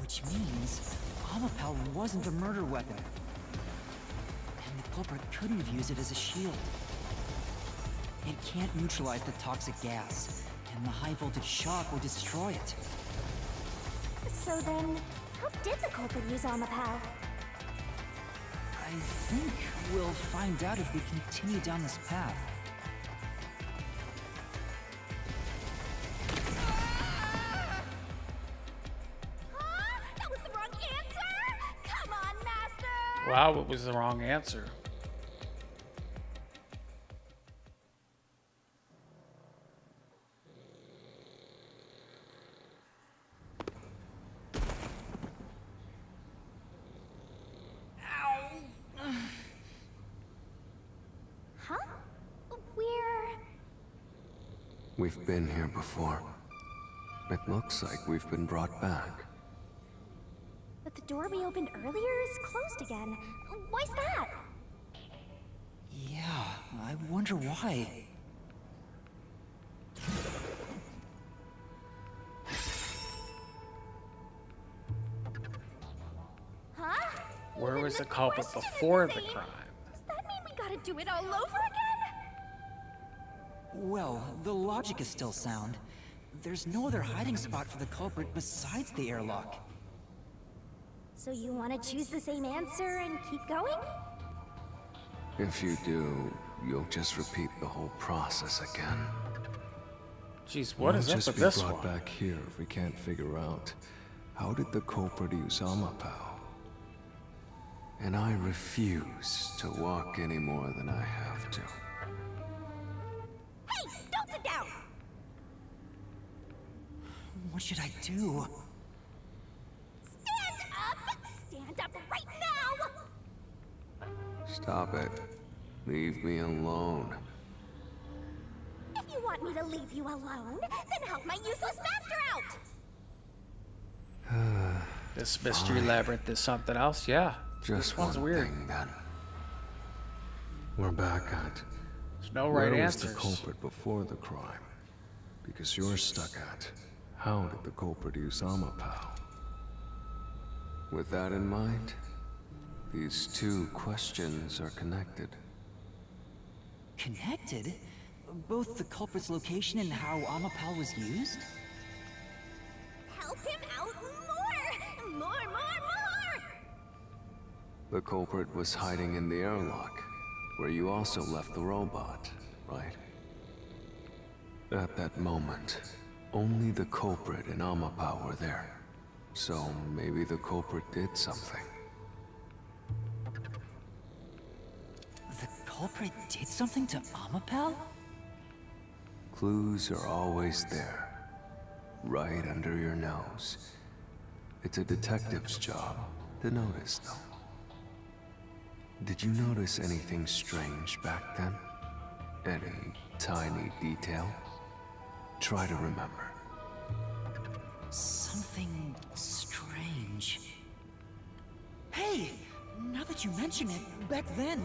Which means Amapal wasn't the murder weapon. And the culprit couldn't have used it as a shield. It can't neutralize the toxic gas, and the high voltage shock will destroy it. So then, how did the culprit use Amapal? I think we'll find out if we continue down this path. That was the wrong answer! Come on, Master! Wow, it was the wrong answer. Huh? We're... We've been here before. It looks like we've been brought back. But the door we opened earlier is closed again. Why's that? Yeah, I wonder why. Huh? Where was the culprit before the crime? Does that mean we gotta do it all over again? Well, the logic is still sound. There's no other hiding spot for the culprit besides the airlock. So you want to choose the same answer and keep going? If you do, you'll just repeat the whole process again. Jeez, what is up with this We'll just be one? brought back here if we can't figure out how did the culprit use Amapao. And I refuse to walk any more than I have to. Hey, don't sit down! What should I do? Stand up! Stand up right now! Stop it. Leave me alone. If you want me to leave you alone, then help my useless master out! This Mystery Labyrinth is something else, yeah. Just this one's one weird. thing, then. We're back at... There's no right Where answers. was the culprit before the crime? Because you're stuck at... How did the culprit use Amapao? With that in mind, these two questions are connected. Connected? Both the culprit's location and how Amapao was used? Help him out more! More, more, more! The culprit was hiding in the airlock, where you also left the robot, right? At that moment, only the culprit and Amapao were there. So maybe the culprit did something. The culprit did something to Amapao? Clues are always there, right under your nose. It's a detective's job to notice them. Did you notice anything strange back then? Any tiny detail? Try to remember. Something strange. Hey! Now that you mention it, back then...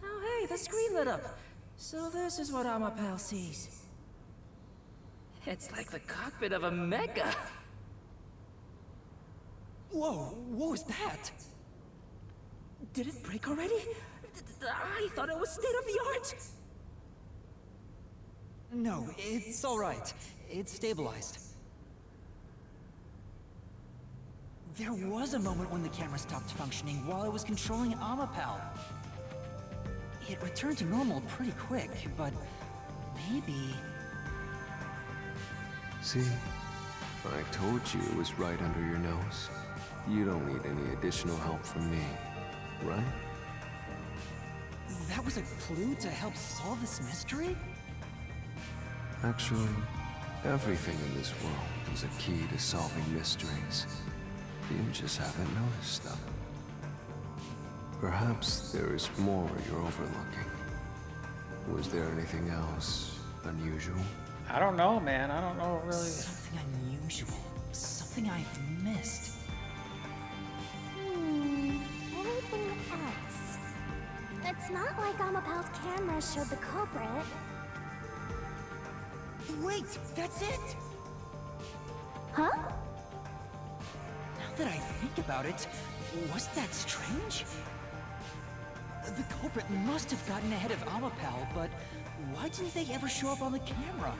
Oh hey, the screen lit up. So this is what Amapao sees. It's like the cockpit of a mecha. Whoa, what was that? Did it break already? I thought it was state of the art. No, it's alright. It's stabilized. There was a moment when the camera stopped functioning while I was controlling Amapao. It returned to normal pretty quick, but maybe... See? I told you it was right under your nose. You don't need any additional help from me, right? That was a clue to help solve this mystery? Actually, everything in this world is a key to solving mysteries. You just haven't noticed them. Perhaps there is more you're overlooking. Was there anything else unusual? I don't know, man. I don't know really. Something unusual. Something I've missed. Anything else? It's not like Amapao's camera showed the culprit. Wait, that's it! Huh? Now that I think about it, wasn't that strange? The culprit must have gotten ahead of Amapao, but why didn't they ever show up on the camera?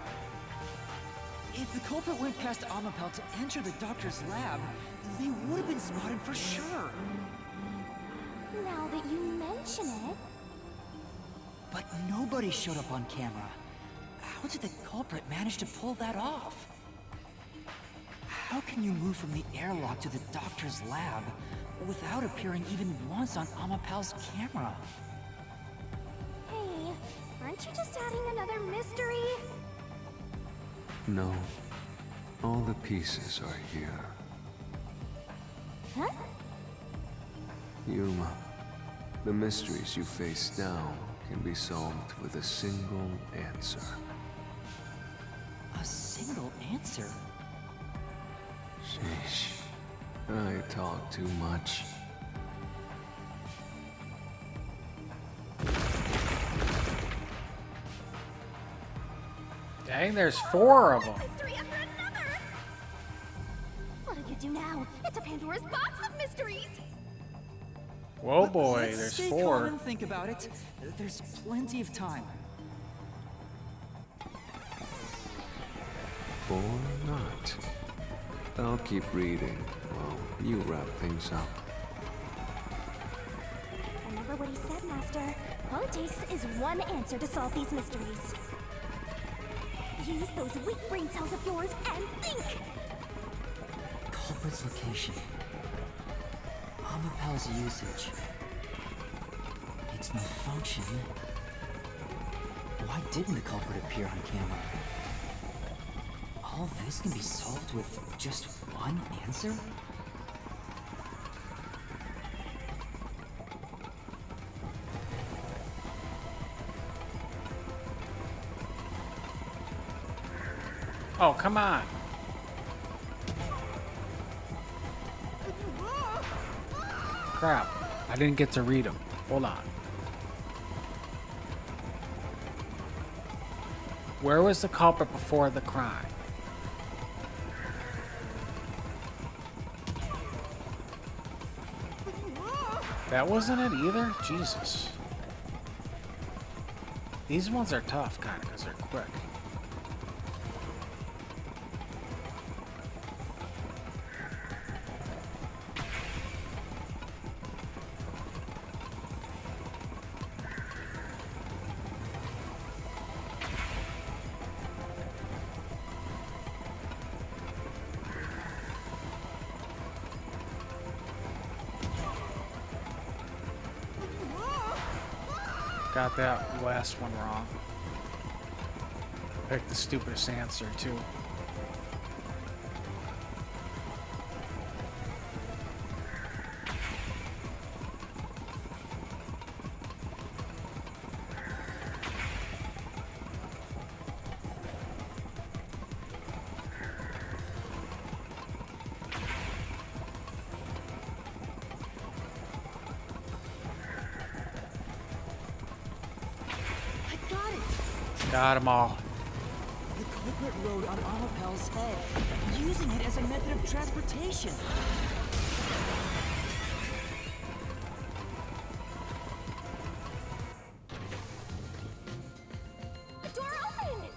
If the culprit went past Amapao to enter the doctor's lab, they would have been spotted for sure. Now that you mention it... But nobody showed up on camera. How did the culprit manage to pull that off? How can you move from the airlock to the doctor's lab without appearing even once on Amapao's camera? Hey, aren't you just adding another mystery? No. All the pieces are here. Huh? Yuma, the mysteries you face now can be solved with a single answer. A single answer? Sheesh. I talk too much. Dang, there's 4 of them. Mystery after another! What do you do now? It's a Pandora's box of mysteries! Whoa, But boy, let's there's stay 4. calm and think about it. There's plenty of time. Or not. I'll keep reading while you wrap things up. Remember what he said, Master. All it takes is one answer to solve these mysteries. Use those weak brain cells of yours and think! Culprit's location. Amapal's usage. Its malfunction. Why didn't the culprit appear on camera? All this can be solved with just one answer? Oh, come on. Crap. I didn't get to read them. Hold on. Where was the culprit before the crime? That wasn't it either? Jesus. These ones are tough, kind of, because they're quick. Got that last one wrong. Picked the stupidest answer, too. Got them all. The culprit rode on Amapal's head, using it as a method of transportation. The door opened!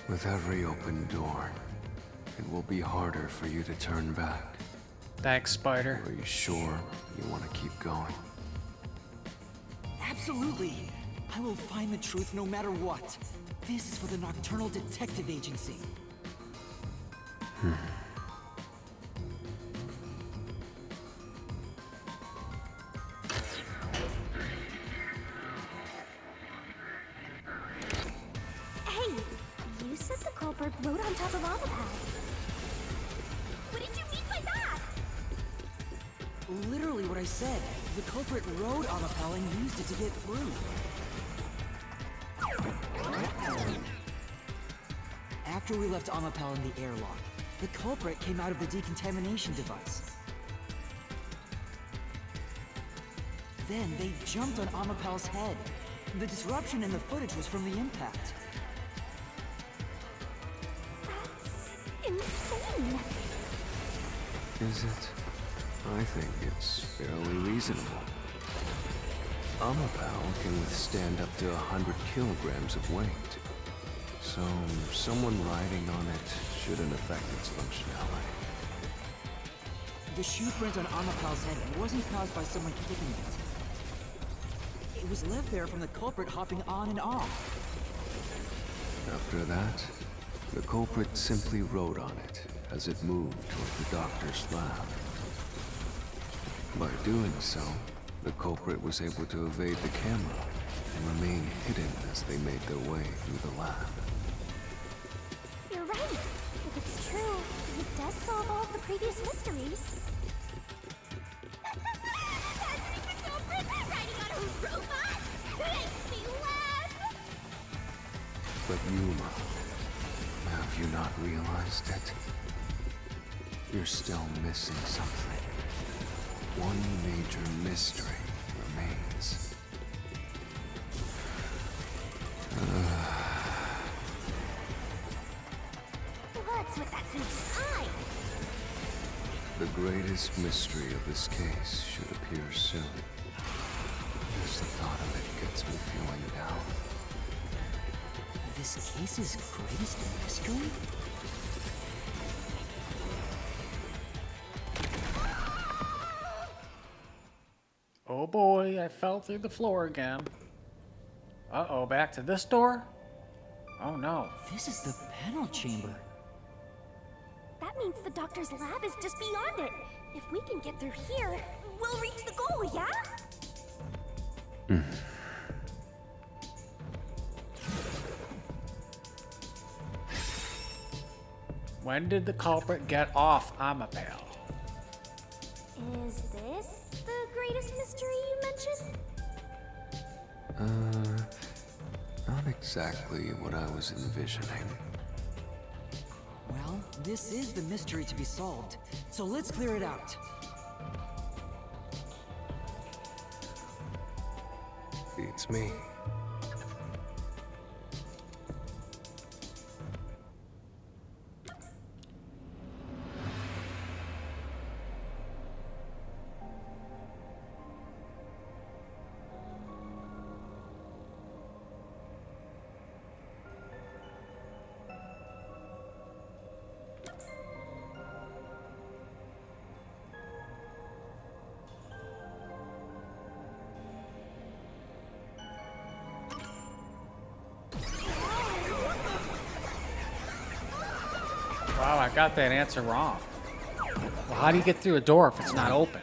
With every open door, it will be harder for you to turn back. Thanks, Spider. Are you sure you want to keep going? Absolutely. I will find the truth no matter what. This is for the Nocturnal Detective Agency. Hey, you said the culprit rode on top of Amapal. What did you mean by that? Literally what I said. The culprit rode Amapal and used it to get through. After we left Amapal in the airlock, the culprit came out of the decontamination device. Then they jumped on Amapal's head. The disruption in the footage was from the impact. That's insane. Is it? I think it's fairly reasonable. Amapal can withstand up to 100 kilograms of weight. So, someone riding on it shouldn't affect its functionality. The shoe print on Amapal's head wasn't caused by someone kicking it. It was left there from the culprit hopping on and off. After that, the culprit simply rode on it as it moved toward the doctor's lab. By doing so, the culprit was able to evade the camera and remain hidden as they made their way through the lab. You're right. If it's true, it does solve all of the previous mysteries. That's the culprit riding on a robot? Makes me laugh! But Yuma, have you not realized it? You're still missing something. One major mystery remains. What's with that big sign? The greatest mystery of this case should appear soon. Just the thought of it gets me feeling down. This case's greatest mystery? Oh boy, I fell through the floor again. Uh-oh, back to this door? Oh no. This is the panel chamber. That means the doctor's lab is just beyond it. If we can get through here, we'll reach the goal, yeah? When did the culprit get off Amapale? Is this the greatest mystery you mentioned? Not exactly what I was envisioning. Well, this is the mystery to be solved, so let's clear it out. Beats me. Wow, I got that answer wrong. Well, how do you get through a door if it's not opened?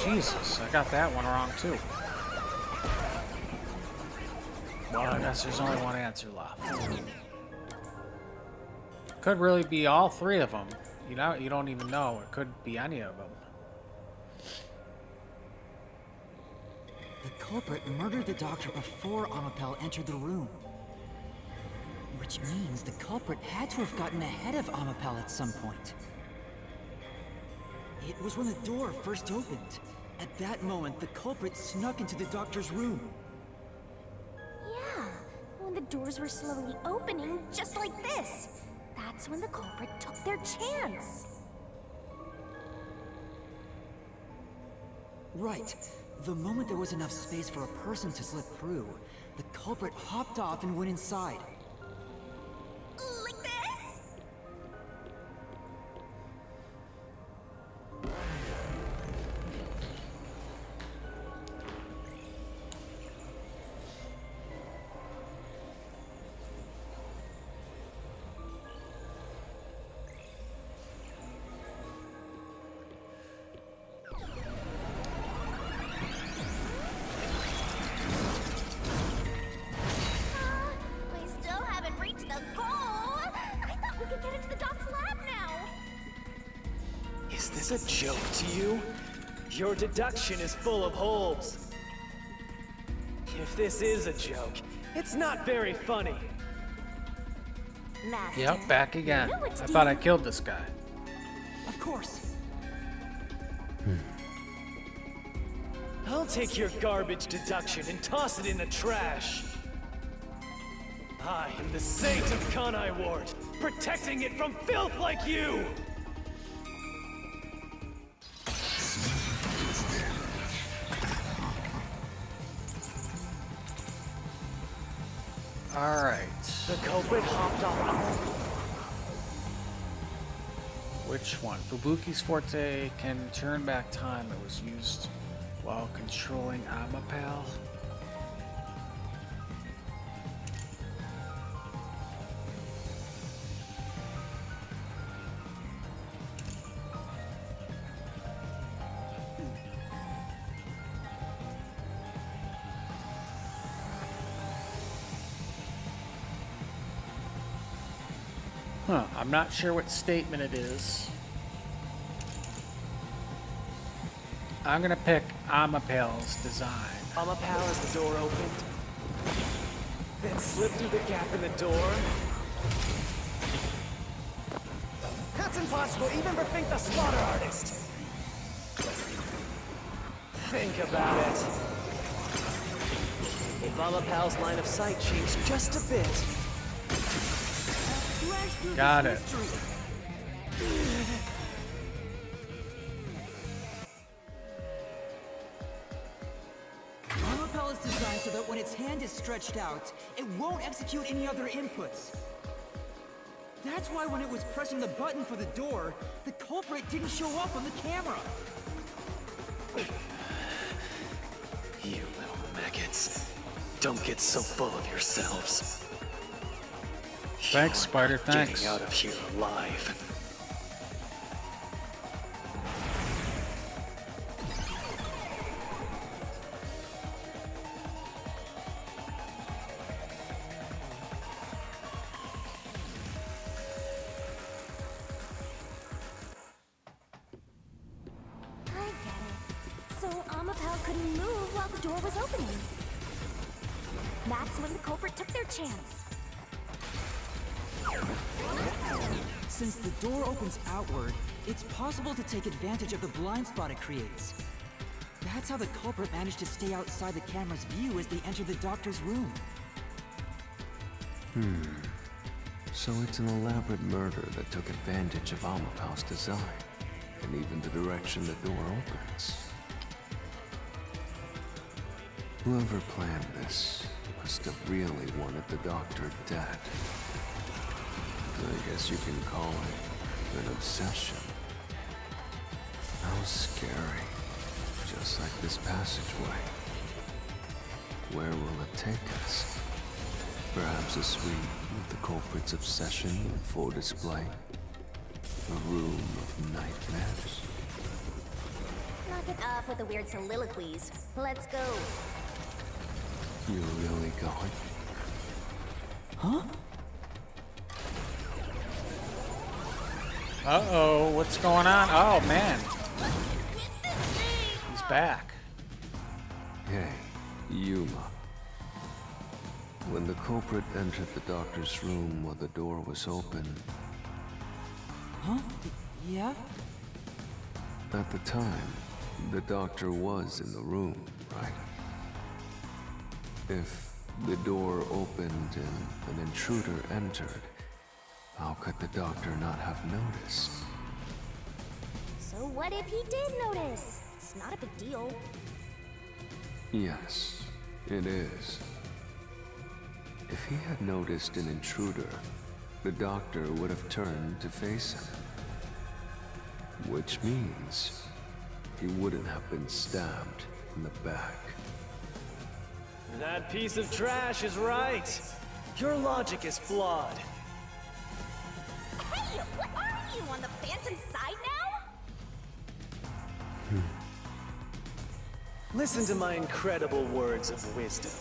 Jesus, I got that one wrong too. Well, I guess there's only one answer left. Could really be all three of them. You know, you don't even know. It could be any of them. The culprit murdered the doctor before Amapale entered the room. Which means the culprit had to have gotten ahead of Amapale at some point. It was when the door first opened. At that moment, the culprit snuck into the doctor's room. Yeah, when the doors were slowly opening, just like this. That's when the culprit took their chance. Right. The moment there was enough space for a person to slip through, the culprit hopped off and went inside. Like this? Is this a joke to you? Your deduction is full of holes. If this is a joke, it's not very funny. Master, Yep, back again. you know what to I do. thought I killed this guy. Of course. I'll take your garbage deduction and toss it in the trash. I am the saint of Kanai Ward, protecting it from filth like you! Alright. The culprit hopped on. Which one? Fubuki's forte can turn back time. It was used while controlling Amapale. Huh, I'm not sure what statement it is. I'm gonna pick Amapale's design. Amapale as the door opened. Then slip through the gap in the door. impossible even for Fink the Slaughter Artist. Think about it. If Amapal's line of sight changed just a bit. Got it. Amapal is designed so that when its hand is stretched out, it won't execute any other inputs. That's why when it was pressing the button for the door, the culprit didn't show up on the camera. You little maggots. Don't get so full of yourselves. Thanks, Spider, thanks. Getting out of here alive. So Amapal couldn't move while the door was opening. That's when the culprit took their chance. Since the door opens outward, it's possible to take advantage of the blind spot it creates. That's how the culprit managed to stay outside the camera's view as they enter the doctor's room. So it's an elaborate murder that took advantage of Amapal's design, and even the direction the door opens. Whoever planned this must have really wanted the doctor dead. I guess you can call it an obsession. How scary. Just like this passageway. Where will it take us? Perhaps a suite with the culprit's obsession in full display? A room of nightmares? Knock it off with the weird soliloquies. Let's go. You're really going? Huh? Uh-oh, what's going on? Oh, man. He's back. Hey, Yuma. When the culprit entered the doctor's room while the door was open... Huh? Yeah? At the time, the doctor was in the room, right? If the door opened and an intruder entered, how could the doctor not have noticed? So what if he did notice? It's not a big deal. Yes, it is. If he had noticed an intruder, the doctor would have turned to face him. Which means he wouldn't have been stabbed in the back. That piece of trash is right. Your logic is flawed. Hey, what are you, on the Phantom side now? Listen to my incredible words of wisdom.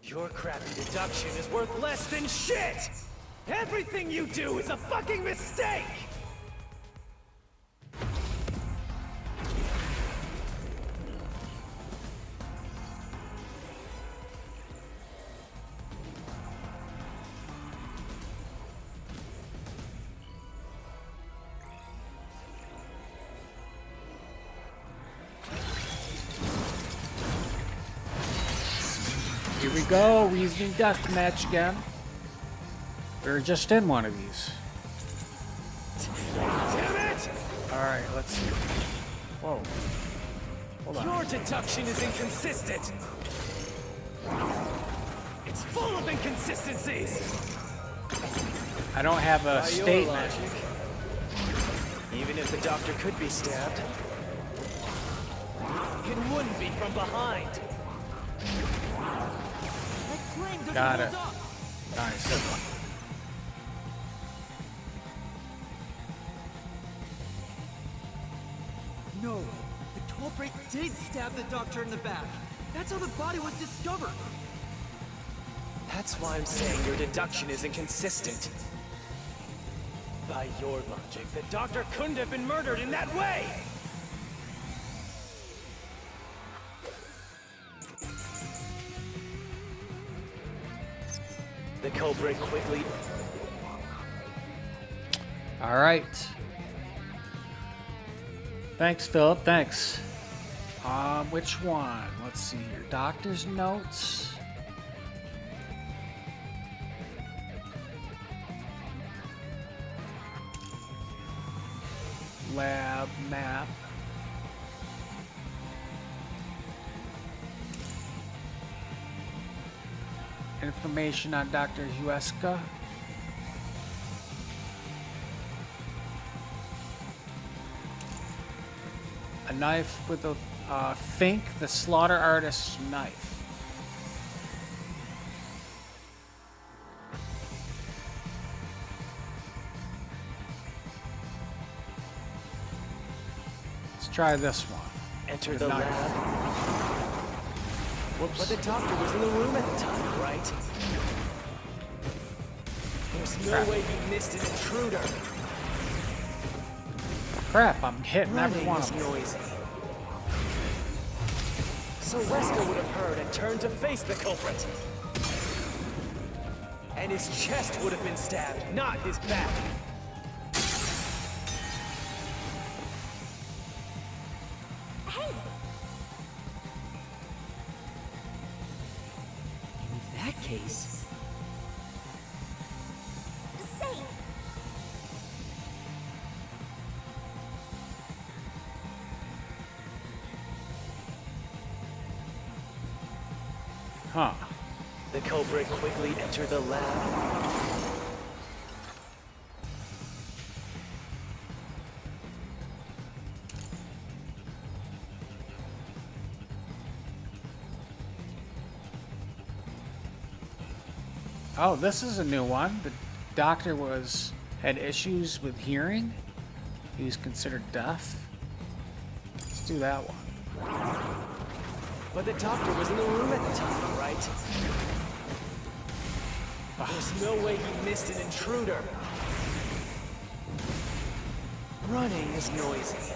Your crappy deduction is worth less than shit! Everything you do is a fucking mistake! Here we go, reasoning deathmatch again. We were just in one of these. Damn it! Alright, let's see. Whoa. Hold on. Your deduction is inconsistent! It's full of inconsistencies! I don't have a By your statement. logic, even if the doctor could be stabbed, it wouldn't be from behind. Got it. Nice. No, the culprit did stab the doctor in the back. That's how the body was discovered. That's why I'm saying your deduction is inconsistent. By your logic, the doctor couldn't have been murdered in that way! The culprit quickly... All right. Thanks, Philip. Thanks. Which one? Let's see here. Doctor's notes. Lab map. Information on Dr. Huesca. A knife with a Fink, the slaughter artist's knife. Let's try this one. Enter the lab. Whoops. But the doctor was in the room at the time, right? There's no way you missed an intruder. Crap, I'm hitting every one of them. Noisy. So Wesker would have heard and turned to face the culprit. And his chest would have been stabbed, not his back. Hey! In that case... Say! Huh. The culprit quickly entered the lab. Oh, this is a new one. The doctor had issues with hearing. He was considered deaf. Let's do that one. But the doctor was in the room at the time, right? There's no way you missed an intruder. Running is noisy.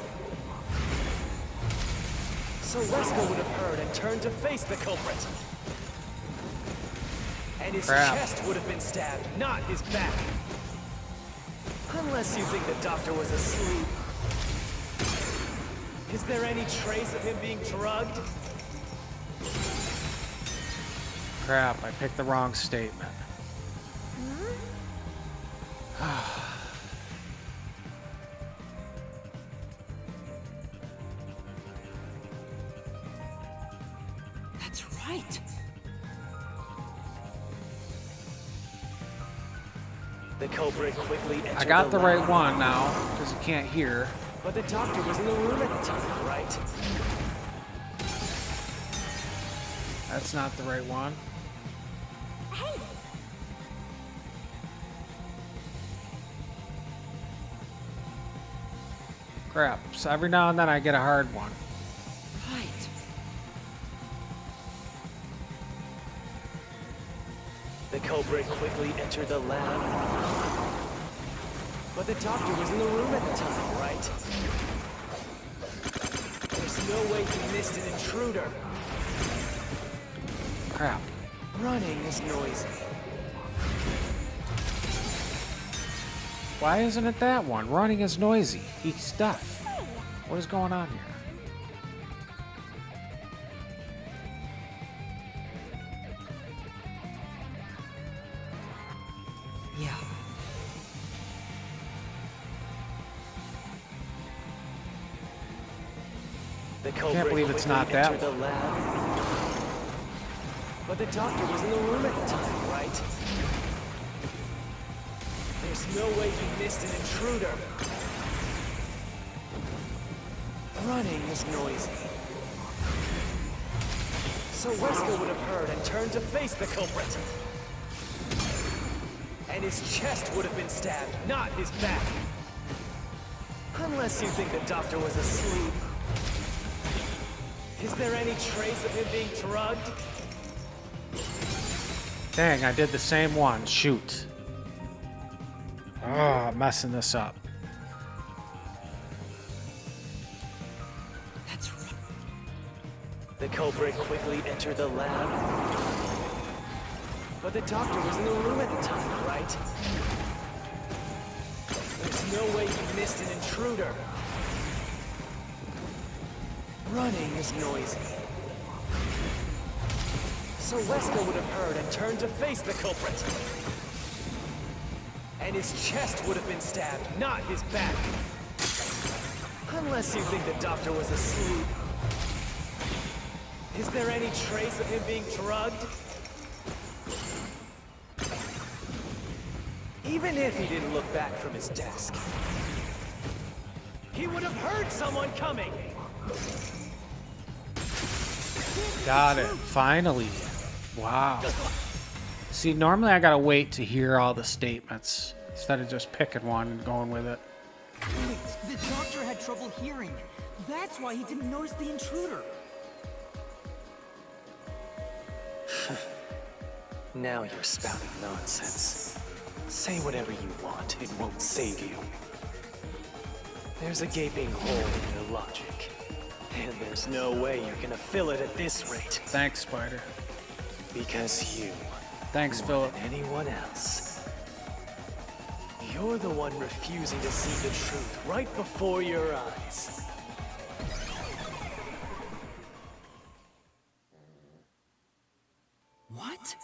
So Wesker would have heard and turned to face the culprit. And his chest would have been stabbed, not his back. Unless you think the doctor was asleep. Is there any trace of him being drugged? Crap, I picked the wrong statement. That's right. The culprit quickly entered I got the lab. right one now, because you can't hear. But the doctor was in the room at the time, right? That's not the right one. Hey! Crap. So every now and then I get a hard one. Right. The culprit quickly entered the lab. But the doctor was in the room at the time, right? There's no way you missed an intruder. Crap. Running is noisy. Why isn't it that one? Running is noisy. He's deaf. What is going on here? Yeah. The culprit Can't believe it's quickly not that entered the lab. But the doctor was in the room at the time, right? There's no way you missed an intruder. Running is noisy. So Wesker would have heard and turned to face the culprit. And his chest would have been stabbed, not his back. Unless you think the doctor was asleep. Is there any trace of him being drugged? Dang, I did the same one. Shoot. Oh, I'm messing this up. That's right. The culprit quickly entered the lab. But the doctor was in the room at the time, right? There's no way you missed an intruder. Running is noisy. So Wesker would have heard and turned to face the culprit. And his chest would have been stabbed, not his back. Unless you think the doctor was asleep. Is there any trace of him being drugged? Even if he didn't look back from his desk, he would have heard someone coming! Got it. Finally. Wow. See, normally I gotta wait to hear all the statements instead of just picking one and going with it. Wait, the doctor had trouble hearing. That's why he didn't notice the intruder. Now you're spouting nonsense. Say whatever you want, it won't save you. There's a gaping hole in your logic. And there's no way you're gonna fill it at this rate. Thanks, Spider. Because you... Thanks, more Philip. than anyone else. You're the one refusing to see the truth right before your eyes. What?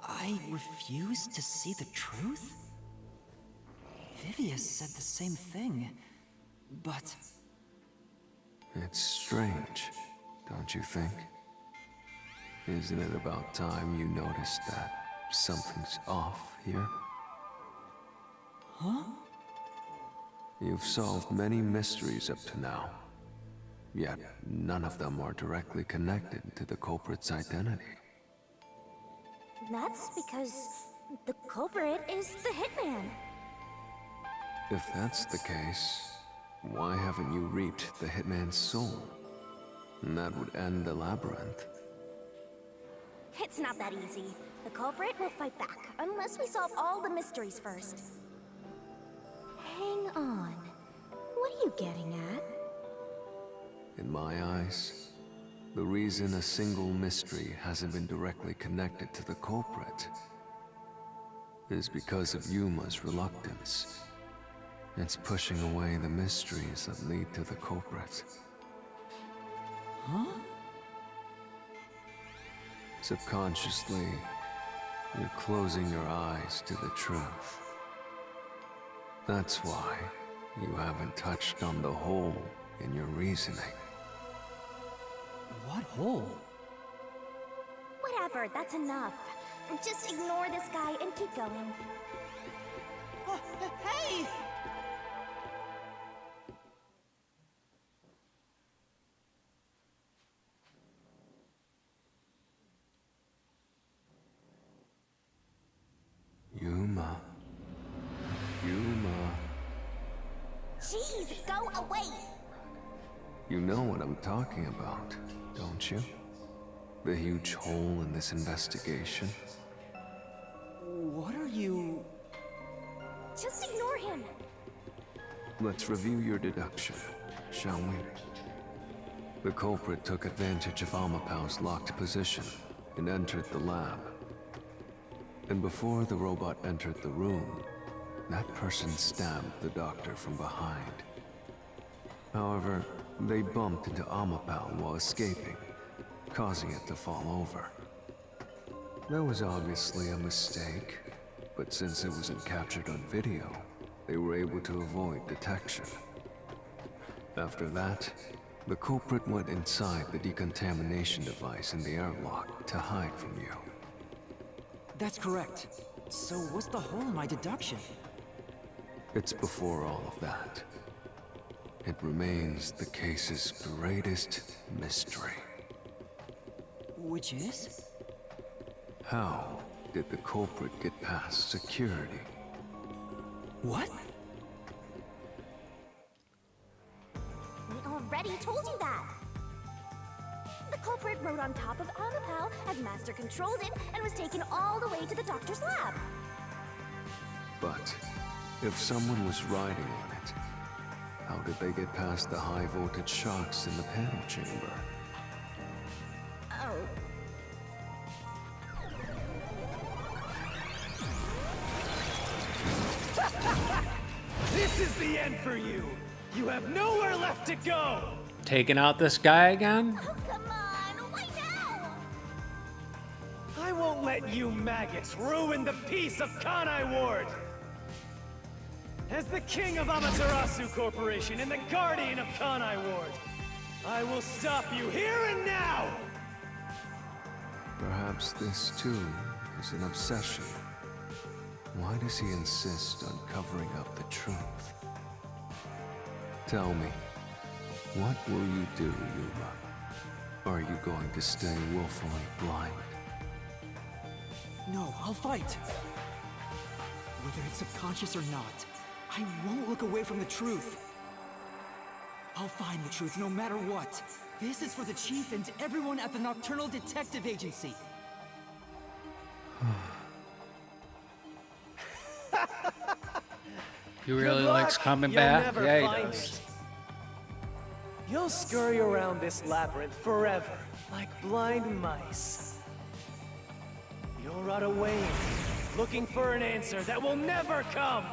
I refuse to see the truth? Vivia said the same thing, but... It's strange, don't you think? Isn't it about time you noticed that something's off here? Huh? You've solved many mysteries up to now, yet none of them are directly connected to the culprit's identity. That's because the culprit is the hitman. If that's the case, why haven't you reaped the hitman's soul? And that would end the labyrinth. It's not that easy. The culprit will fight back, unless we solve all the mysteries first. Hang on. What are you getting at? In my eyes, the reason a single mystery hasn't been directly connected to the culprit is because of Yuma's reluctance. It's pushing away the mysteries that lead to the culprit. Huh? Subconsciously, you're closing your eyes to the truth. That's why you haven't touched on the hole in your reasoning. What hole? Whatever, that's enough. Just ignore this guy and keep going. Hey! Yuma. Yuma. Jeez, go away! You know what I'm talking about, don't you? The huge hole in this investigation? What are you... Just ignore him! Let's review your deduction, shall we? The culprit took advantage of Amapau's locked position and entered the lab. And before the robot entered the room, that person stabbed the doctor from behind. However, they bumped into Amapau while escaping, causing it to fall over. That was obviously a mistake, but since it wasn't captured on video, they were able to avoid detection. After that, the culprit went inside the decontamination device in the airlock to hide from you. That's correct. So what's the hole in my deduction? It's before all of that. It remains the case's greatest mystery. Which is? How did the culprit get past security? What? We already told you that! The culprit rode on top of Amapau as Master controlled it and was taken all the way to the doctor's lab. But if someone was riding on it, how did they get past the high voltage shocks in the panel chamber? Oh. This is the end for you. You have nowhere left to go. Taking out this guy again? Oh, come on! Why now? I won't let you maggots ruin the peace of Kanai Ward. As the king of Amaterasu Corporation and the guardian of Kanai Ward, I will stop you here and now! Perhaps this too is an obsession. Why does he insist on covering up the truth? Tell me, what will you do, Yuma? Are you going to stay willfully blind? No, I'll fight. Whether it's subconscious or not, I won't look away from the truth. I'll find the truth no matter what. This is for the Chief and everyone at the Nocturnal Detective Agency. He really Good likes luck. coming You'll back. never Yeah, he find does. it. You'll scurry around this labyrinth forever, like blind mice. You'll rot away, looking for an answer that will never come.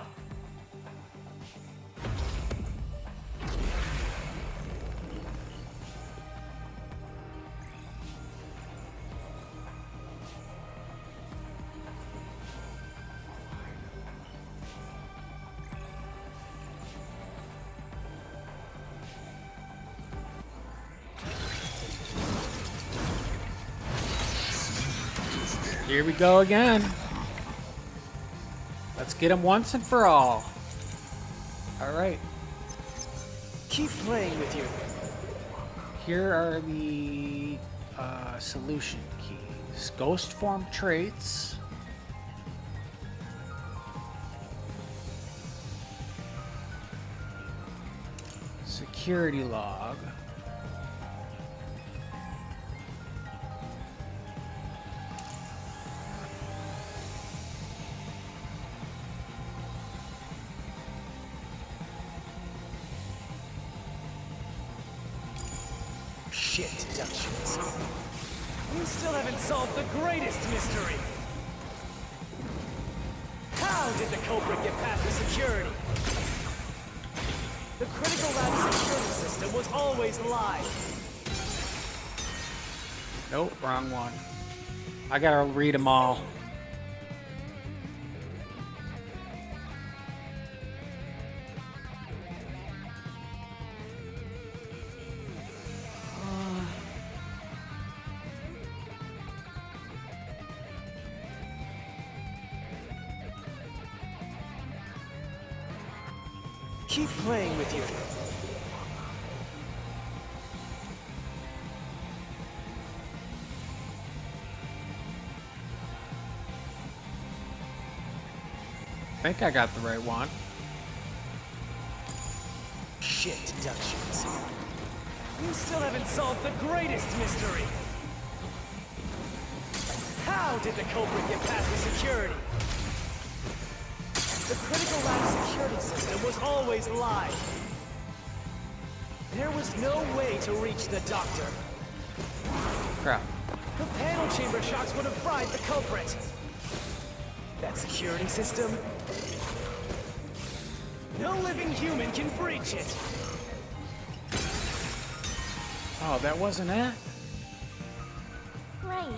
Here we go again. Let's get him once and for all. All right. Keep playing with you. Here are the solution keys. Ghost form traits. Security log. Shit, deductions. You still haven't solved the greatest mystery. How did the culprit get past the security? The critical lab security system was always live. Nope, wrong one. I gotta read them all. Keep playing with you. I think I got the right one. Shit, deductions. You still haven't solved the greatest mystery. How did the culprit get past the security? The critical lab security system was always live. There was no way to reach the doctor. Crap. The panel chamber shocks would have fried the culprit. That security system? No living human can breach it. Oh, that wasn't it? Right.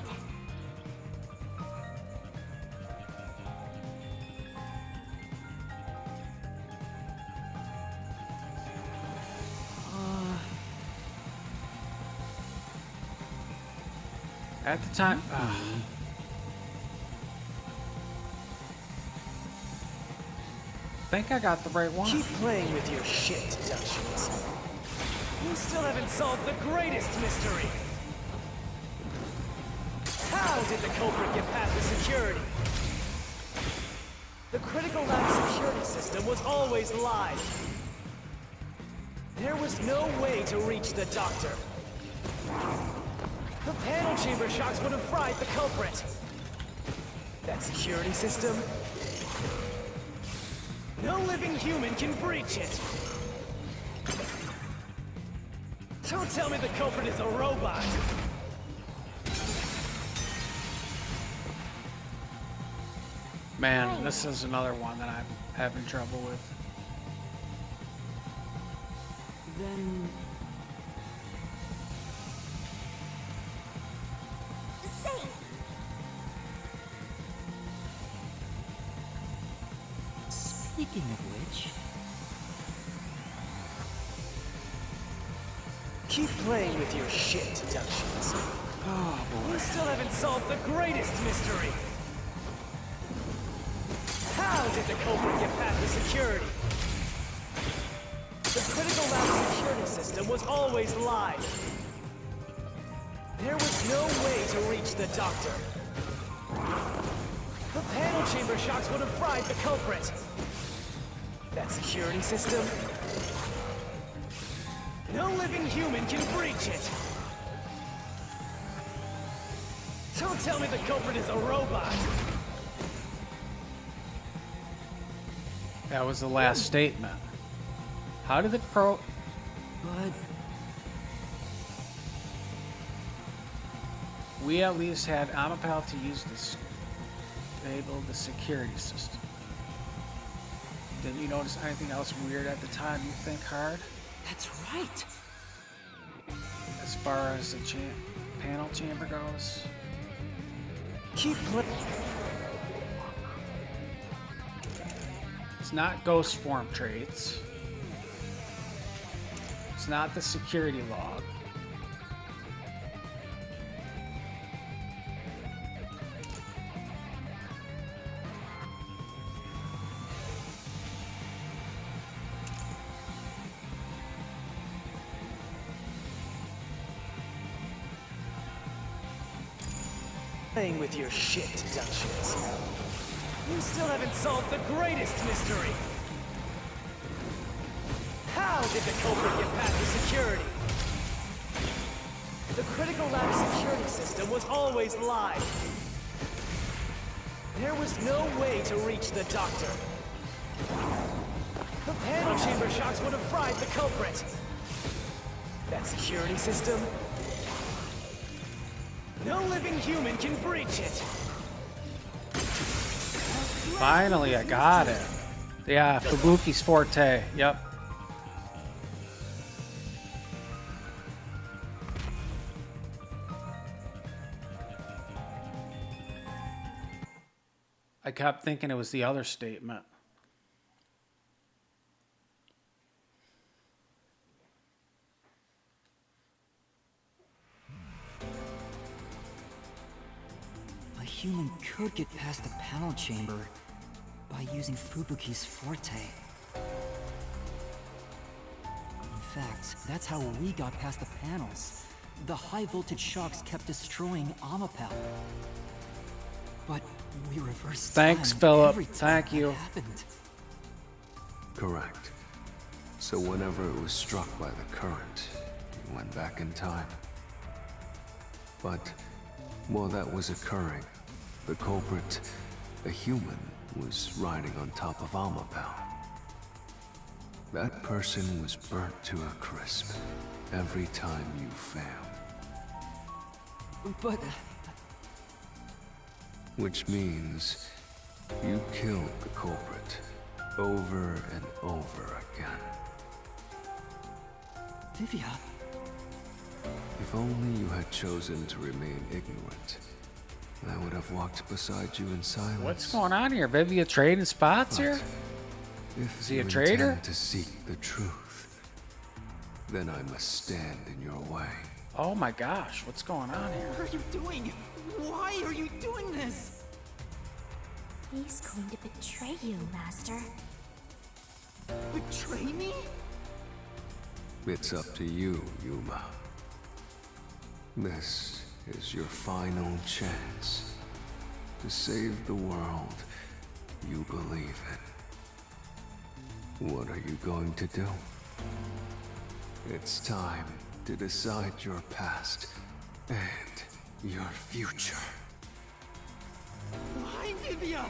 At the time. I think I got the right one. Keep playing with your shit, deductions. You still haven't solved the greatest mystery. How did the culprit get past the security? The critical lab security system was always live. There was no way to reach the doctor. The panel chamber shocks would have fried the culprit. That security system? No living human can breach it. Don't tell me the culprit is a robot. Man, this is another one that I'm having trouble with. Then... Say! Speaking of which... Keep playing with your shit, deductions. Oh boy. You still haven't solved the greatest mystery. How did the culprit get past the security? The critical lab security system was always live. There was no way to reach the doctor. The panel chamber shocks would have fried the culprit. That security system? No living human can breach it. Don't tell me the culprit is a robot. That was the last statement. How did the But... We at least had Amapal to use this disable the security system. Didn't you notice anything else weird at the time, you think, Hard? That's right. As far as the panel chamber goes? Keep playing. It's not ghost form traits. It's not the security log. Playing with your shit, deductions. You still haven't solved the greatest mystery. How did the culprit get past the security? The critical lab security system was always live. There was no way to reach the doctor. The panel chamber shocks would have fried the culprit. That security system? No living human can breach it. Finally, I got it. Yeah, Fubuki's forte. Yep. I kept thinking it was the other statement. A human could get past the panel chamber by using Fubuki's forte. In fact, that's how we got past the panels. The high voltage shocks kept destroying Amapal. But we reversed Thanks, time Philip. every time Thank that you. happened. Correct. So whenever it was struck by the current, you went back in time. But while that was occurring, the culprit, a human, was riding on top of Amapal. That person was burnt to a crisp every time you failed. But... Which means you killed the culprit over and over again. Vivia... If only you had chosen to remain ignorant, I would have walked beside you in silence. What's going on here? Vivia trading spots here? If Is he you a traitor? intend to seek the truth, then I must stand in your way. Oh my gosh, what's going on here? What are you doing? Why are you doing this? He's going to betray you, Master. Betray me? It's up to you, Yuma. This is your final chance to save the world you believe in. What are you going to do? It's time to decide your past and your future. Why, Vivia?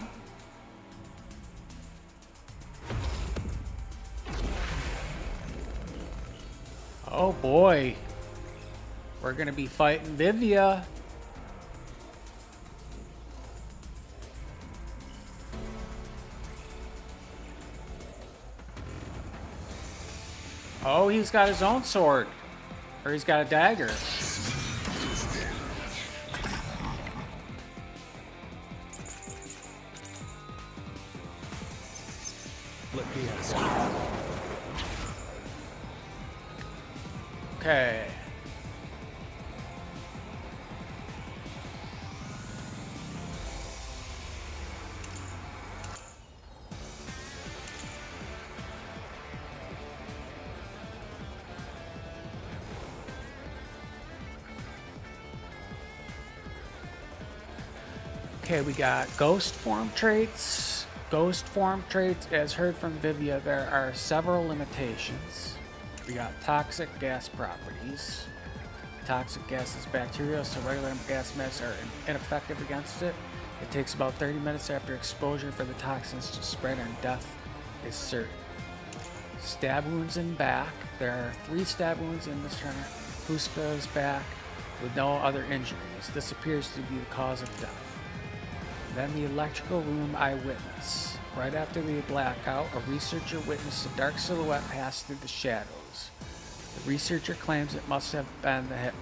Oh boy. We're gonna be fighting Vivia. Oh, he's got his own sword. Or he's got a dagger. Let me ask you. Okay. Okay, we got ghost form traits. Ghost form traits, as heard from Vivia, there are several limitations. We got toxic gas properties. Toxic gas is bacteria, so regular gas masks are ineffective against it. It takes about 30 minutes after exposure for the toxins to spread, and death is certain. Stab wounds in back. There are 3 stab wounds in this turn. Fusco's back with no other injuries. This appears to be the cause of death. Then the electrical room eyewitness. Right after the blackout, a researcher witnessed a dark silhouette pass through the shadows. The researcher claims it must have been the hitman.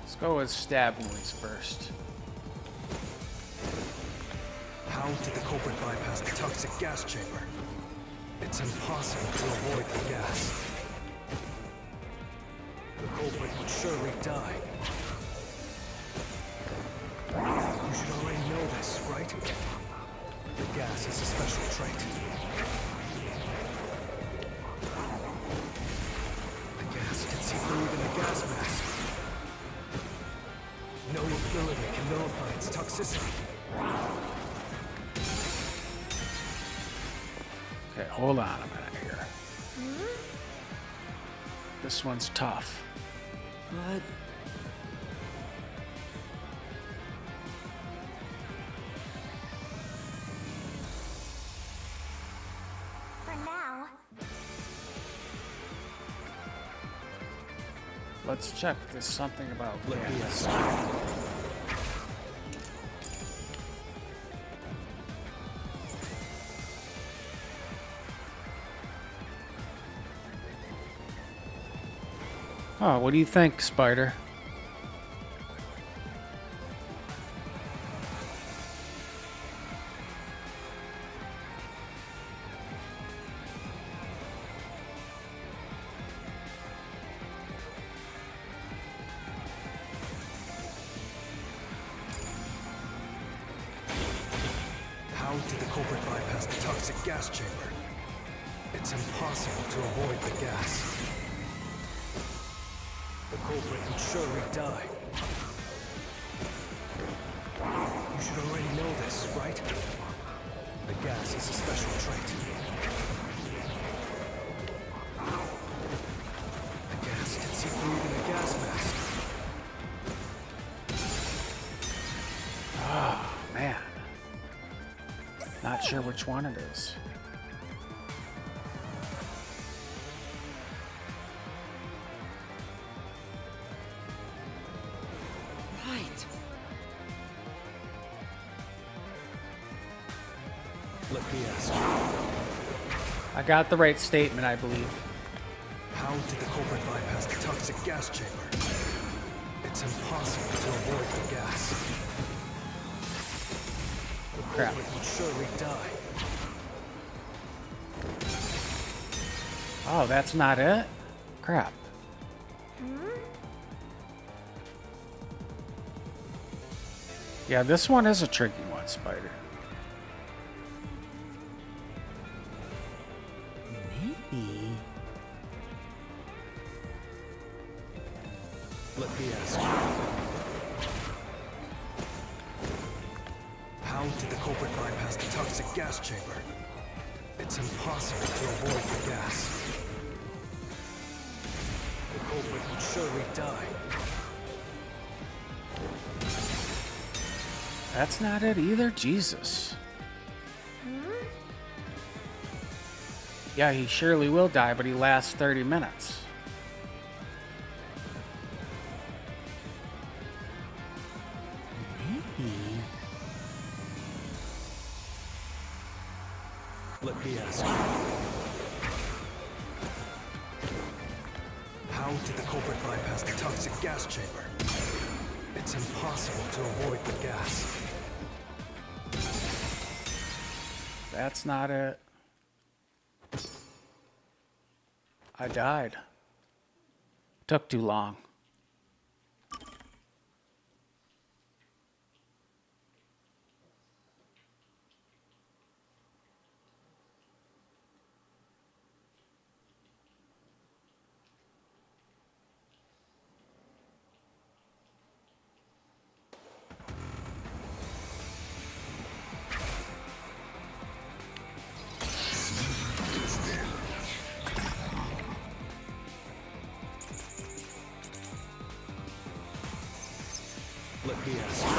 Let's go with stab wounds first. How did the culprit bypass the toxic gas chamber? It's impossible to avoid the gas. The culprit would surely die. You should already know this, right? The gas is a special trait. The gas can see through even a gas mask. No ability can nullify its toxicity. Okay, hold on a minute here. This one's tough. But For now. Let's check. There's something about gas. Oh, what do you think, Spider? How did the culprit bypass the toxic gas chamber? It's impossible to avoid the gas. The culprit would surely die. You should already know this, right? The gas is a special trait. The gas can see through even a gas mask. Oh, man. Not sure which one it is. right. Let me ask you. I got the right statement, I believe. How did the culprit bypass the toxic gas chamber? It's impossible to avoid the gas. The Crap. culprit would surely die. Oh, that's not it? Crap. Yeah, this one is a tricky one, Spider. Maybe. Let me ask you. How did the culprit bypass the toxic gas chamber? It's impossible to avoid the gas. The culprit would surely die. That's not it either? Jesus. Yeah, he surely will die, but he lasts 30 minutes. Maybe. Let me ask you. How did the culprit bypass the toxic gas chamber? It's impossible to avoid the gas. That's not it. I died. Took too long. Let me ask you.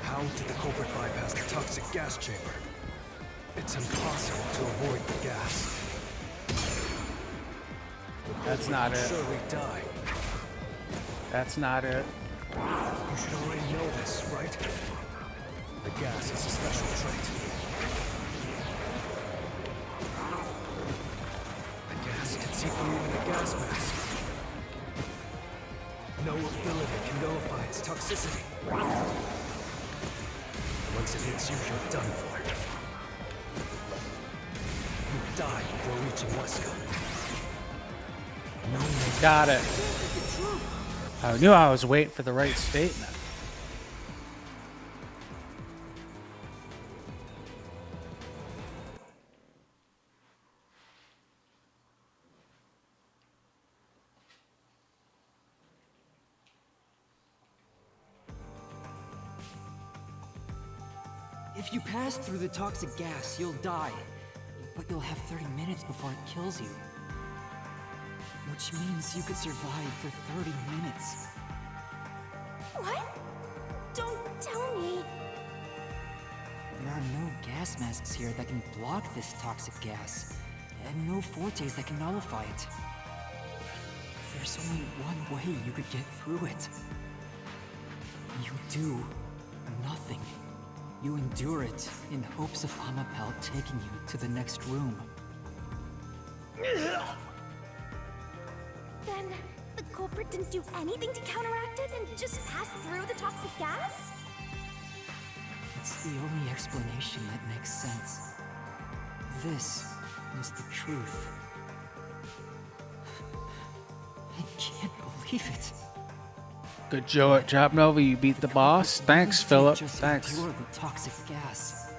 How did the culprit bypass the toxic gas chamber? It's impossible to avoid the gas. That's not it. Surely die. That's not it. You should already know this, right? The gas is a special trait. The gas can see through even a gas mask. No ability can nullify its toxicity. Once it hits you, you're done for. You die before reaching Wesker. Got it. I knew I was waiting for the right statement. If you pass through the toxic gas, you'll die. But you'll have 30 minutes before it kills you. Which means you could survive for 30 minutes. What? Don't tell me. There are no gas masks here that can block this toxic gas, and no fortes that can nullify it. There's only one way you could get through it. You do nothing. You endure it in hopes of Amapal taking you to the next room. Then the culprit didn't do anything to counteract it and just passed through the toxic gas? It's the only explanation that makes sense. This is the truth. I can't believe it. Good job, Nova. You beat the boss. Thanks, Philip. Just Thanks. endure the toxic gas.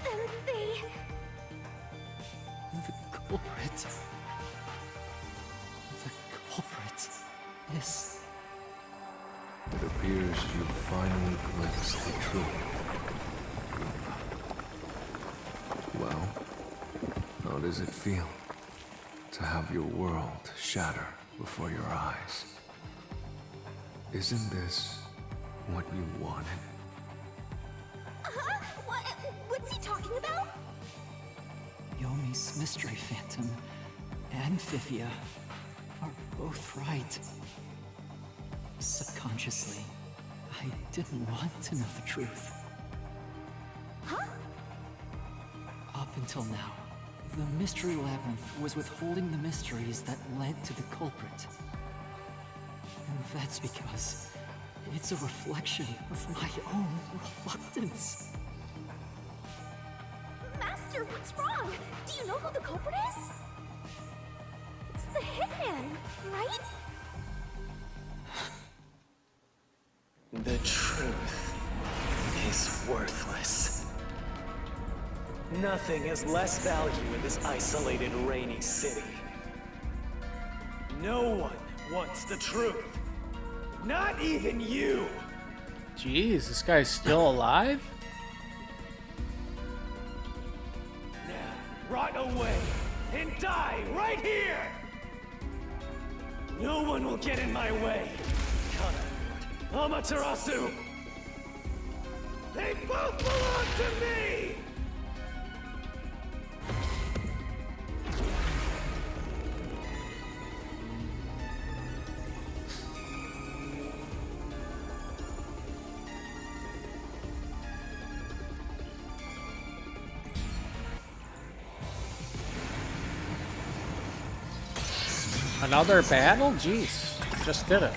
Then they... The culprit. The culprit is... It appears you finally glimpsed the truth. Well, how does it feel to have your world shatter before your eyes? Isn't this what you wanted? What's he talking about? Yomi's Mystery Phantom and Vivia are both right. Subconsciously, I didn't want to know the truth. Huh? Up until now, the Mystery Labyrinth was withholding the mysteries that led to the culprit. And that's because it's a reflection of my own reluctance. Master, what's wrong? Do you know who the culprit is? It's the hitman, right? The truth is worthless. Nothing has less value in this isolated, rainy city. No one wants the truth. Not even you! Jeez, this guy's still alive? Now, rot away and die right here! No one will get in my way. Kanai Ward, Amaterasu! They both belong to me! Another battle? Jeez. Just did it.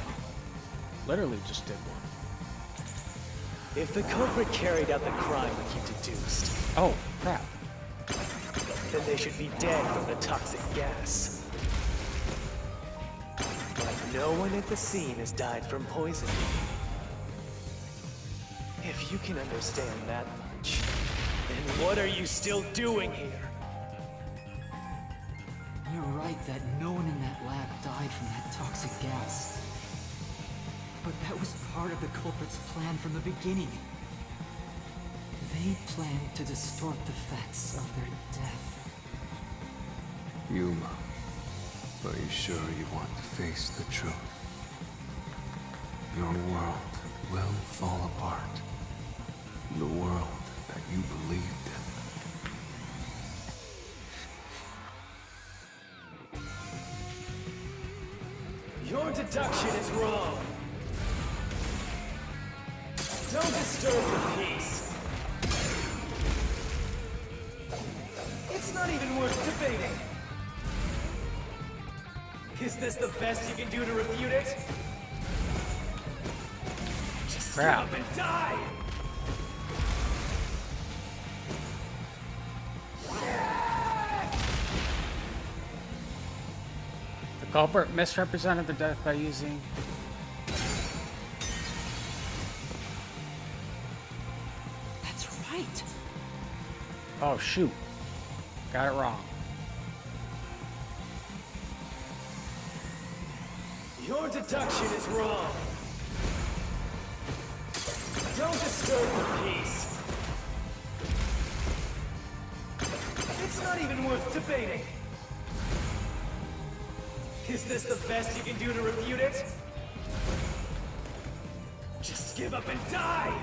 Literally just did one. If the culprit carried out the crime like you deduced, Oh, crap. then they should be dead from the toxic gas. But no one at the scene has died from poisoning. If you can understand that much, then what are you still doing here? You're right that no one in that lab died from that toxic gas. But that was part of the culprit's plan from the beginning. They planned to distort the facts of their death. Yuma, are you sure you want to face the truth? Your world will fall apart. The world that you believed in. Your deduction is wrong. Don't disturb the peace. It's not even worth debating. Is this the best you can do to refute it? Just get up and die! The culprit misrepresented the death by using... That's right. Oh, shoot. Got it wrong. Your deduction is wrong. Don't disturb the peace. It's not even worth debating. Is this the best you can do to refute it? Just give up and die!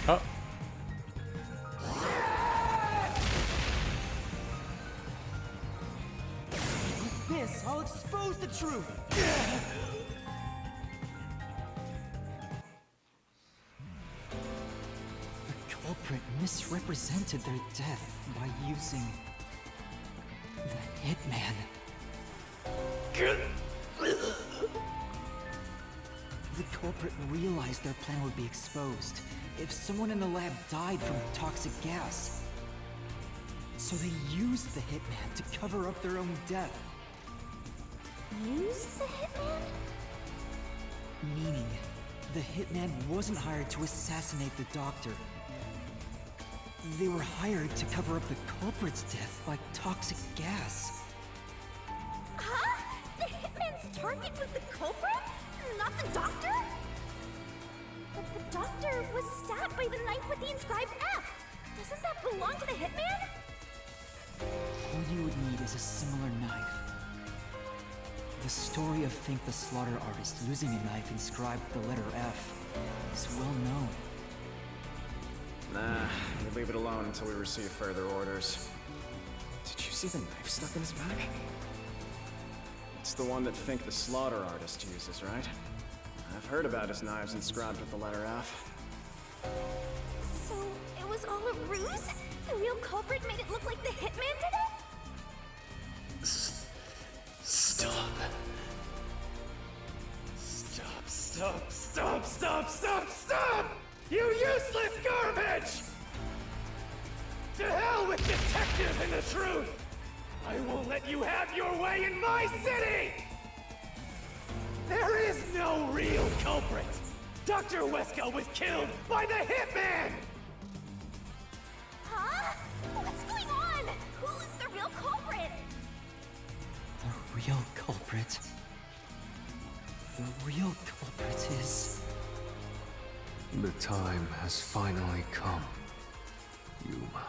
Oh. With this, I'll expose the truth. The culprit misrepresented their death by using the hitman. The culprit realized their plan would be exposed if someone in the lab died from toxic gas. So they used the hitman to cover up their own death. Use the hitman? Meaning, the hitman wasn't hired to assassinate the doctor. They were hired to cover up the culprit's death by toxic gas. Huh? The hitman's target was the culprit? Not the doctor? But the doctor was stabbed by the knife with the inscribed F. Doesn't that belong to the hitman? All you would need is a similar knife. The story of Fink the Slaughter Artist using a knife inscribed with the letter F is well known. Nah, we leave it alone until we receive further orders. Did you see the knife stuck in his back? It's the one that Fink the Slaughter Artist uses, right? I've heard about his knives inscribed with the letter F. So, it was all a ruse? The real culprit made it look like the hitman did it? Stop. Stop! You useless garbage! To hell with detectives and the truth! I won't let you have your way in my city! There is no real culprit! Dr. Wesker was killed by the hitman! Huh? What's going on? Who's the real culprit? The real culprit. The real culprit is... The time has finally come, Yuma.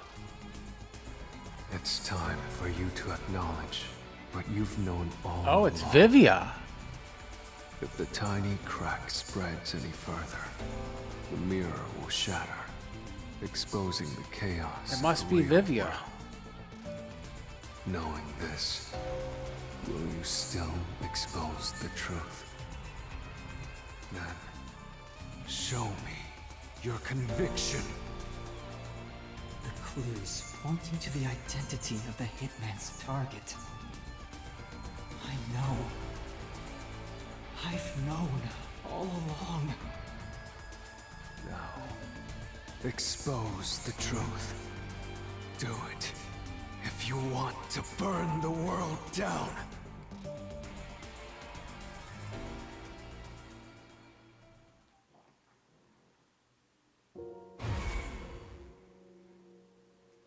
It's time for you to acknowledge what you've known all Oh, it's along. Vivia. If the tiny crack spreads any further, the mirror will shatter, exposing the chaos. It must of be the real Vivia. world. Knowing this, will you still expose the truth? Then, show me your conviction. The clues pointing to the identity of the hitman's target. I know. I've known all along. Now, expose the truth. Do it if you want to burn the world down.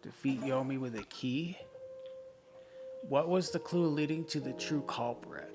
Defeat Yomi with a key? What was the clue leading to the true culprit?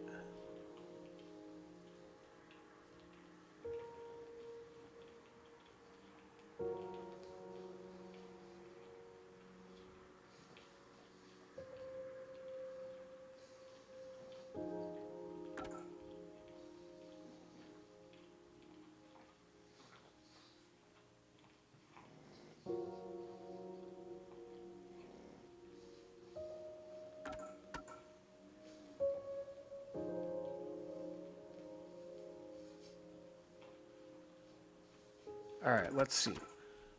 Alright, let's see.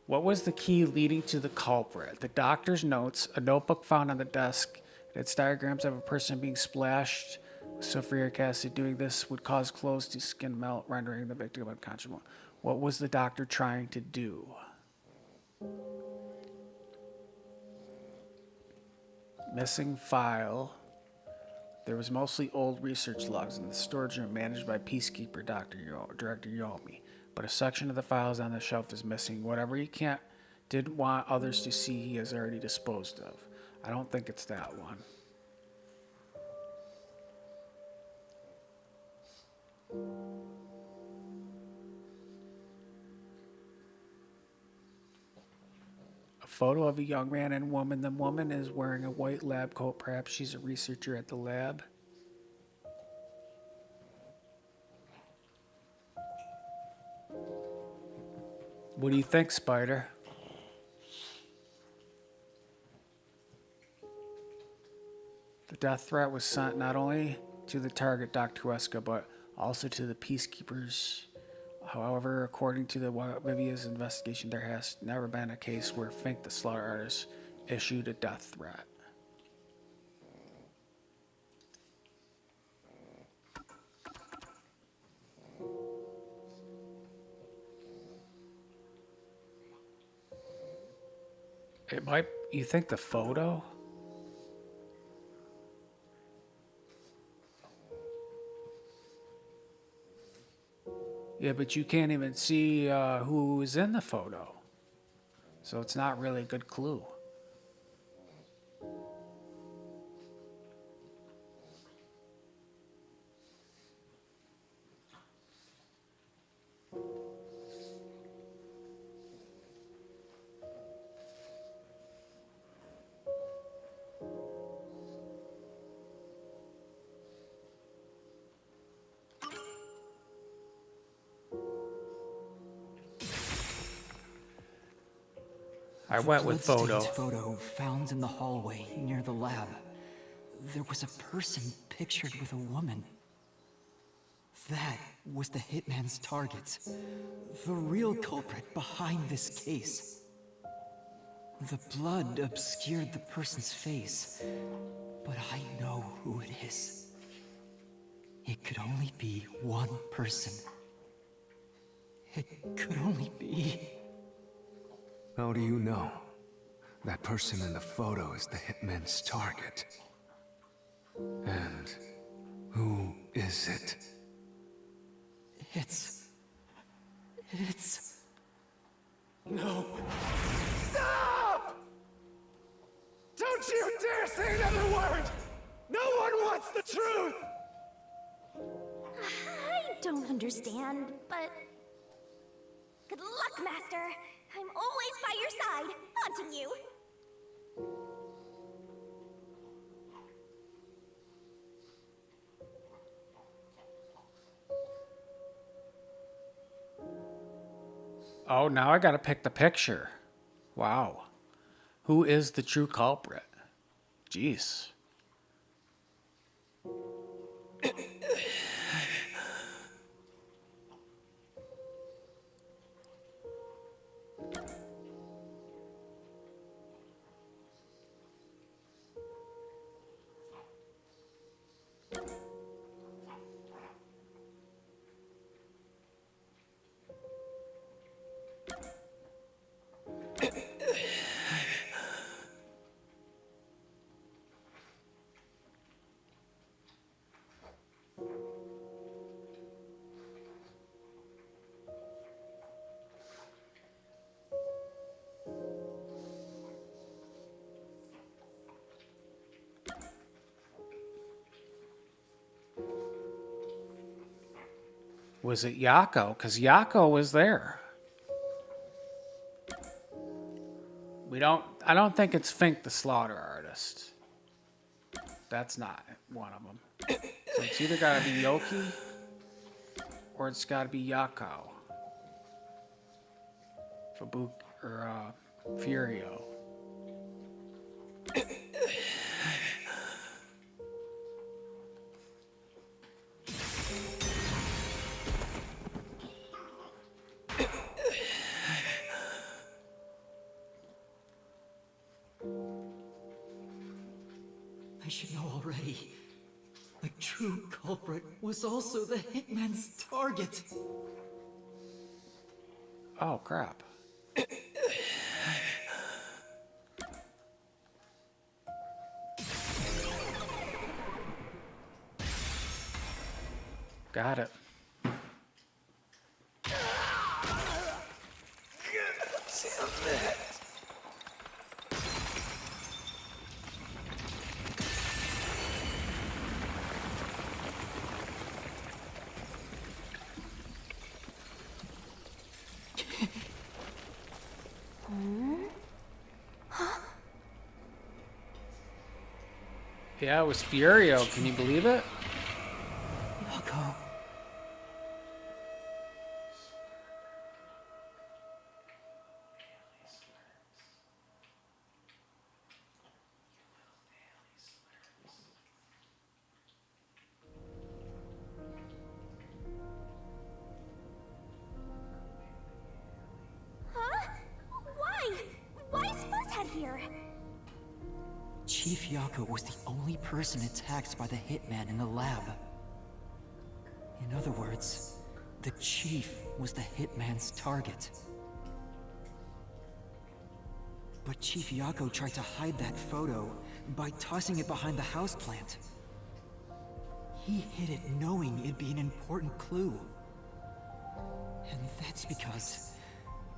What was the key leading to the culprit? The doctor's notes, a notebook found on the desk. It's diagrams of a person being splashed with sulfuric acid. Doing this would cause clothes to skin melt, rendering the victim unconscious. What was the doctor trying to do? Missing file. There was mostly old research logs in the storage room managed by Peacekeeper Director Yomi. But a section of the files on the shelf is missing. Whatever he didn't want others to see, he has already disposed of. I don't think it's that one. A photo of a young man and woman. The woman is wearing a white lab coat. Perhaps she's a researcher at the lab. What do you think, Spider? The death threat was sent not only to the target, Dr. Wesker, but also to the Peacekeepers. However, according to the Vivia's investigation, there has never been a case where Fink, the slaughter artist, issued a death threat. It might, you think the photo? Yeah, but you can't even see who is in the photo. So it's not really a good clue. I went with photo. Photo found in the hallway near the lab. There was a person pictured with a woman. That was the hitman's target. The real culprit behind this case. The blood obscured the person's face, but I know who it is. It could only be one person. It could only be... How do you know? That person in the photo is the hitman's target. And who is it? It's... No. Stop! Don't you dare say another word! No one wants the truth! I don't understand, but... Good luck, Master! I'm always by your side, haunting you! Oh, now I gotta pick the picture. Wow. Who is the true culprit? Jeez. Was it Yakou? Because Yakou was there. I don't think it's Fink the Slaughter Artist. That's not one of them. So it's either gotta be Yoki or it's gotta be Yakou. Furio. I should know already. The true culprit was also the hitman's target. Oh, crap. Got it. Yeah, it was Furio. Can you believe it? Yakou. Huh? Why? Why is Fuzzhead here? Chief Yakou was the only person attacked by the hitman in the lab. In other words, the chief was the hitman's target. But Chief Yakou tried to hide that photo by tossing it behind the houseplant. He hid it knowing it'd be an important clue. And that's because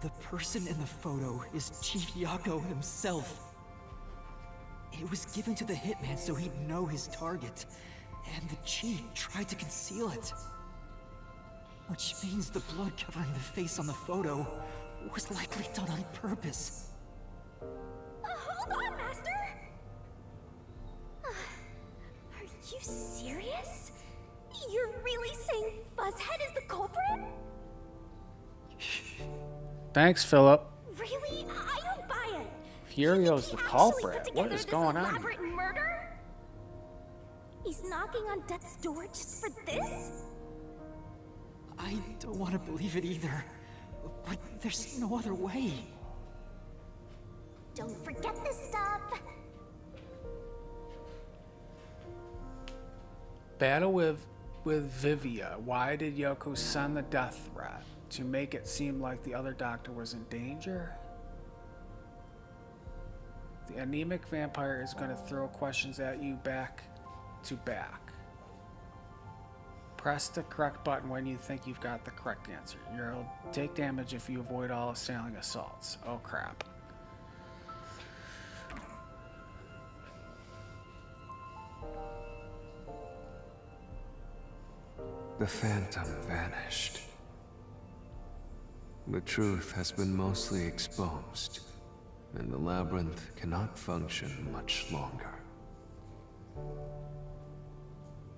the person in the photo is Chief Yakou himself. It was given to the hitman so he'd know his target, and the chief tried to conceal it. Which means the blood covering the face on the photo was likely done on purpose. Hold on, Master! Are you serious? You're really saying Fuzzhead is the culprit? Thanks, Philip. Really? I don't buy it. Furio's the culprit. What is going on? Elaborate murder? He's knocking on death's door just for this? I don't want to believe it either, but there's no other way. Don't forget this stuff. Battle with Vivia. Why did Yakou send the death threat? To make it seem like the other doctor was in danger? The anemic vampire is going to throw questions at you back to back. Press the correct button when you think you've got the correct answer. You'll take damage if you avoid all assailing assaults. Oh crap. The phantom vanished. The truth has been mostly exposed, and the labyrinth cannot function much longer.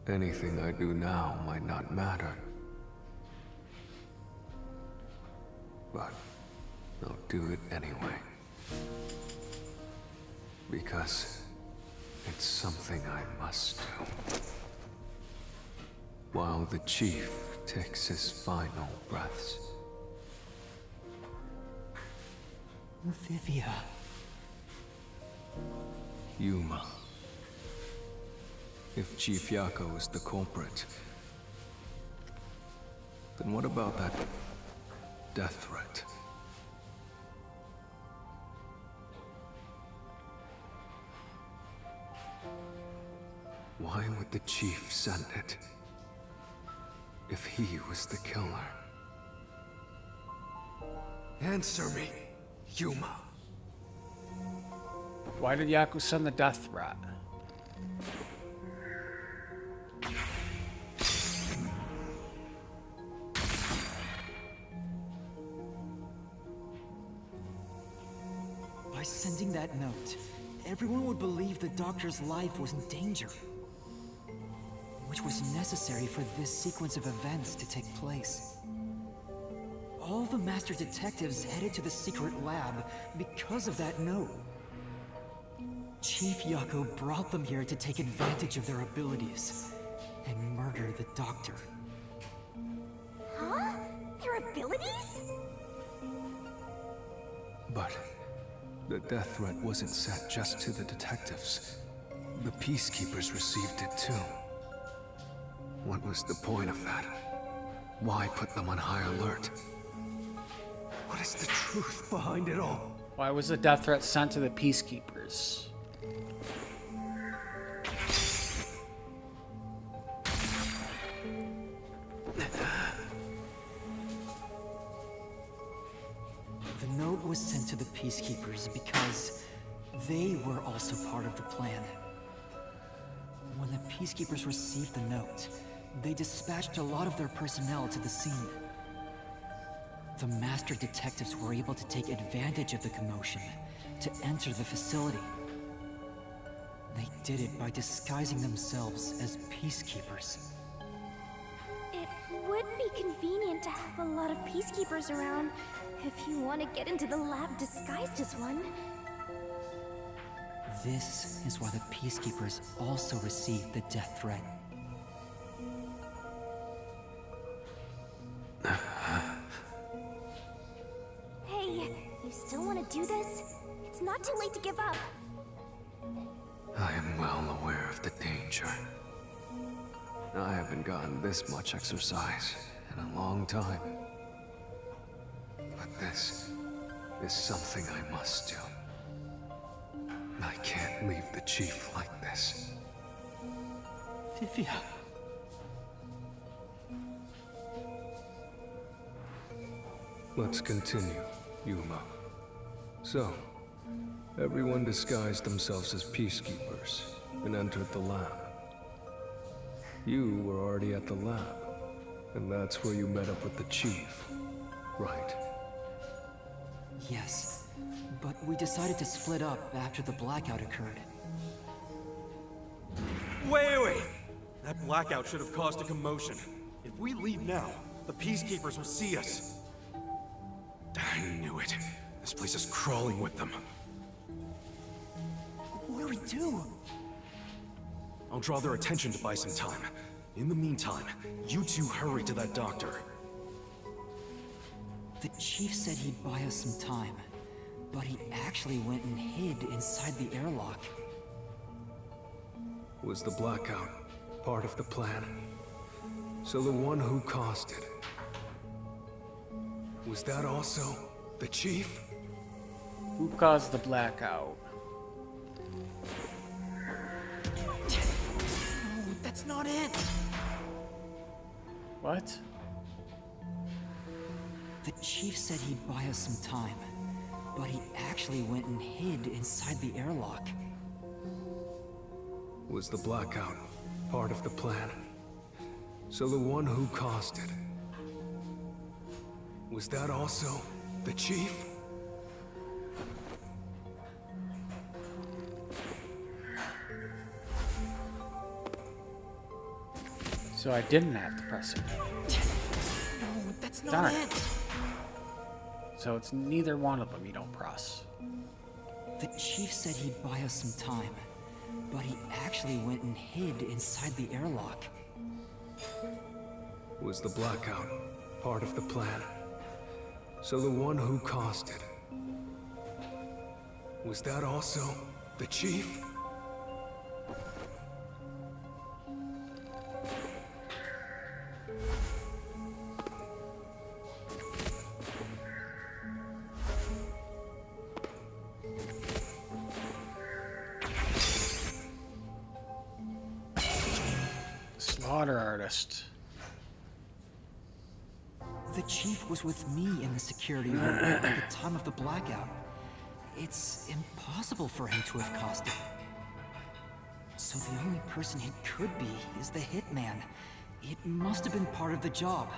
Anything I do now might not matter. But I'll do it anyway. Because it's something I must do. While the chief takes his final breaths. Vivia. Yuma. If Chief Yakou is the culprit, then what about that death threat? Why would the chief send it? If he was the killer? Answer me, Yuma. Why did Yakou send the death threat? By sending that note, everyone would believe the doctor's life was in danger. Which was necessary for this sequence of events to take place. All the master detectives headed to the secret lab because of that note. Chief Yakou brought them here to take advantage of their abilities and murder the doctor. Huh? Your abilities? But the death threat wasn't sent just to the detectives. The Peacekeepers received it too. What was the point of that? Why put them on high alert? What is the truth behind it all? Why was the death threat sent to the Peacekeepers? The note was sent to the Peacekeepers because they were also part of the plan. When the Peacekeepers received the note, they dispatched a lot of their personnel to the scene. The master detectives were able to take advantage of the commotion to enter the facility. They did it by disguising themselves as Peacekeepers. It would be convenient to have a lot of Peacekeepers around if you want to get into the lab disguised as one. This is why the Peacekeepers also received the death threat. Hey, you still want to do this? It's not too late to give up. I am well aware of the danger. I haven't gotten this much exercise in a long time. But this is something I must do. I can't leave the chief like this. Vivia. Let's continue, Yuma. So, everyone disguised themselves as peacekeepers and entered the lab. You were already at the lab, and that's where you met up with the chief, right? Yes, but we decided to split up after the blackout occurred. Wait! That blackout should have caused a commotion. If we leave now, the Peacekeepers will see us. I knew it. This place is crawling with them. What do we do? I'll draw their attention to buy some time. In the meantime, you two hurry to that doctor. The chief said he'd buy us some time, but he actually went and hid inside the airlock. Was the blackout part of the plan? So the one who caused it, was that also the chief? Who caused the blackout? No, that's not it! What? The chief said he'd buy us some time, but he actually went and hid inside the airlock. Was the blackout part of the plan? So the one who caused it, was that also the chief? So I didn't have to press it. No, that's not Darn. it! So it's neither one of them you don't press. The chief said he'd buy us some time, but he actually went and hid inside the airlock. Was the blackout part of the plan? So the one who caused it, was that also the chief? Slaughter artist. The chief was with me in the security room at the time of the blackout. It's impossible for him to have caused it. So the only person it could be is the hitman. It must have been part of the job.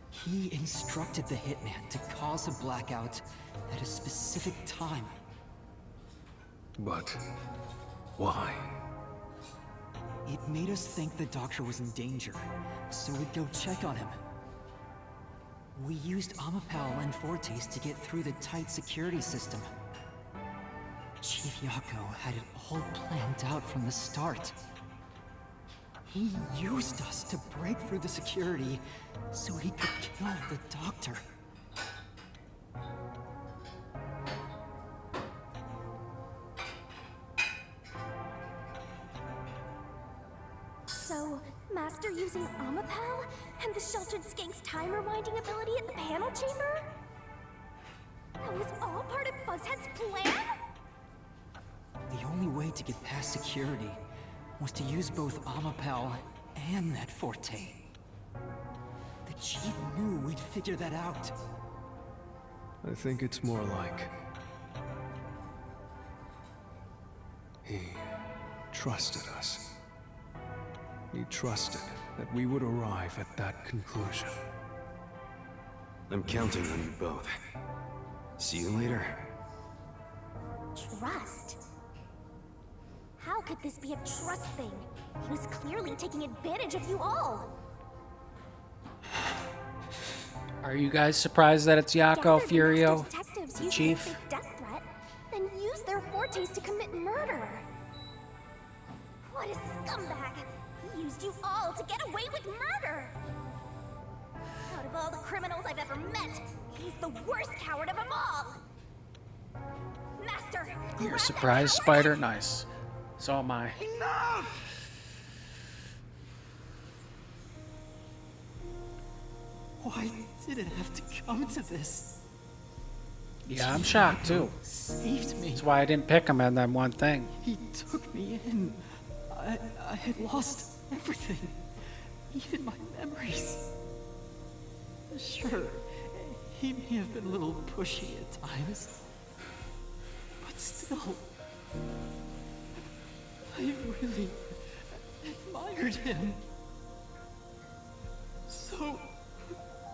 He instructed the hitman to cause a blackout at a specific time. But why? It made us think the doctor was in danger, so we'd go check on him. We used Amapal and Fortes to get through the tight security system. Chief Yakou had it all planned out from the start. He used us to break through the security so he could kill the doctor. So, Master using Amapal and the Sheltered Skank's time rewinding ability at the panel chamber? That was all part of Fuzzhead's plan? The only way to get past security was to use both Amapal and that Forte. The chief knew we'd figure that out. I think it's more like he trusted us. He trusted that we would arrive at that conclusion. I'm counting on you both. See you later. Trust? How could this be a trust thing? He was clearly taking advantage of you all. Are you guys surprised that it's Yakou Furio, the chief? Use their death threat, then use their fortes to commit murder. What a scumbag! He used you all to get away with murder. Out of all the criminals I've ever met, he's the worst coward of them all. Master, You're surprised, Spider? Nice. So am I. Enough! Why did it have to come to this? Yeah, I'm shocked too. Saved me. That's why I didn't pick him in that one thing. He took me in. I had lost everything. Even my memories. Sure, he may have been a little pushy at times. But still, I really admired him. So,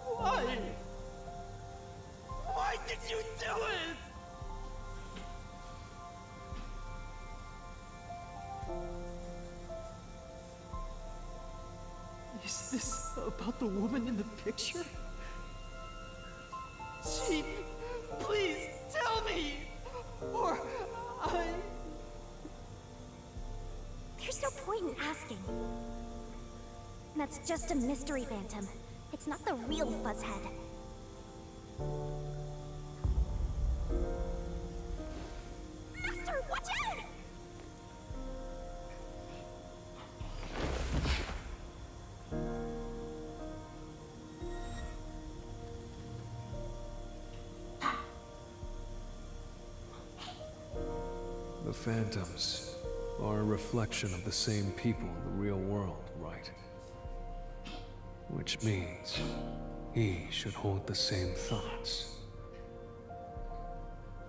why? Why did you do it? Is this about the woman in the picture? Chief, please tell me, or There's no point in asking. That's just a mystery phantom. It's not the real Fuzzhead. Master, watch out! The phantoms are a reflection of the same people in the real world, right? Which means he should hold the same thoughts.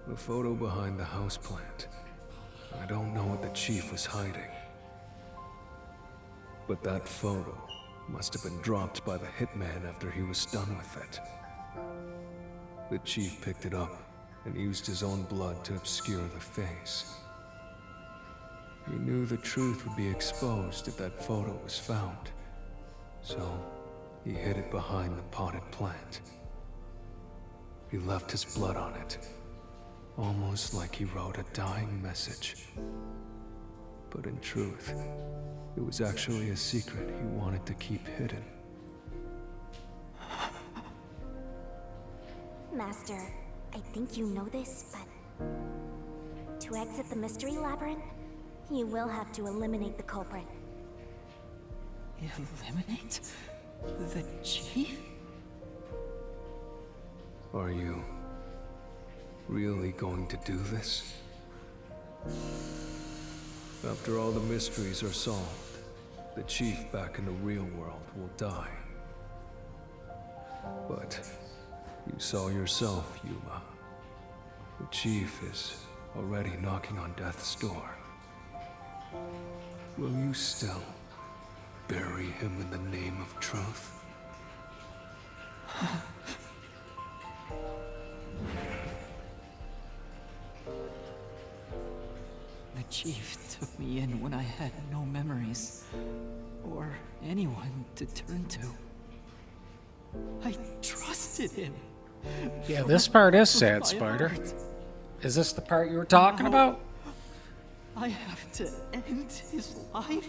The photo behind the houseplant. I don't know what the chief was hiding. But that photo must have been dropped by the hitman after he was done with it. The chief picked it up and used his own blood to obscure the face. He knew the truth would be exposed if that photo was found, so he hid it behind the potted plant. He left his blood on it, almost like he wrote a dying message. But in truth, it was actually a secret he wanted to keep hidden. Master, I think you know this, but to exit the Mystery Labyrinth, you will have to eliminate the culprit. Eliminate? The chief? Are you really going to do this? After all the mysteries are solved, the chief back in the real world will die. But you saw yourself, Yuma. The chief is already knocking on death's door. Will you still bury him in the name of truth? The chief took me in when I had no memories, or anyone to turn to. I trusted him. Yeah, this part is sad, Spider. Is this the part you were talking about? I have to end his life?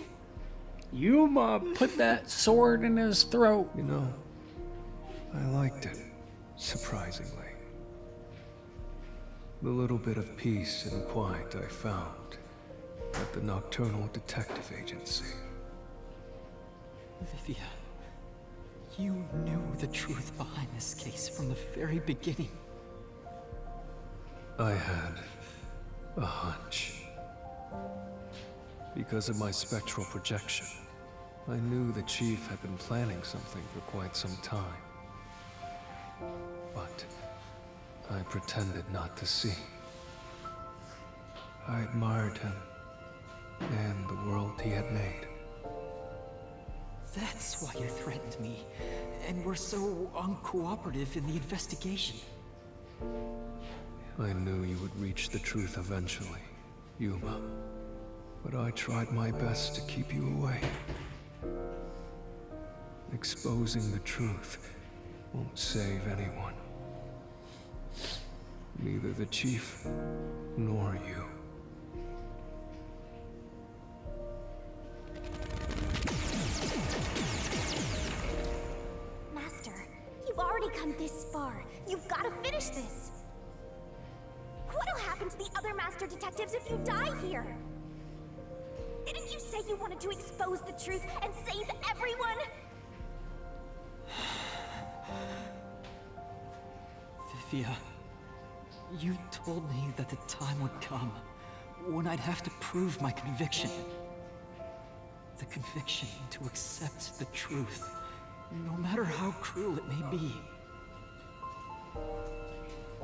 Yuma put that sword in his throat. You know, I liked it, surprisingly. The little bit of peace and quiet I found at the Nocturnal Detective Agency. Vivia, you knew the truth behind this case from the very beginning. I had a hunch. Because of my spectral projection, I knew the chief had been planning something for quite some time. But I pretended not to see. I admired him and the world he had made. That's why you threatened me, and were so uncooperative in the investigation. I knew you would reach the truth eventually, Yuma. But I tried my best to keep you away. Exposing the truth won't save anyone. Neither the chief nor you. Master, you've already come this far. You've got to finish this. What'll happen to the other master detectives if you die here? Didn't you say you wanted to expose the truth and save everyone? Vivia, you told me that the time would come when I'd have to prove my conviction. The conviction to accept the truth, no matter how cruel it may be.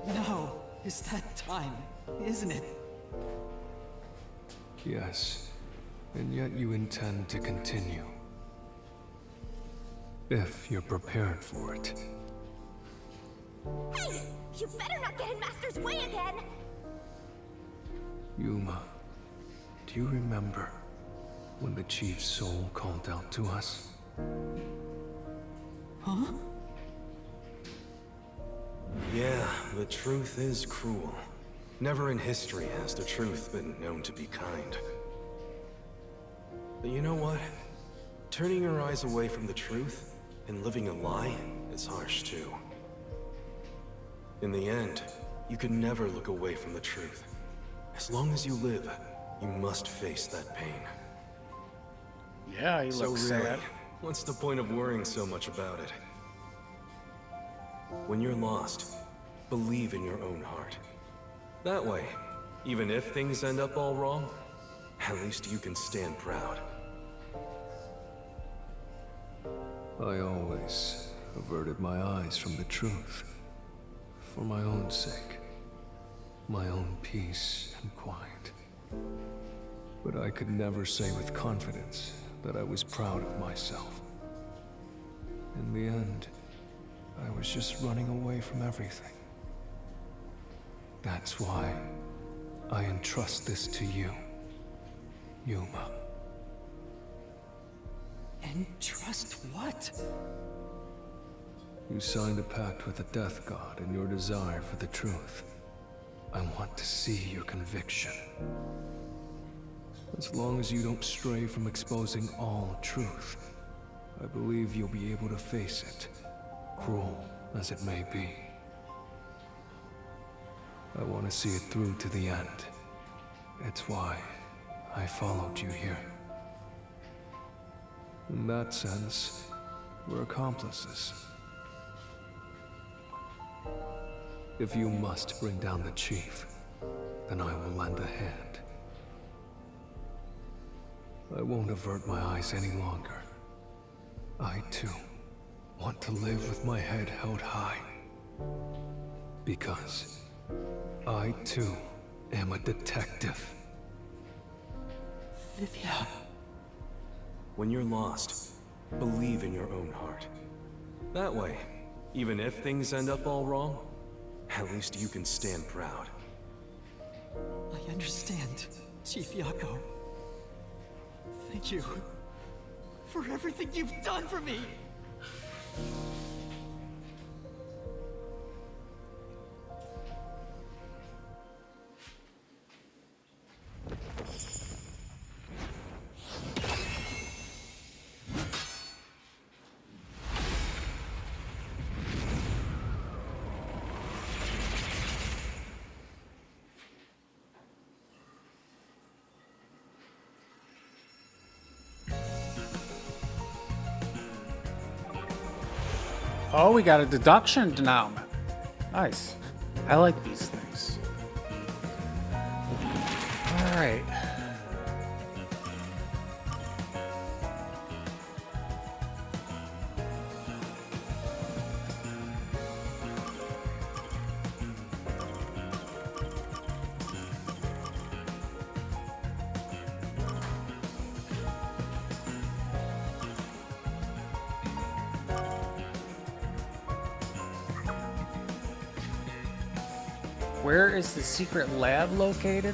Now is that time, isn't it? Yes, and yet you intend to continue. If you're prepared for it. Hey! You better not get in Master's way again! Yuma, do you remember when the chief's soul called out to us? Huh? Yeah, the truth is cruel. Never in history has the truth been known to be kind. But you know what? Turning your eyes away from the truth and living a lie is harsh too. In the end, you can never look away from the truth. As long as you live, you must face that pain. Yeah, he looks So really, sad. what's the point of worrying so much about it? When you're lost, believe in your own heart. That way, even if things end up all wrong, at least you can stand proud. I always averted my eyes from the truth. For my own sake. My own peace and quiet. But I could never say with confidence that I was proud of myself. In the end, I was just running away from everything. That's why I entrust this to you, Yuma. And trust what? You signed a pact with the Death God in your desire for the truth. I want to see your conviction. As long as you don't stray from exposing all truth, I believe you'll be able to face it, cruel as it may be. I want to see it through to the end. It's why I followed you here. In that sense, we're accomplices. If you must bring down the chief, then I will lend a hand. I won't avert my eyes any longer. I, too, want to live with my head held high. Because I, too, am a detective. Vivia. When you're lost, believe in your own heart. That way, even if things end up all wrong, at least you can stand proud. I understand, Chief Yakou. Thank you for everything you've done for me! Oh, we got a deduction denouement. Nice. I like these things. All right. Where is the secret lab located?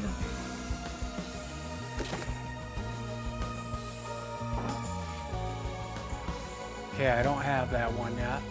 Okay, I don't have that one yet.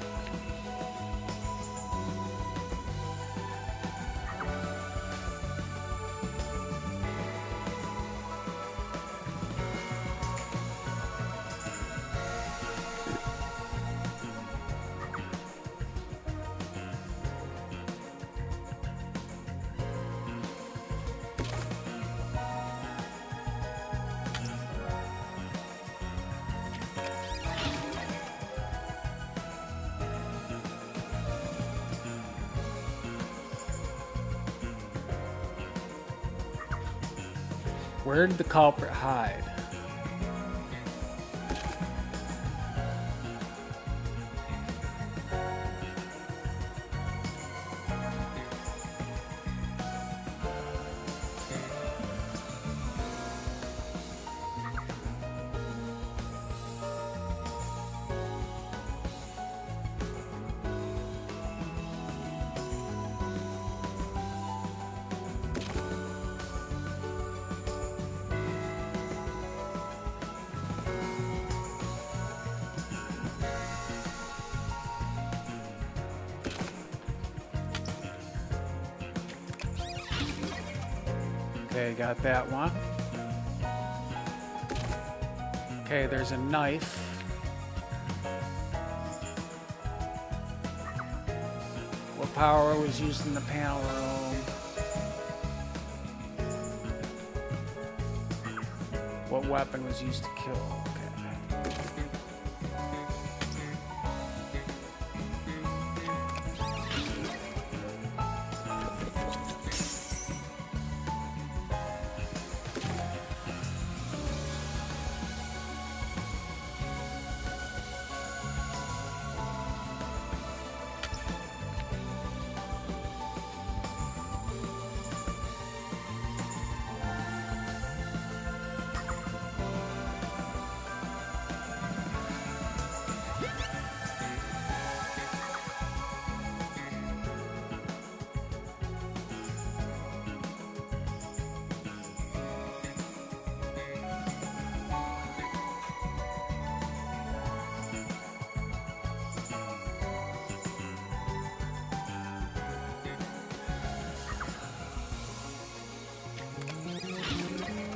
Where did the culprit hide? Okay, got that one. Okay, there's a knife. What power was used in the panel room? What weapon was used to kill? Okay.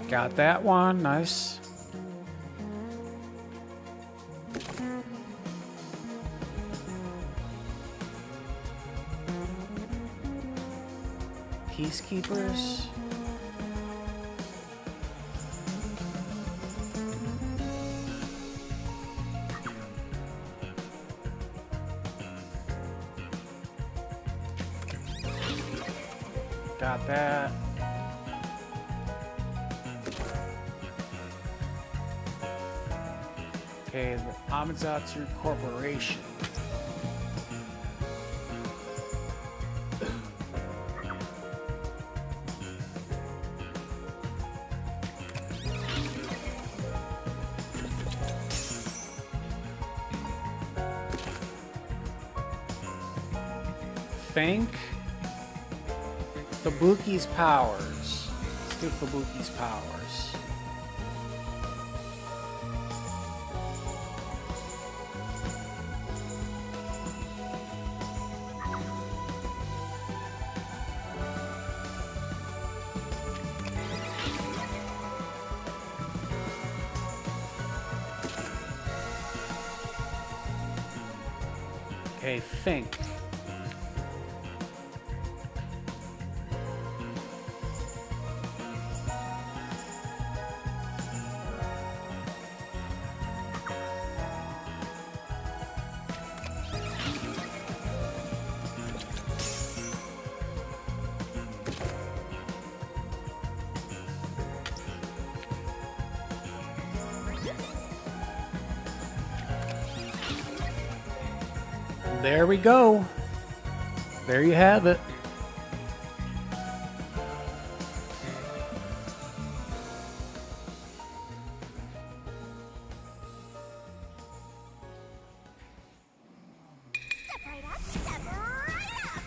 Got that one. Nice. Peacekeepers. Got that. Okay, the Amaterasu Corporation. Think Fubuki's powers. Let's do Fubuki's powers. Okay, think. There we go. There you have it. Step right up, step right up!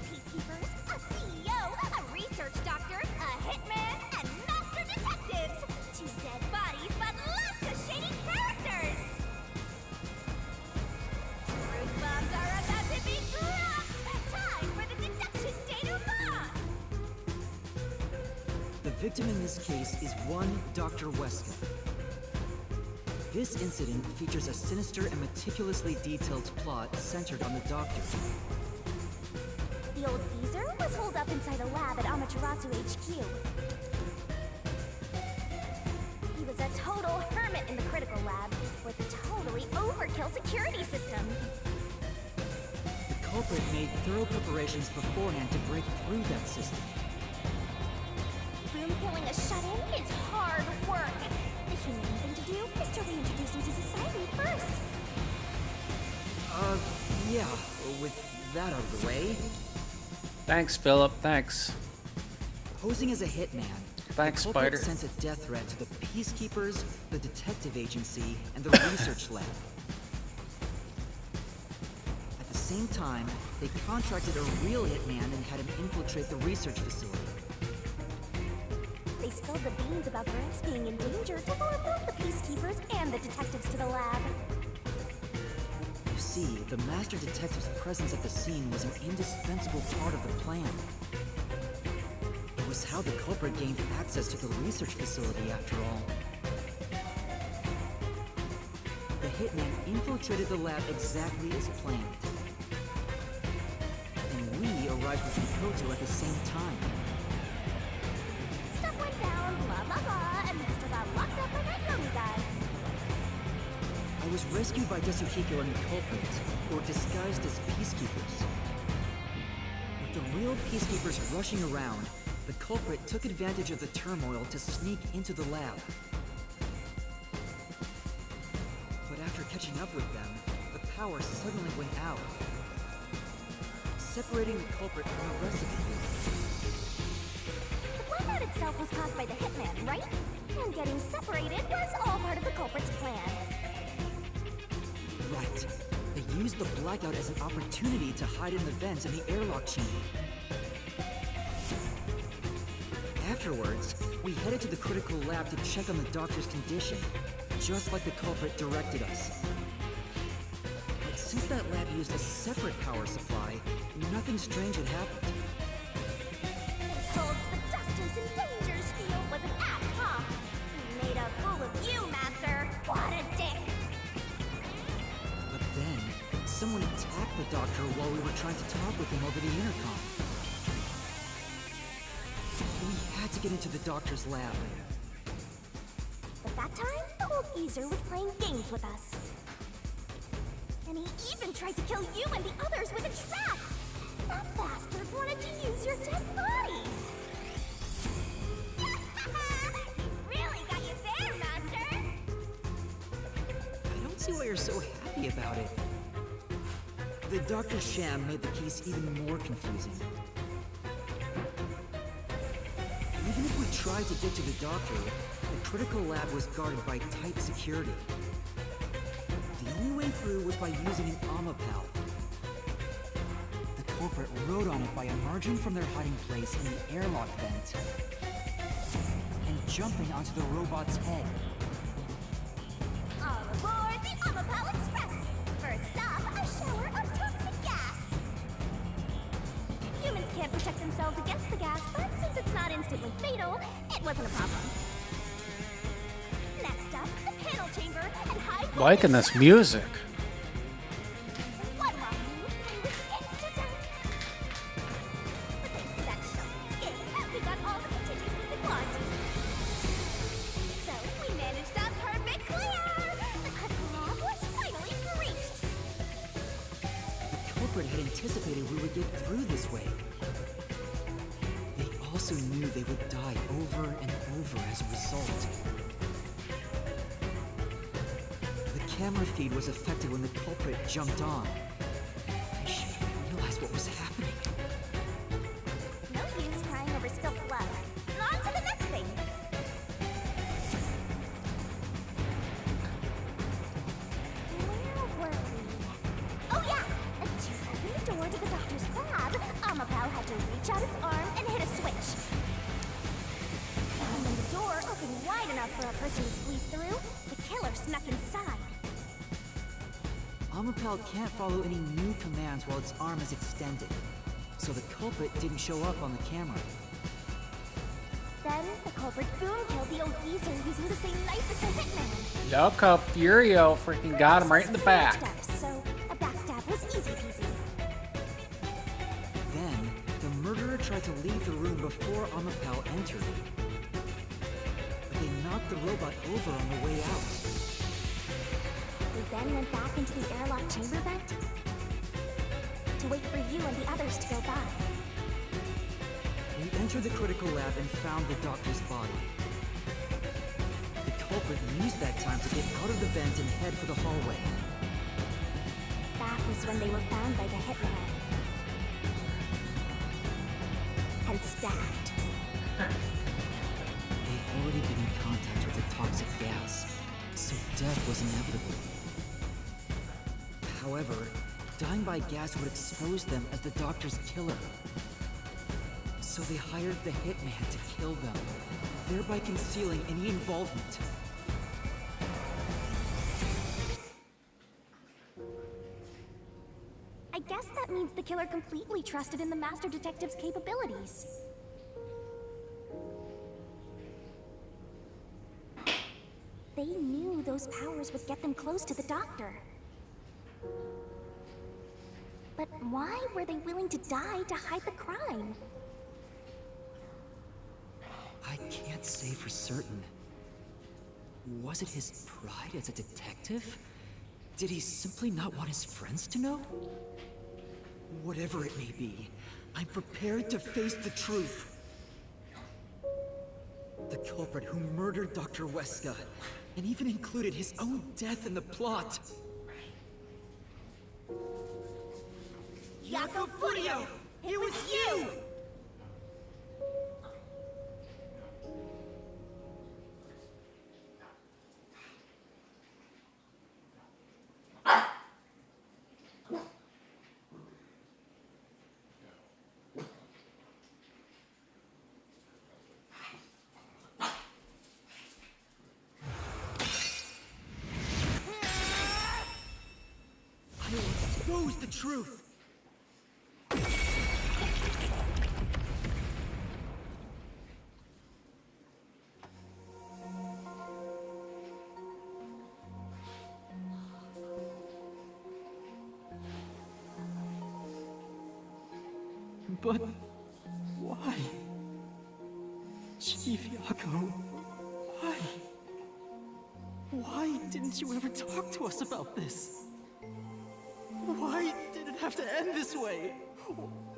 Peacekeepers, a CEO, a research doctor, a hitman, and master detectives! 2 dead bodies, but lots of shady characters! Truth bombs are about to be dropped! Time for the deduction denouement! The victim in this case is one Dr. Wesker. This incident features a sinister and meticulously detailed plot centered on the doctor. The old geezer was holed up inside a lab at Amaterasu HQ. He was a total hermit in the critical lab with a totally overkill security system. The culprit made thorough preparations beforehand to break through that system. Boom killing a shut-in is hard work. The humane thing to do is to reintroduce him to society first. Yeah, with that out of the way. Thanks, Philip. Thanks. Posing as a hitman, Thanks, the culprit Spider. sent a death threat to the Peacekeepers, the Detective Agency, and the Research Lab. At the same time, they contracted a real hitman and had him infiltrate the research facility. They spilled the beans about Gramps being in danger to lure both the Peacekeepers and the detectives to the lab. You see, the Master Detective's presence at the scene was an indispensable part of the plan. It was how the culprit gained access to the research facility, after all. The hitman infiltrated the lab exactly as planned. And we arrived with Mikoto at the same time. Stuff went down, blah blah blah, and Master got locked up by that young guy. I was rescued by Yasuhiko and the culprit, or disguised as Peacekeepers. With the real Peacekeepers rushing around, the culprit took advantage of the turmoil to sneak into the lab. But after catching up with them, the power suddenly went out, separating the culprit from the rest of the group. The blackout itself was caused by the hitman, right? And getting separated was all part of the culprit's plan. Right. They used the blackout as an opportunity to hide in the vents in the airlock chamber. Afterwards, we headed to the critical lab to check on the doctor's condition, just like the culprit directed us. But since that lab used a separate power supply, nothing strange had happened. It's called the doctor's in danger spiel, someone attacked the doctor while we were trying to talk with him over the intercom. We had to get into the doctor's lab. But that time, the old geezer was playing games with us. And he even tried to kill you and the others with a trap! That bastard wanted to use your dead bodies! He really got you there, Master! I don't see why you're so happy about it. The doctor's sham made the case even more confusing. Even if we tried to get to the doctor, the critical lab was guarded by tight security. The only way through was by using an Amapal. The culprit rode on it by emerging from their hiding place in the airlock vent and jumping onto the robot's head. All aboard the Amapal Express! First stop, a shower of toxic gas! Humans can't protect themselves against the gas, but since it's not instantly fatal, it wasn't a problem. Next up, the panel chamber and high voltage Liking this music. One wrong move, and this insta-death. But thanks to that shocking escape, we got all the continues we could want. So we managed a perfect clear! The critical lab was finally breached! The culprit had anticipated we would get through this way. They also knew they would die over and over as a result. The camera feed was affected when the culprit jumped on. I should have realized what was happening. No use crying over spilled blood. On to the next thing! Where were we? Oh yeah! To open the door to the doctor's lab, Amapal had to reach out its arm and hit a switch. And when the door opened wide enough for a person to squeeze through, the killer snuck inside. Amapal can't follow any new commands while its arm is extended, so the culprit didn't show up on the camera. Then the culprit boom killed the old geezer using the same knife as the hitman. Yakou Furio freaking got him right in the back. So a backstab was easy peasy. Then, the murderer tried to leave the room before Amapal entered. But they knocked the robot over on the way out. We then went back into the airlock chamber vent to wait for you and the others to go by. We entered the critical lab and found the doctor's body. The culprit used that time to get out of the vent and head for the hallway. That was when they were found by the hitman. And stabbed. They'd already been in contact with the toxic gas, so death was inevitable. However, dying by gas would expose them as the doctor's killer. So they hired the hitman to kill them, thereby concealing any involvement. I guess that means the killer completely trusted in the Master Detective's capabilities. They knew those powers would get them close to the doctor. But why were they willing to die to hide the crime? I can't say for certain. Was it his pride as a detective? Did he simply not want his friends to know? Whatever it may be, I'm prepared to face the truth. The culprit who murdered Dr. Weska, and even included his own death in the plot. Yakou Furio! It was you! I will expose the truth. But why? Chief Yakou, why? Why didn't you ever talk to us about this? Why did it have to end this way?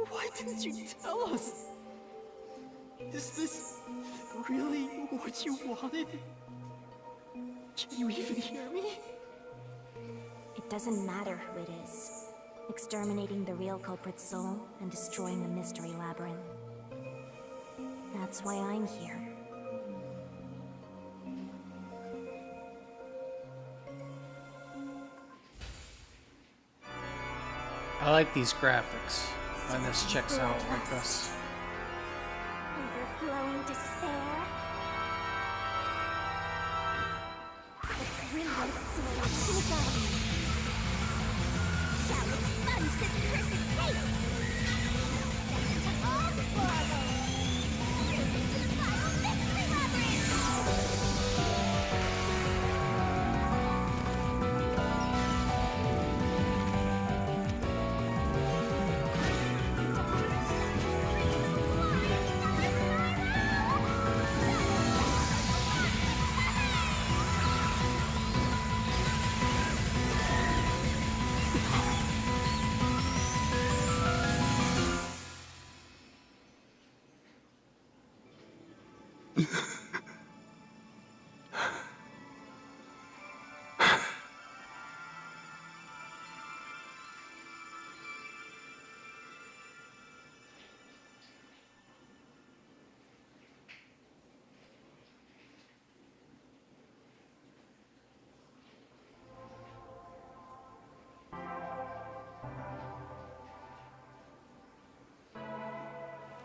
Why didn't you tell us? Is this really what you wanted? Can you even hear me? It doesn't matter who it is. Exterminating the real culprit's soul and destroying the Mystery Labyrinth. That's why I'm here. I like these graphics when this checks out like this. Overflowing despair. The brilliant soul of Shinigami shall expunge this cursed case. Back to all the marvels. To the final Mystery Labyrinth.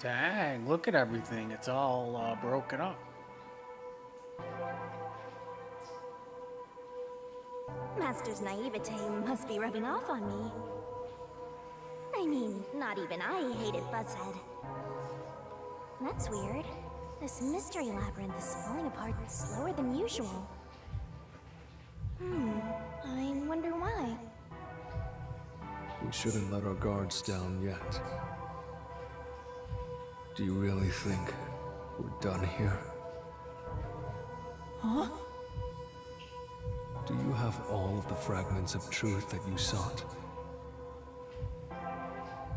Dang, look at everything. It's all broken up. Master's naivete must be rubbing off on me. I mean, not even I hated Buzzhead. That's weird. This Mystery Labyrinth is falling apart slower than usual. I wonder why. We shouldn't let our guards down yet. Do you really think we're done here? Huh? Do you have all of the fragments of truth that you sought?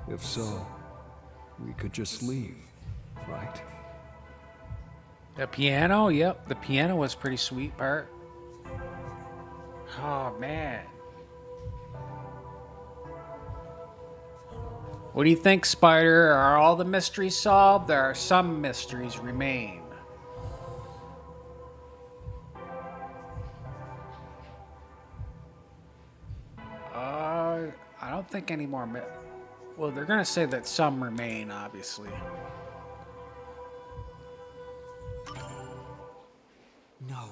If so, we could just leave, right? The piano? Yep, the piano was pretty sweet part. Oh, man. What do you think, Spider? Are all the mysteries solved? There are some mysteries remain. I don't think any more. Well, they're gonna say that some remain, obviously. No,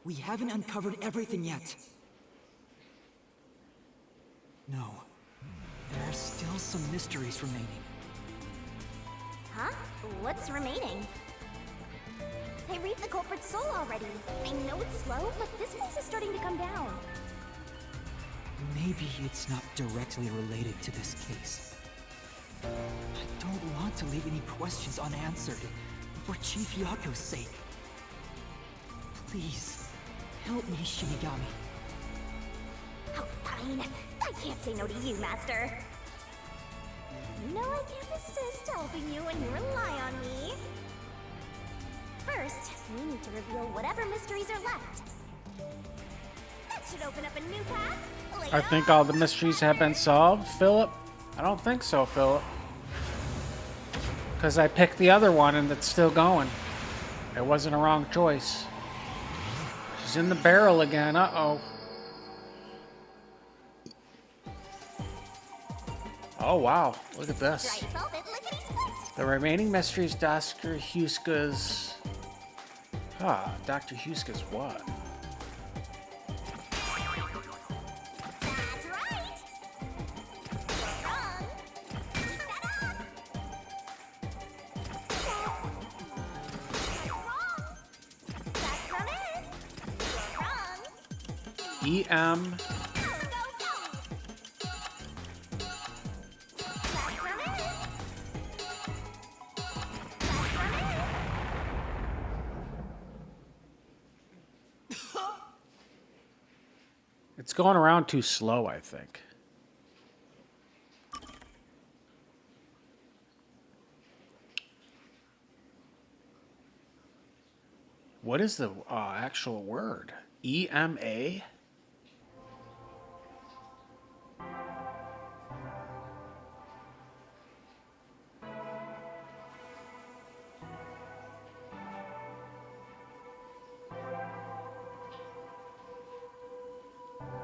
we haven't uncovered everything yet. No, there are still some mysteries remaining. Huh? What's remaining? I read the culprit's soul already. I know it's slow, but this place is starting to come down. Maybe it's not directly related to this case. I don't want to leave any questions unanswered, for Chief Yakou's sake. Please, help me, Shinigami. Oh, fine. I can't say no to you, Master. No, I can't resist helping you when you rely on me. First, we need to reveal whatever mysteries are left. That should open up a new path. I think all the mysteries have been solved, Philip. I don't think so, Philip. Because I picked the other one and it's still going. It wasn't a wrong choice. She's in the barrel again. Uh-oh. Oh, wow. Look at this. The remaining mysteries, Dr. Huska's... Dr. Huska's what? That's right. Wrong. Keep that up. Wrong. That's not it. Wrong. E.M. It's going around too slow, I think. What is the actual word? EMA?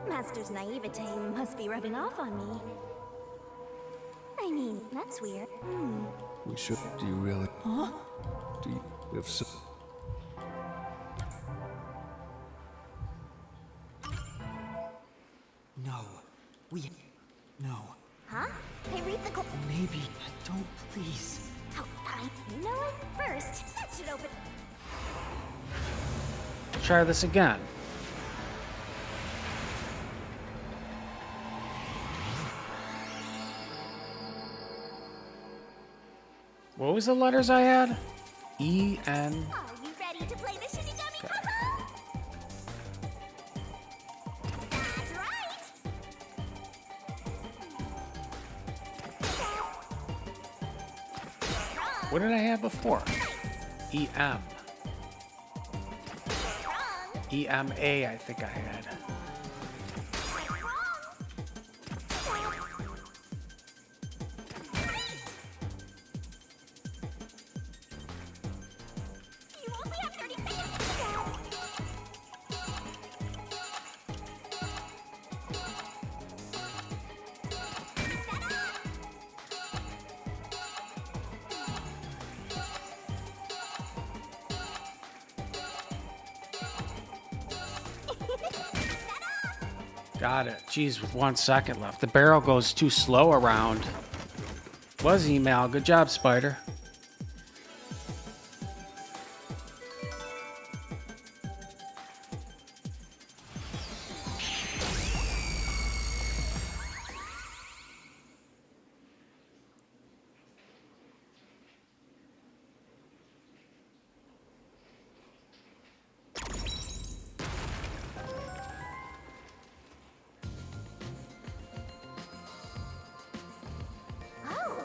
Master's naivete must be rubbing off on me. I mean, that's weird. We should. Do you really? Huh? Do you? If so. No. No. Huh? I read the Maybe. Don't, please. Oh, fine. You know what? First, that should open. Try this again. What was the letters I had? E, N. Are you ready to play the Shinigami puzzle? That's right. What did I have before? EM. EMA, I think I had. You only have 30 seconds. Got it. Jeez, with 1 second left. The barrel goes too slow around. Was email. Good job, Spider. Oh,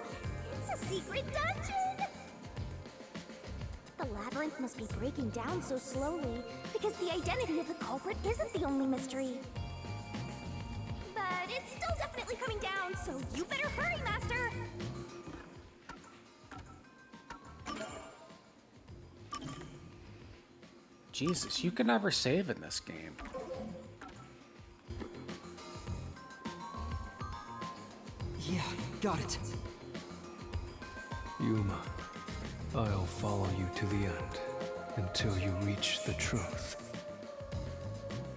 it's a secret dungeon! The labyrinth must be breaking down so slowly because the identity of the culprit isn't the only mystery. But it's still definitely coming down, so you better hurry, Master! Jesus, you can never save in this game. Yeah, got it. Yuma, I'll follow you to the end until you reach the truth.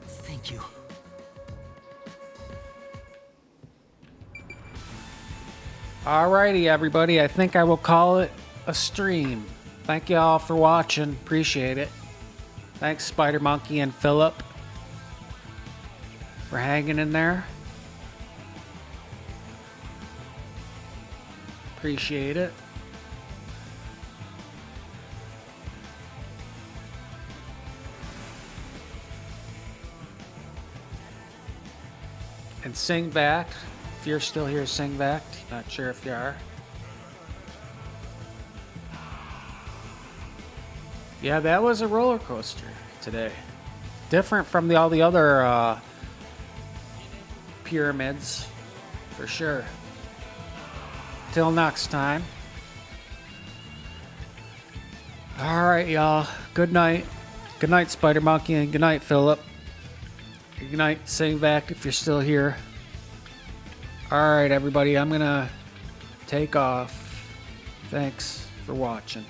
Thank you. Alrighty, everybody. I think I will call it a stream. Thank you all for watching. Appreciate it. Thanks, Spider Monkey and Philip, for hanging in there. Appreciate it. And sing back. If you're still here, sing back. Not sure if you are. Yeah, that was a roller coaster today. Different from all the other pyramids, for sure. Till next time. Alright, y'all. Good night. Good night, Spider Monkey, and good night, Philip. Good night, Singvac, if you're still here. Alright, everybody, I'm gonna take off. Thanks for watching.